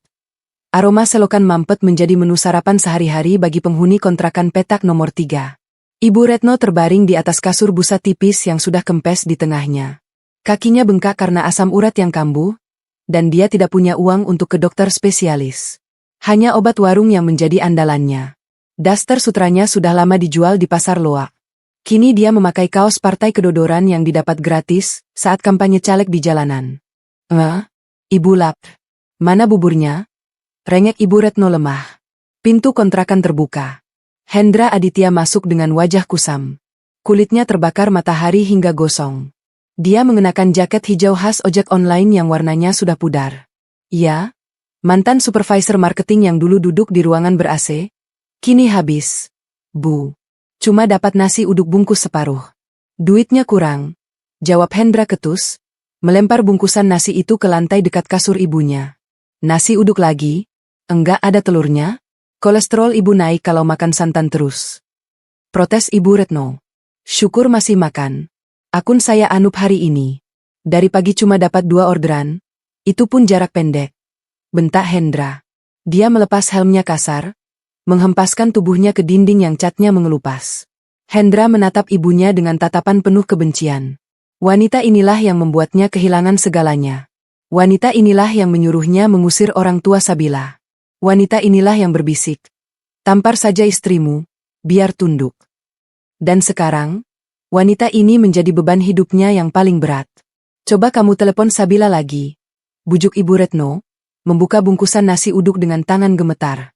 aroma selokan mampet menjadi menu sarapan sehari-hari bagi penghuni kontrakan petak nomor 3. Ibu Retno terbaring di atas kasur busa tipis yang sudah kempes di tengahnya. Kakinya bengkak karena asam urat yang kambuh, dan dia tidak punya uang untuk ke dokter spesialis. Hanya obat warung yang menjadi andalannya. Daster sutranya sudah lama dijual di pasar loak. Kini dia memakai kaos partai kedodoran yang didapat gratis saat kampanye caleg di jalanan. Ibu lap. Mana buburnya? Rengek Ibu Retno lemah. Pintu kontrakan terbuka. Hendra Aditya masuk dengan wajah kusam. Kulitnya terbakar matahari hingga gosong. Dia mengenakan jaket hijau khas ojek online yang warnanya sudah pudar. Ya, mantan supervisor marketing yang dulu duduk di ruangan ber-AC, kini habis. Bu, cuma dapat nasi uduk bungkus separuh. Duitnya kurang, jawab Hendra ketus, melempar bungkusan nasi itu ke lantai dekat kasur ibunya. Nasi uduk lagi? Enggak ada telurnya? Kolesterol ibu naik kalau makan santan terus. Protes Ibu Retno. Syukur masih makan. Akun saya anup hari ini. Dari pagi cuma dapat 2 orderan, itu pun jarak pendek. Bentak Hendra. Dia melepas helmnya kasar, menghempaskan tubuhnya ke dinding yang catnya mengelupas. Hendra menatap ibunya dengan tatapan penuh kebencian. Wanita inilah yang membuatnya kehilangan segalanya. Wanita inilah yang menyuruhnya mengusir orang tua Sabila. Wanita inilah yang berbisik. Tampar saja istrimu, biar tunduk. Dan sekarang, wanita ini menjadi beban hidupnya yang paling berat. Coba kamu telepon Sabila lagi. Bujuk Ibu Retno, membuka bungkusan nasi uduk dengan tangan gemetar.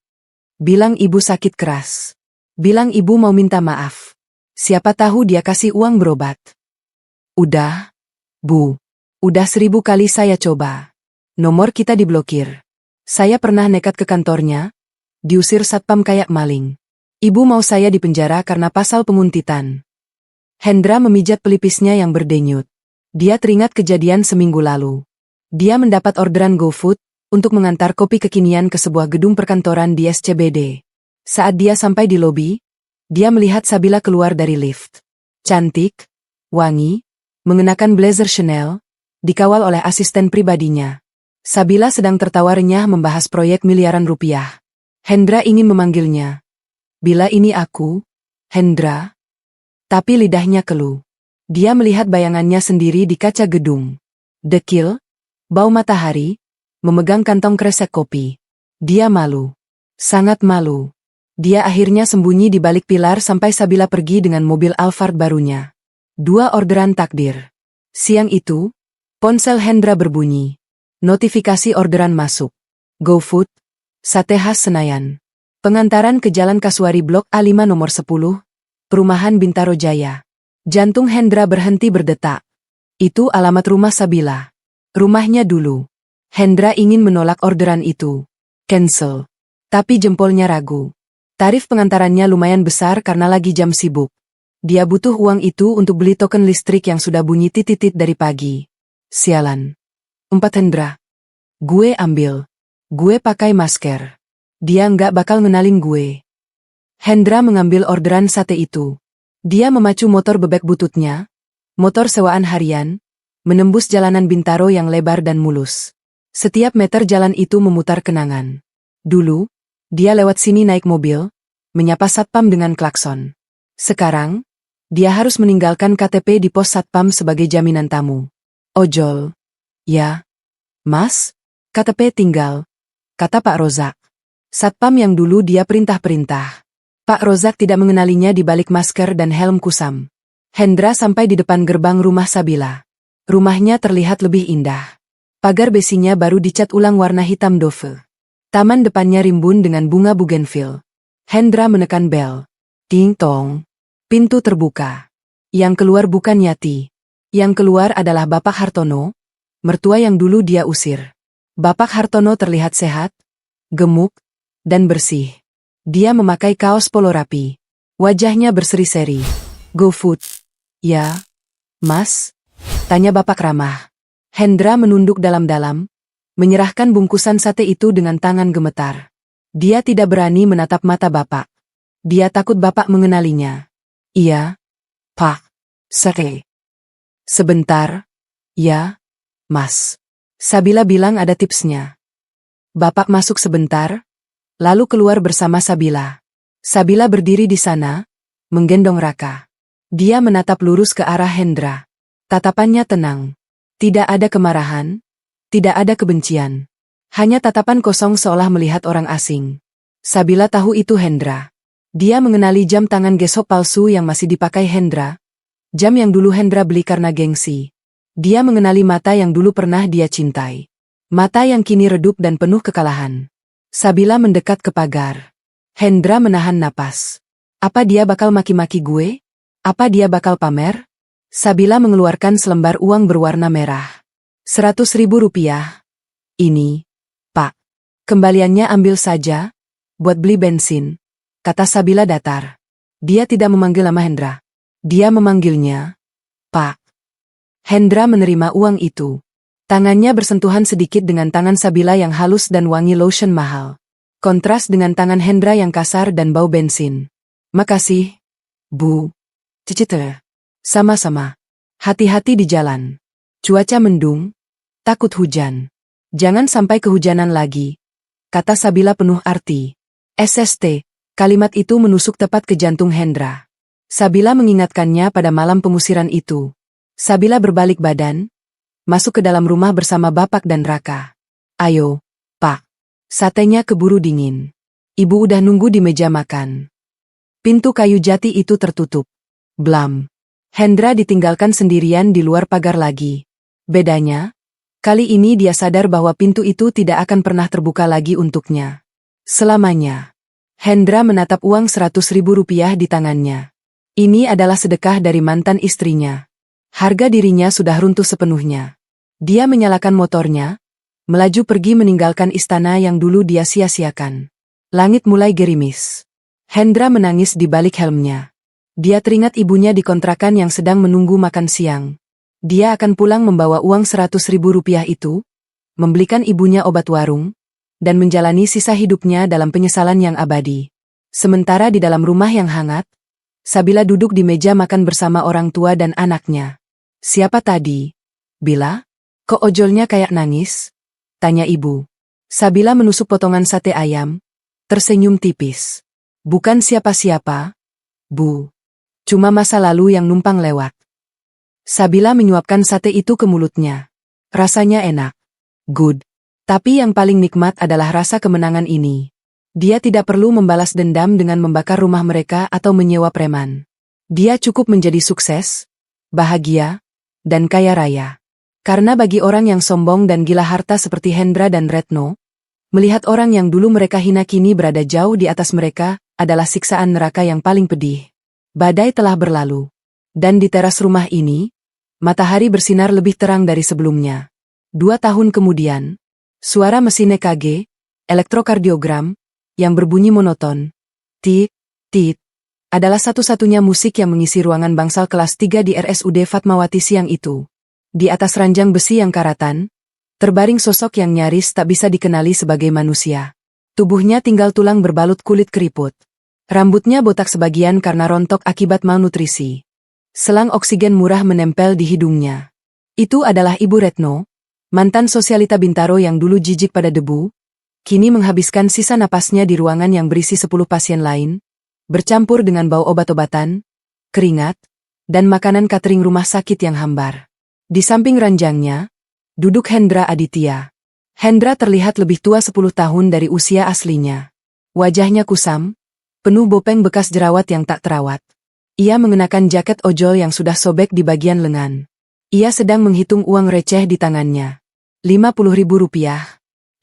Bilang ibu sakit keras. Bilang ibu mau minta maaf. Siapa tahu dia kasih uang berobat. Udah, Bu. Udah 1000 kali saya coba. Nomor kita diblokir. Saya pernah nekat ke kantornya, diusir satpam kayak maling. Ibu mau saya dipenjara karena pasal penguntitan. Hendra memijat pelipisnya yang berdenyut. Dia teringat kejadian seminggu lalu. Dia mendapat orderan GoFood untuk mengantar kopi kekinian ke sebuah gedung perkantoran di SCBD. Saat dia sampai di lobi, dia melihat Sabila keluar dari lift. Cantik, wangi, mengenakan blazer Chanel, dikawal oleh asisten pribadinya. Sabila sedang tertawa renyah membahas proyek miliaran rupiah. Hendra ingin memanggilnya. Bila ini aku, Hendra. Tapi lidahnya keluh. Dia melihat bayangannya sendiri di kaca gedung. Dekil, bau matahari, memegang kantong kresek kopi. Dia malu. Sangat malu. Dia akhirnya sembunyi di balik pilar sampai Sabila pergi dengan mobil Alphard barunya. 2 orderan takdir. Siang itu, ponsel Hendra berbunyi. Notifikasi orderan masuk. GoFood, sate khas Senayan. Pengantaran ke Jalan Kasuari Blok A5 nomor 10, Perumahan Bintaro Jaya. Jantung Hendra berhenti berdetak. Itu alamat rumah Sabila. Rumahnya dulu. Hendra ingin menolak orderan itu. Cancel. Tapi jempolnya ragu. Tarif pengantarannya lumayan besar karena lagi jam sibuk. Dia butuh uang itu untuk beli token listrik yang sudah bunyi titit dari pagi. Sialan. 4 Hendra. Gue ambil. Gue pakai masker. Dia nggak bakal ngenalin gue. Hendra mengambil orderan sate itu. Dia memacu motor bebek bututnya, motor sewaan harian, menembus jalanan Bintaro yang lebar dan mulus. Setiap meter jalan itu memutar kenangan. Dulu, dia lewat sini naik mobil, menyapa satpam dengan klakson. Sekarang, dia harus meninggalkan KTP di pos satpam sebagai jaminan tamu. Ojol. Ya. Mas, KTP tinggal, kata Pak Rozak. Satpam yang dulu dia perintah-perintah. Pak Rozak tidak mengenalinya di balik masker dan helm kusam. Hendra sampai di depan gerbang rumah Sabila. Rumahnya terlihat lebih indah. Pagar besinya baru dicat ulang warna hitam dove. Taman depannya rimbun dengan bunga bougainville. Hendra menekan bel. Ting tong. Pintu terbuka. Yang keluar bukan Yati. Yang keluar adalah Bapak Hartono, mertua yang dulu dia usir. Bapak Hartono terlihat sehat, gemuk, dan bersih. Dia memakai kaos polo rapi. Wajahnya berseri-seri. "GoFood." "Ya, Mas?" tanya Bapak ramah. Hendra menunduk dalam-dalam, menyerahkan bungkusan sate itu dengan tangan gemetar. Dia tidak berani menatap mata Bapak. Dia takut Bapak mengenalinya. "Iya, Pak. Sate." "Sebentar." "Ya, Mas." Sabila bilang ada tipsnya. Bapak masuk sebentar, lalu keluar bersama Sabila. Sabila berdiri di sana, menggendong Raka. Dia menatap lurus ke arah Hendra. Tatapannya tenang. Tidak ada kemarahan, tidak ada kebencian. Hanya tatapan kosong seolah melihat orang asing. Sabila tahu itu Hendra. Dia mengenali jam tangan gesok palsu yang masih dipakai Hendra. Jam yang dulu Hendra beli karena gengsi. Dia mengenali mata yang dulu pernah dia cintai. Mata yang kini redup dan penuh kekalahan. Sabila mendekat ke pagar. Hendra menahan napas. Apa dia bakal maki-maki gue? Apa dia bakal pamer? Sabila mengeluarkan selembar uang berwarna merah. 100.000 rupiah. "Ini, Pak. Kembaliannya ambil saja, buat beli bensin," kata Sabila datar. Dia tidak memanggil nama Hendra. Dia memanggilnya, Pak. Hendra menerima uang itu. Tangannya bersentuhan sedikit dengan tangan Sabila yang halus dan wangi lotion mahal. Kontras dengan tangan Hendra yang kasar dan bau bensin. "Makasih, Bu." "Cicit." "Sama-sama. Hati-hati di jalan. Cuaca mendung, takut hujan." "Jangan sampai kehujanan lagi," kata Sabila penuh arti. SST, kalimat itu menusuk tepat ke jantung Hendra. Sabila mengingatkannya pada malam pengusiran itu. Sabila berbalik badan, masuk ke dalam rumah bersama Bapak dan Raka. "Ayo, Pak. Satenya keburu dingin. Ibu udah nunggu di meja makan." Pintu kayu jati itu tertutup. Blam. Hendra ditinggalkan sendirian di luar pagar lagi. Bedanya, kali ini dia sadar bahwa pintu itu tidak akan pernah terbuka lagi untuknya. Selamanya. Hendra menatap uang 100.000 rupiah di tangannya. Ini adalah sedekah dari mantan istrinya. Harga dirinya sudah runtuh sepenuhnya. Dia menyalakan motornya, melaju pergi meninggalkan istana yang dulu dia sia-siakan. Langit mulai gerimis. Hendra menangis di balik helmnya. Dia teringat ibunya di kontrakan yang sedang menunggu makan siang. Dia akan pulang membawa uang 100.000 rupiah itu, membelikan ibunya obat warung, dan menjalani sisa hidupnya dalam penyesalan yang abadi. Sementara di dalam rumah yang hangat, Sabila duduk di meja makan bersama orang tua dan anaknya. "Siapa tadi? Bila? Kok ojolnya kayak nangis?" tanya ibu. Sabila menusuk potongan sate ayam, tersenyum tipis. "Bukan siapa-siapa, Bu. Cuma masa lalu yang numpang lewat." Sabila menyuapkan sate itu ke mulutnya. Rasanya enak. Good. Tapi yang paling nikmat adalah rasa kemenangan ini. Dia tidak perlu membalas dendam dengan membakar rumah mereka atau menyewa preman. Dia cukup menjadi sukses, bahagia, dan kaya raya. Karena bagi orang yang sombong dan gila harta seperti Hendra dan Retno, melihat orang yang dulu mereka hina kini berada jauh di atas mereka, adalah siksaan neraka yang paling pedih. Badai telah berlalu. Dan di teras rumah ini, matahari bersinar lebih terang dari sebelumnya. 2 tahun kemudian, suara mesin EKG, elektrokardiogram, yang berbunyi monoton, tit, tit, adalah satu-satunya musik yang mengisi ruangan bangsal kelas 3 di RSUD Fatmawati siang itu. Di atas ranjang besi yang karatan, terbaring sosok yang nyaris tak bisa dikenali sebagai manusia. Tubuhnya tinggal tulang berbalut kulit keriput. Rambutnya botak sebagian karena rontok akibat malnutrisi. Selang oksigen murah menempel di hidungnya. Itu adalah Ibu Retno, mantan sosialita Bintaro yang dulu jijik pada debu, kini menghabiskan sisa napasnya di ruangan yang berisi 10 pasien lain, bercampur dengan bau obat-obatan, keringat, dan makanan catering rumah sakit yang hambar. Di samping ranjangnya, duduk Hendra Aditya. Hendra terlihat lebih tua 10 tahun dari usia aslinya. Wajahnya kusam, penuh bopeng bekas jerawat yang tak terawat. Ia mengenakan jaket ojol yang sudah sobek di bagian lengan. Ia sedang menghitung uang receh di tangannya. 50.000 rupiah,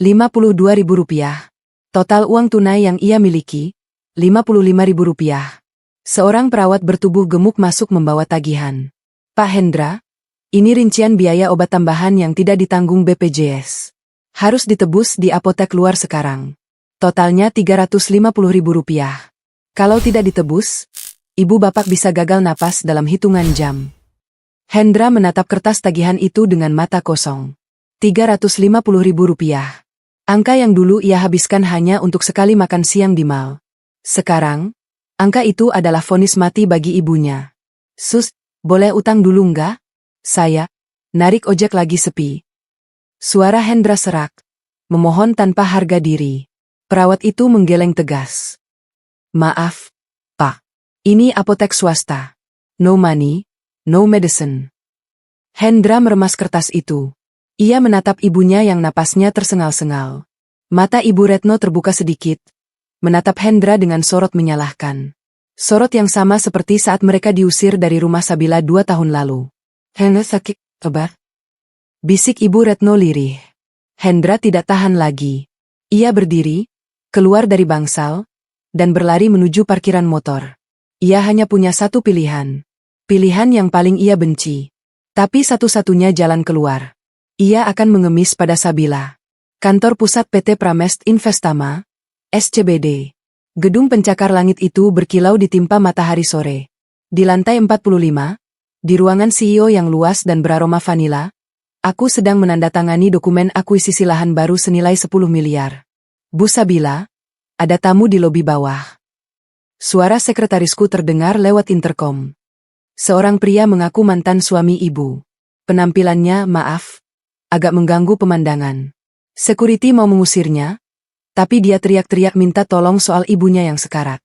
52.000 rupiah. Total uang tunai yang ia miliki, Rp55.000. Seorang perawat bertubuh gemuk masuk membawa tagihan. Pak Hendra, ini rincian biaya obat tambahan yang tidak ditanggung BPJS. Harus ditebus di apotek luar sekarang. Totalnya Rp350.000. Kalau tidak ditebus, ibu bapak bisa gagal napas dalam hitungan jam. Hendra menatap kertas tagihan itu dengan mata kosong. Rp350.000. Angka yang dulu ia habiskan hanya untuk sekali makan siang di mal. Sekarang, angka itu adalah vonis mati bagi ibunya. Sus, boleh utang dulu enggak? Saya, narik ojek lagi sepi. Suara Hendra serak, memohon tanpa harga diri. Perawat itu menggeleng tegas. Maaf, Pak. Ini apotek swasta. No money, no medicine. Hendra meremas kertas itu. Ia menatap ibunya yang napasnya tersengal-sengal. Mata Ibu Retno terbuka sedikit, menatap Hendra dengan sorot menyalahkan. Sorot yang sama seperti saat mereka diusir dari rumah Sabila 2 tahun lalu. Hendra sakit, obat? Bisik Ibu Retno lirih. Hendra tidak tahan lagi. Ia berdiri, keluar dari bangsal, dan berlari menuju parkiran motor. Ia hanya punya satu pilihan. Pilihan yang paling ia benci. Tapi satu-satunya jalan keluar. Ia akan mengemis pada Sabila. Kantor pusat PT Pramest Investama, SCBD. Gedung pencakar langit itu berkilau ditimpa matahari sore. Di lantai 45, di ruangan CEO yang luas dan beraroma vanila, aku sedang menandatangani dokumen akuisisi lahan baru senilai 10 miliar. Bu Sabila, ada tamu di lobi bawah. Suara sekretarisku terdengar lewat interkom. Seorang pria mengaku mantan suami ibu. Penampilannya, maaf, agak mengganggu pemandangan. Security mau mengusirnya, tapi dia teriak-teriak minta tolong soal ibunya yang sekarat.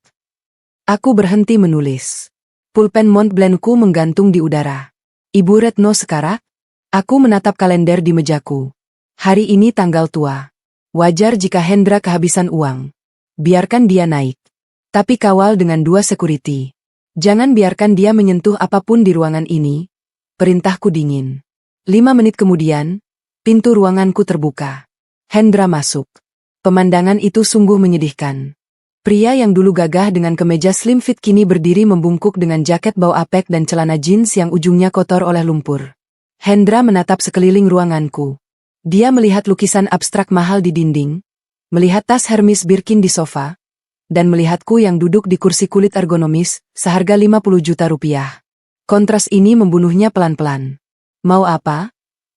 Aku berhenti menulis. Pulpen Montblancku menggantung di udara. Ibu Retno sekarat? Aku menatap kalender di mejaku. Hari ini tanggal tua. Wajar jika Hendra kehabisan uang. Biarkan dia naik. Tapi kawal dengan 2 security. Jangan biarkan dia menyentuh apapun di ruangan ini. Perintahku dingin. 5 menit kemudian, pintu ruanganku terbuka. Hendra masuk. Pemandangan itu sungguh menyedihkan. Pria yang dulu gagah dengan kemeja slim fit kini berdiri membungkuk dengan jaket bau apek dan celana jeans yang ujungnya kotor oleh lumpur. Hendra menatap sekeliling ruanganku. Dia melihat lukisan abstrak mahal di dinding, melihat tas Hermes Birkin di sofa, dan melihatku yang duduk di kursi kulit ergonomis seharga 50 juta rupiah. Kontras ini membunuhnya pelan-pelan. Mau apa?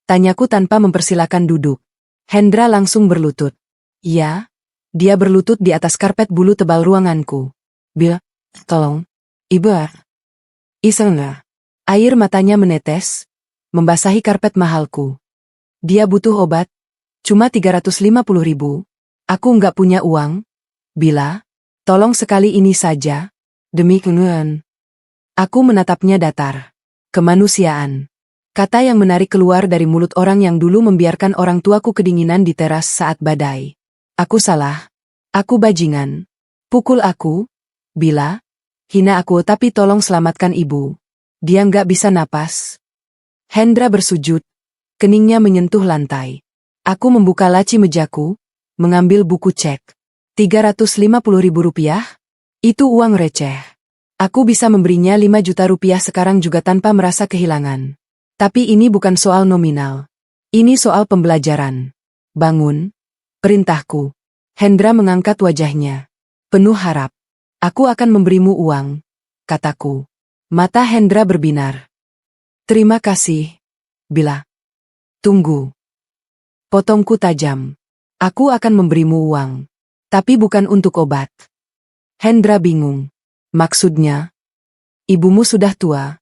Tanyaku tanpa mempersilakan duduk. Hendra langsung berlutut. Ya, dia berlutut di atas karpet bulu tebal ruanganku. Bil, tolong, ibu. Iseng nggak? Air matanya menetes, membasahi karpet mahalku. Dia butuh obat, cuma 350.000. Aku nggak punya uang. Bila, tolong sekali ini saja, demi kenuan. Aku menatapnya datar. Kemanusiaan. Kata yang menarik keluar dari mulut orang yang dulu membiarkan orang tuaku kedinginan di teras saat badai. Aku salah. Aku bajingan. Pukul aku. Bila. Hina aku tapi tolong selamatkan ibu. Dia nggak bisa napas. Hendra bersujud. Keningnya menyentuh lantai. Aku membuka laci mejaku. Mengambil buku cek. Rp350.000? Itu uang receh. Aku bisa memberinya 5 juta rupiah sekarang juga tanpa merasa kehilangan. Tapi ini bukan soal nominal. Ini soal pembelajaran. Bangun. Perintahku. Hendra mengangkat wajahnya. Penuh harap. Aku akan memberimu uang, kataku. Mata Hendra berbinar. Terima kasih. Bila. Tunggu. Potongku tajam. Aku akan memberimu uang. Tapi bukan untuk obat. Hendra bingung. Maksudnya? Ibumu sudah tua.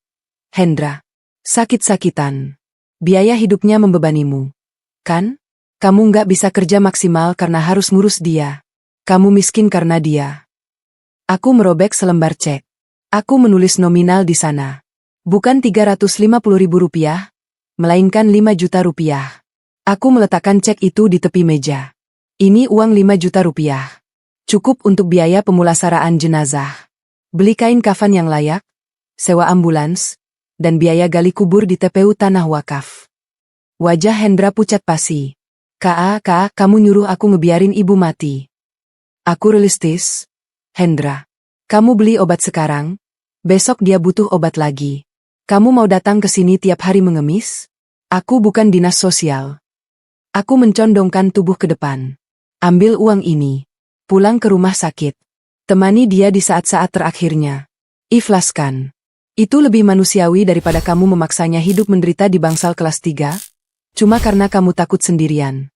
Hendra. Sakit-sakitan. Biaya hidupnya membebanimu. Kan? Kamu nggak bisa kerja maksimal karena harus ngurus dia. Kamu miskin karena dia. Aku merobek selembar cek. Aku menulis nominal di sana. Bukan Rp350.000, melainkan 5 juta rupiah. Aku meletakkan cek itu di tepi meja. Ini uang 5 juta rupiah. Cukup untuk biaya pemulasaraan jenazah. Beli kain kafan yang layak, sewa ambulans, dan biaya gali kubur di TPU Tanah Wakaf. Wajah Hendra pucat pasi. Kak, kamu nyuruh aku ngebiarin ibu mati. Aku realistis. Hendra, kamu beli obat sekarang, besok dia butuh obat lagi. Kamu mau datang ke sini tiap hari mengemis? Aku bukan dinas sosial. Aku mencondongkan tubuh ke depan. Ambil uang ini. Pulang ke rumah sakit. Temani dia di saat-saat terakhirnya. Ikhlaskan. Itu lebih manusiawi daripada kamu memaksanya hidup menderita di bangsal kelas 3, cuma karena kamu takut sendirian.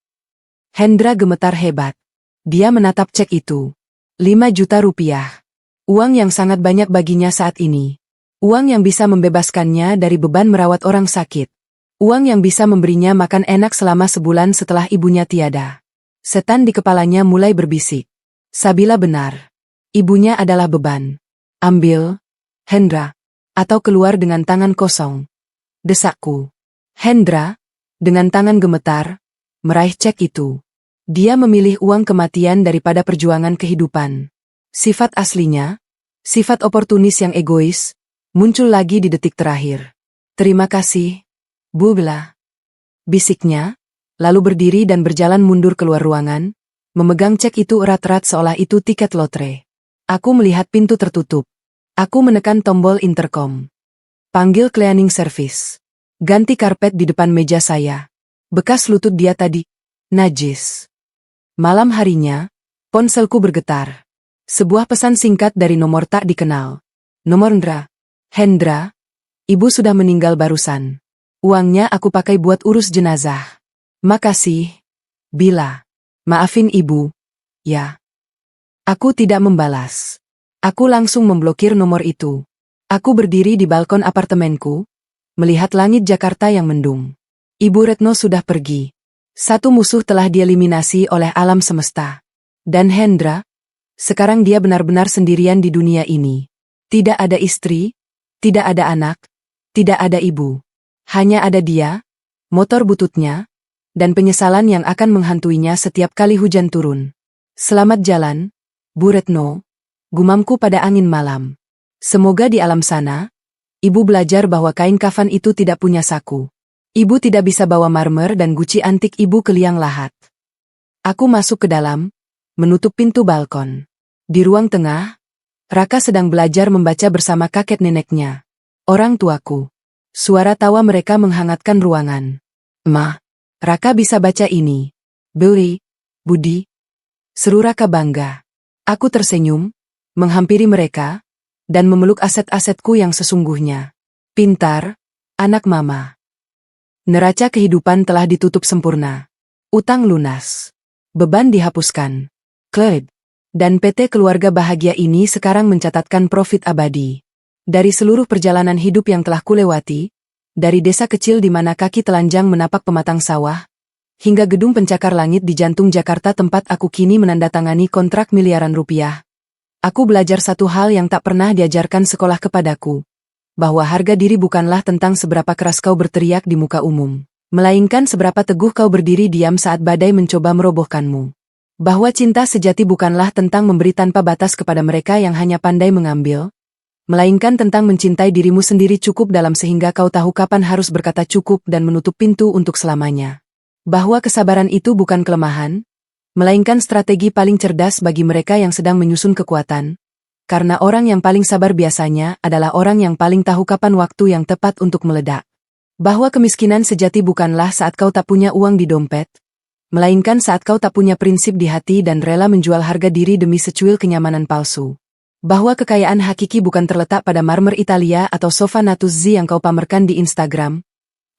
Hendra gemetar hebat. Dia menatap cek itu. 5 juta rupiah. Uang yang sangat banyak baginya saat ini. Uang yang bisa membebaskannya dari beban merawat orang sakit. Uang yang bisa memberinya makan enak selama sebulan setelah ibunya tiada. Setan di kepalanya mulai berbisik. Sabila benar. Ibunya adalah beban. Ambil, Hendra, atau keluar dengan tangan kosong. Desakku. Hendra, dengan tangan gemetar, meraih cek itu. Dia memilih uang kematian daripada perjuangan kehidupan. Sifat aslinya, sifat oportunis yang egois, muncul lagi di detik terakhir. Terima kasih, Bu Bella. Bisiknya, lalu berdiri dan berjalan mundur keluar ruangan, memegang cek itu erat-erat seolah itu tiket lotre. Aku melihat pintu tertutup. Aku menekan tombol intercom. Panggil cleaning service. Ganti karpet di depan meja saya. Bekas lutut dia tadi, najis. Malam harinya, ponselku bergetar. Sebuah pesan singkat dari nomor tak dikenal. Nomor Hendra, ibu sudah meninggal barusan. Uangnya aku pakai buat urus jenazah. Makasih, Bila. Maafin ibu, ya. Aku tidak membalas. Aku langsung memblokir nomor itu. Aku berdiri di balkon apartemenku, melihat langit Jakarta yang mendung. Ibu Retno sudah pergi. Satu musuh telah dieliminasi oleh alam semesta. Dan Hendra, sekarang dia benar-benar sendirian di dunia ini. Tidak ada istri, tidak ada anak, tidak ada ibu. Hanya ada dia, motor bututnya, dan penyesalan yang akan menghantuinya setiap kali hujan turun. Selamat jalan, Bu Retno, gumamku pada angin malam. Semoga di alam sana, ibu belajar bahwa kain kafan itu tidak punya saku. Ibu tidak bisa bawa marmer dan guci antik ibu ke liang lahat. Aku masuk ke dalam, menutup pintu balkon. Di ruang tengah, Raka sedang belajar membaca bersama kakek neneknya. Orang tuaku. Suara tawa mereka menghangatkan ruangan. Ma, Raka bisa baca ini. Budi. Seru Raka bangga. Aku tersenyum, menghampiri mereka, dan memeluk aset-asetku yang sesungguhnya. Pintar, anak mama. Neraca kehidupan telah ditutup sempurna. Utang lunas. Beban dihapuskan. Kled. Dan PT Keluarga Bahagia ini sekarang mencatatkan profit abadi. Dari seluruh perjalanan hidup yang telah kulewati, dari desa kecil di mana kaki telanjang menapak pematang sawah, hingga gedung pencakar langit di jantung Jakarta tempat aku kini menandatangani kontrak miliaran rupiah. Aku belajar satu hal yang tak pernah diajarkan sekolah kepadaku. Bahwa harga diri bukanlah tentang seberapa keras kau berteriak di muka umum, melainkan seberapa teguh kau berdiri diam saat badai mencoba merobohkanmu. Bahwa cinta sejati bukanlah tentang memberi tanpa batas kepada mereka yang hanya pandai mengambil, melainkan tentang mencintai dirimu sendiri cukup dalam sehingga kau tahu kapan harus berkata cukup dan menutup pintu untuk selamanya. Bahwa kesabaran itu bukan kelemahan, melainkan strategi paling cerdas bagi mereka yang sedang menyusun kekuatan. Karena orang yang paling sabar biasanya adalah orang yang paling tahu kapan waktu yang tepat untuk meledak. Bahwa kemiskinan sejati bukanlah saat kau tak punya uang di dompet, melainkan saat kau tak punya prinsip di hati dan rela menjual harga diri demi secuil kenyamanan palsu. Bahwa kekayaan hakiki bukan terletak pada marmer Italia atau sofa Natuzzi yang kau pamerkan di Instagram,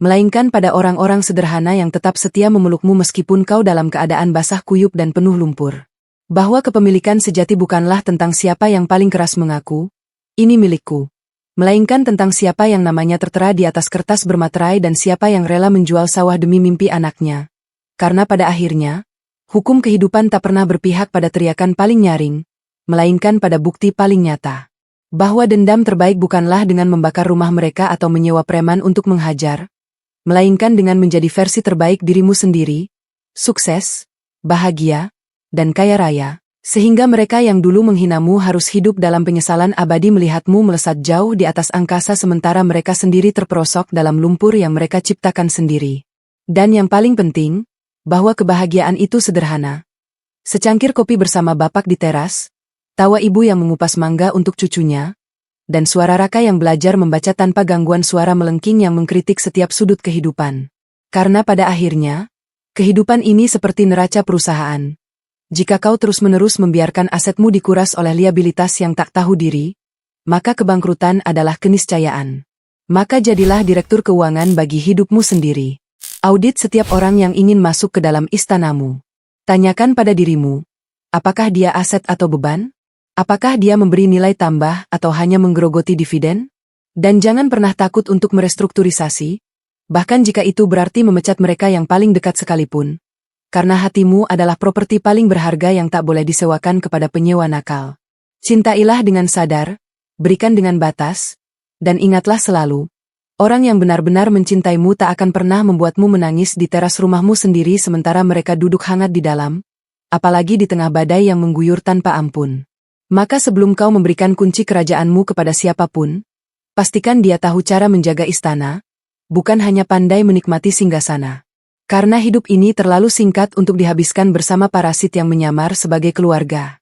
melainkan pada orang-orang sederhana yang tetap setia memelukmu meskipun kau dalam keadaan basah kuyup dan penuh lumpur. Bahwa kepemilikan sejati bukanlah tentang siapa yang paling keras mengaku, ini milikku. Melainkan tentang siapa yang namanya tertera di atas kertas bermaterai dan siapa yang rela menjual sawah demi mimpi anaknya. Karena pada akhirnya, hukum kehidupan tak pernah berpihak pada teriakan paling nyaring, melainkan pada bukti paling nyata. Bahwa dendam terbaik bukanlah dengan membakar rumah mereka atau menyewa preman untuk menghajar, melainkan dengan menjadi versi terbaik dirimu sendiri, sukses, bahagia, dan kaya raya, sehingga mereka yang dulu menghinamu harus hidup dalam penyesalan abadi melihatmu melesat jauh di atas angkasa sementara mereka sendiri terperosok dalam lumpur yang mereka ciptakan sendiri. Dan yang paling penting, bahwa kebahagiaan itu sederhana. Secangkir kopi bersama bapak di teras, tawa ibu yang mengupas mangga untuk cucunya, dan suara Raka yang belajar membaca tanpa gangguan suara melengking yang mengkritik setiap sudut kehidupan. Karena pada akhirnya, kehidupan ini seperti neraca perusahaan. Jika kau terus-menerus membiarkan asetmu dikuras oleh liabilitas yang tak tahu diri, maka kebangkrutan adalah keniscayaan. Maka jadilah direktur keuangan bagi hidupmu sendiri. Audit setiap orang yang ingin masuk ke dalam istanamu. Tanyakan pada dirimu, apakah dia aset atau beban? Apakah dia memberi nilai tambah atau hanya menggerogoti dividen? Dan jangan pernah takut untuk merestrukturisasi, bahkan jika itu berarti memecat mereka yang paling dekat sekalipun. Karena hatimu adalah properti paling berharga yang tak boleh disewakan kepada penyewa nakal. Cintailah dengan sadar, berikan dengan batas, dan ingatlah selalu, orang yang benar-benar mencintaimu tak akan pernah membuatmu menangis di teras rumahmu sendiri sementara mereka duduk hangat di dalam, apalagi di tengah badai yang mengguyur tanpa ampun. Maka sebelum kau memberikan kunci kerajaanmu kepada siapapun, pastikan dia tahu cara menjaga istana, bukan hanya pandai menikmati singgasana. Karena hidup ini terlalu singkat untuk dihabiskan bersama parasit yang menyamar sebagai keluarga.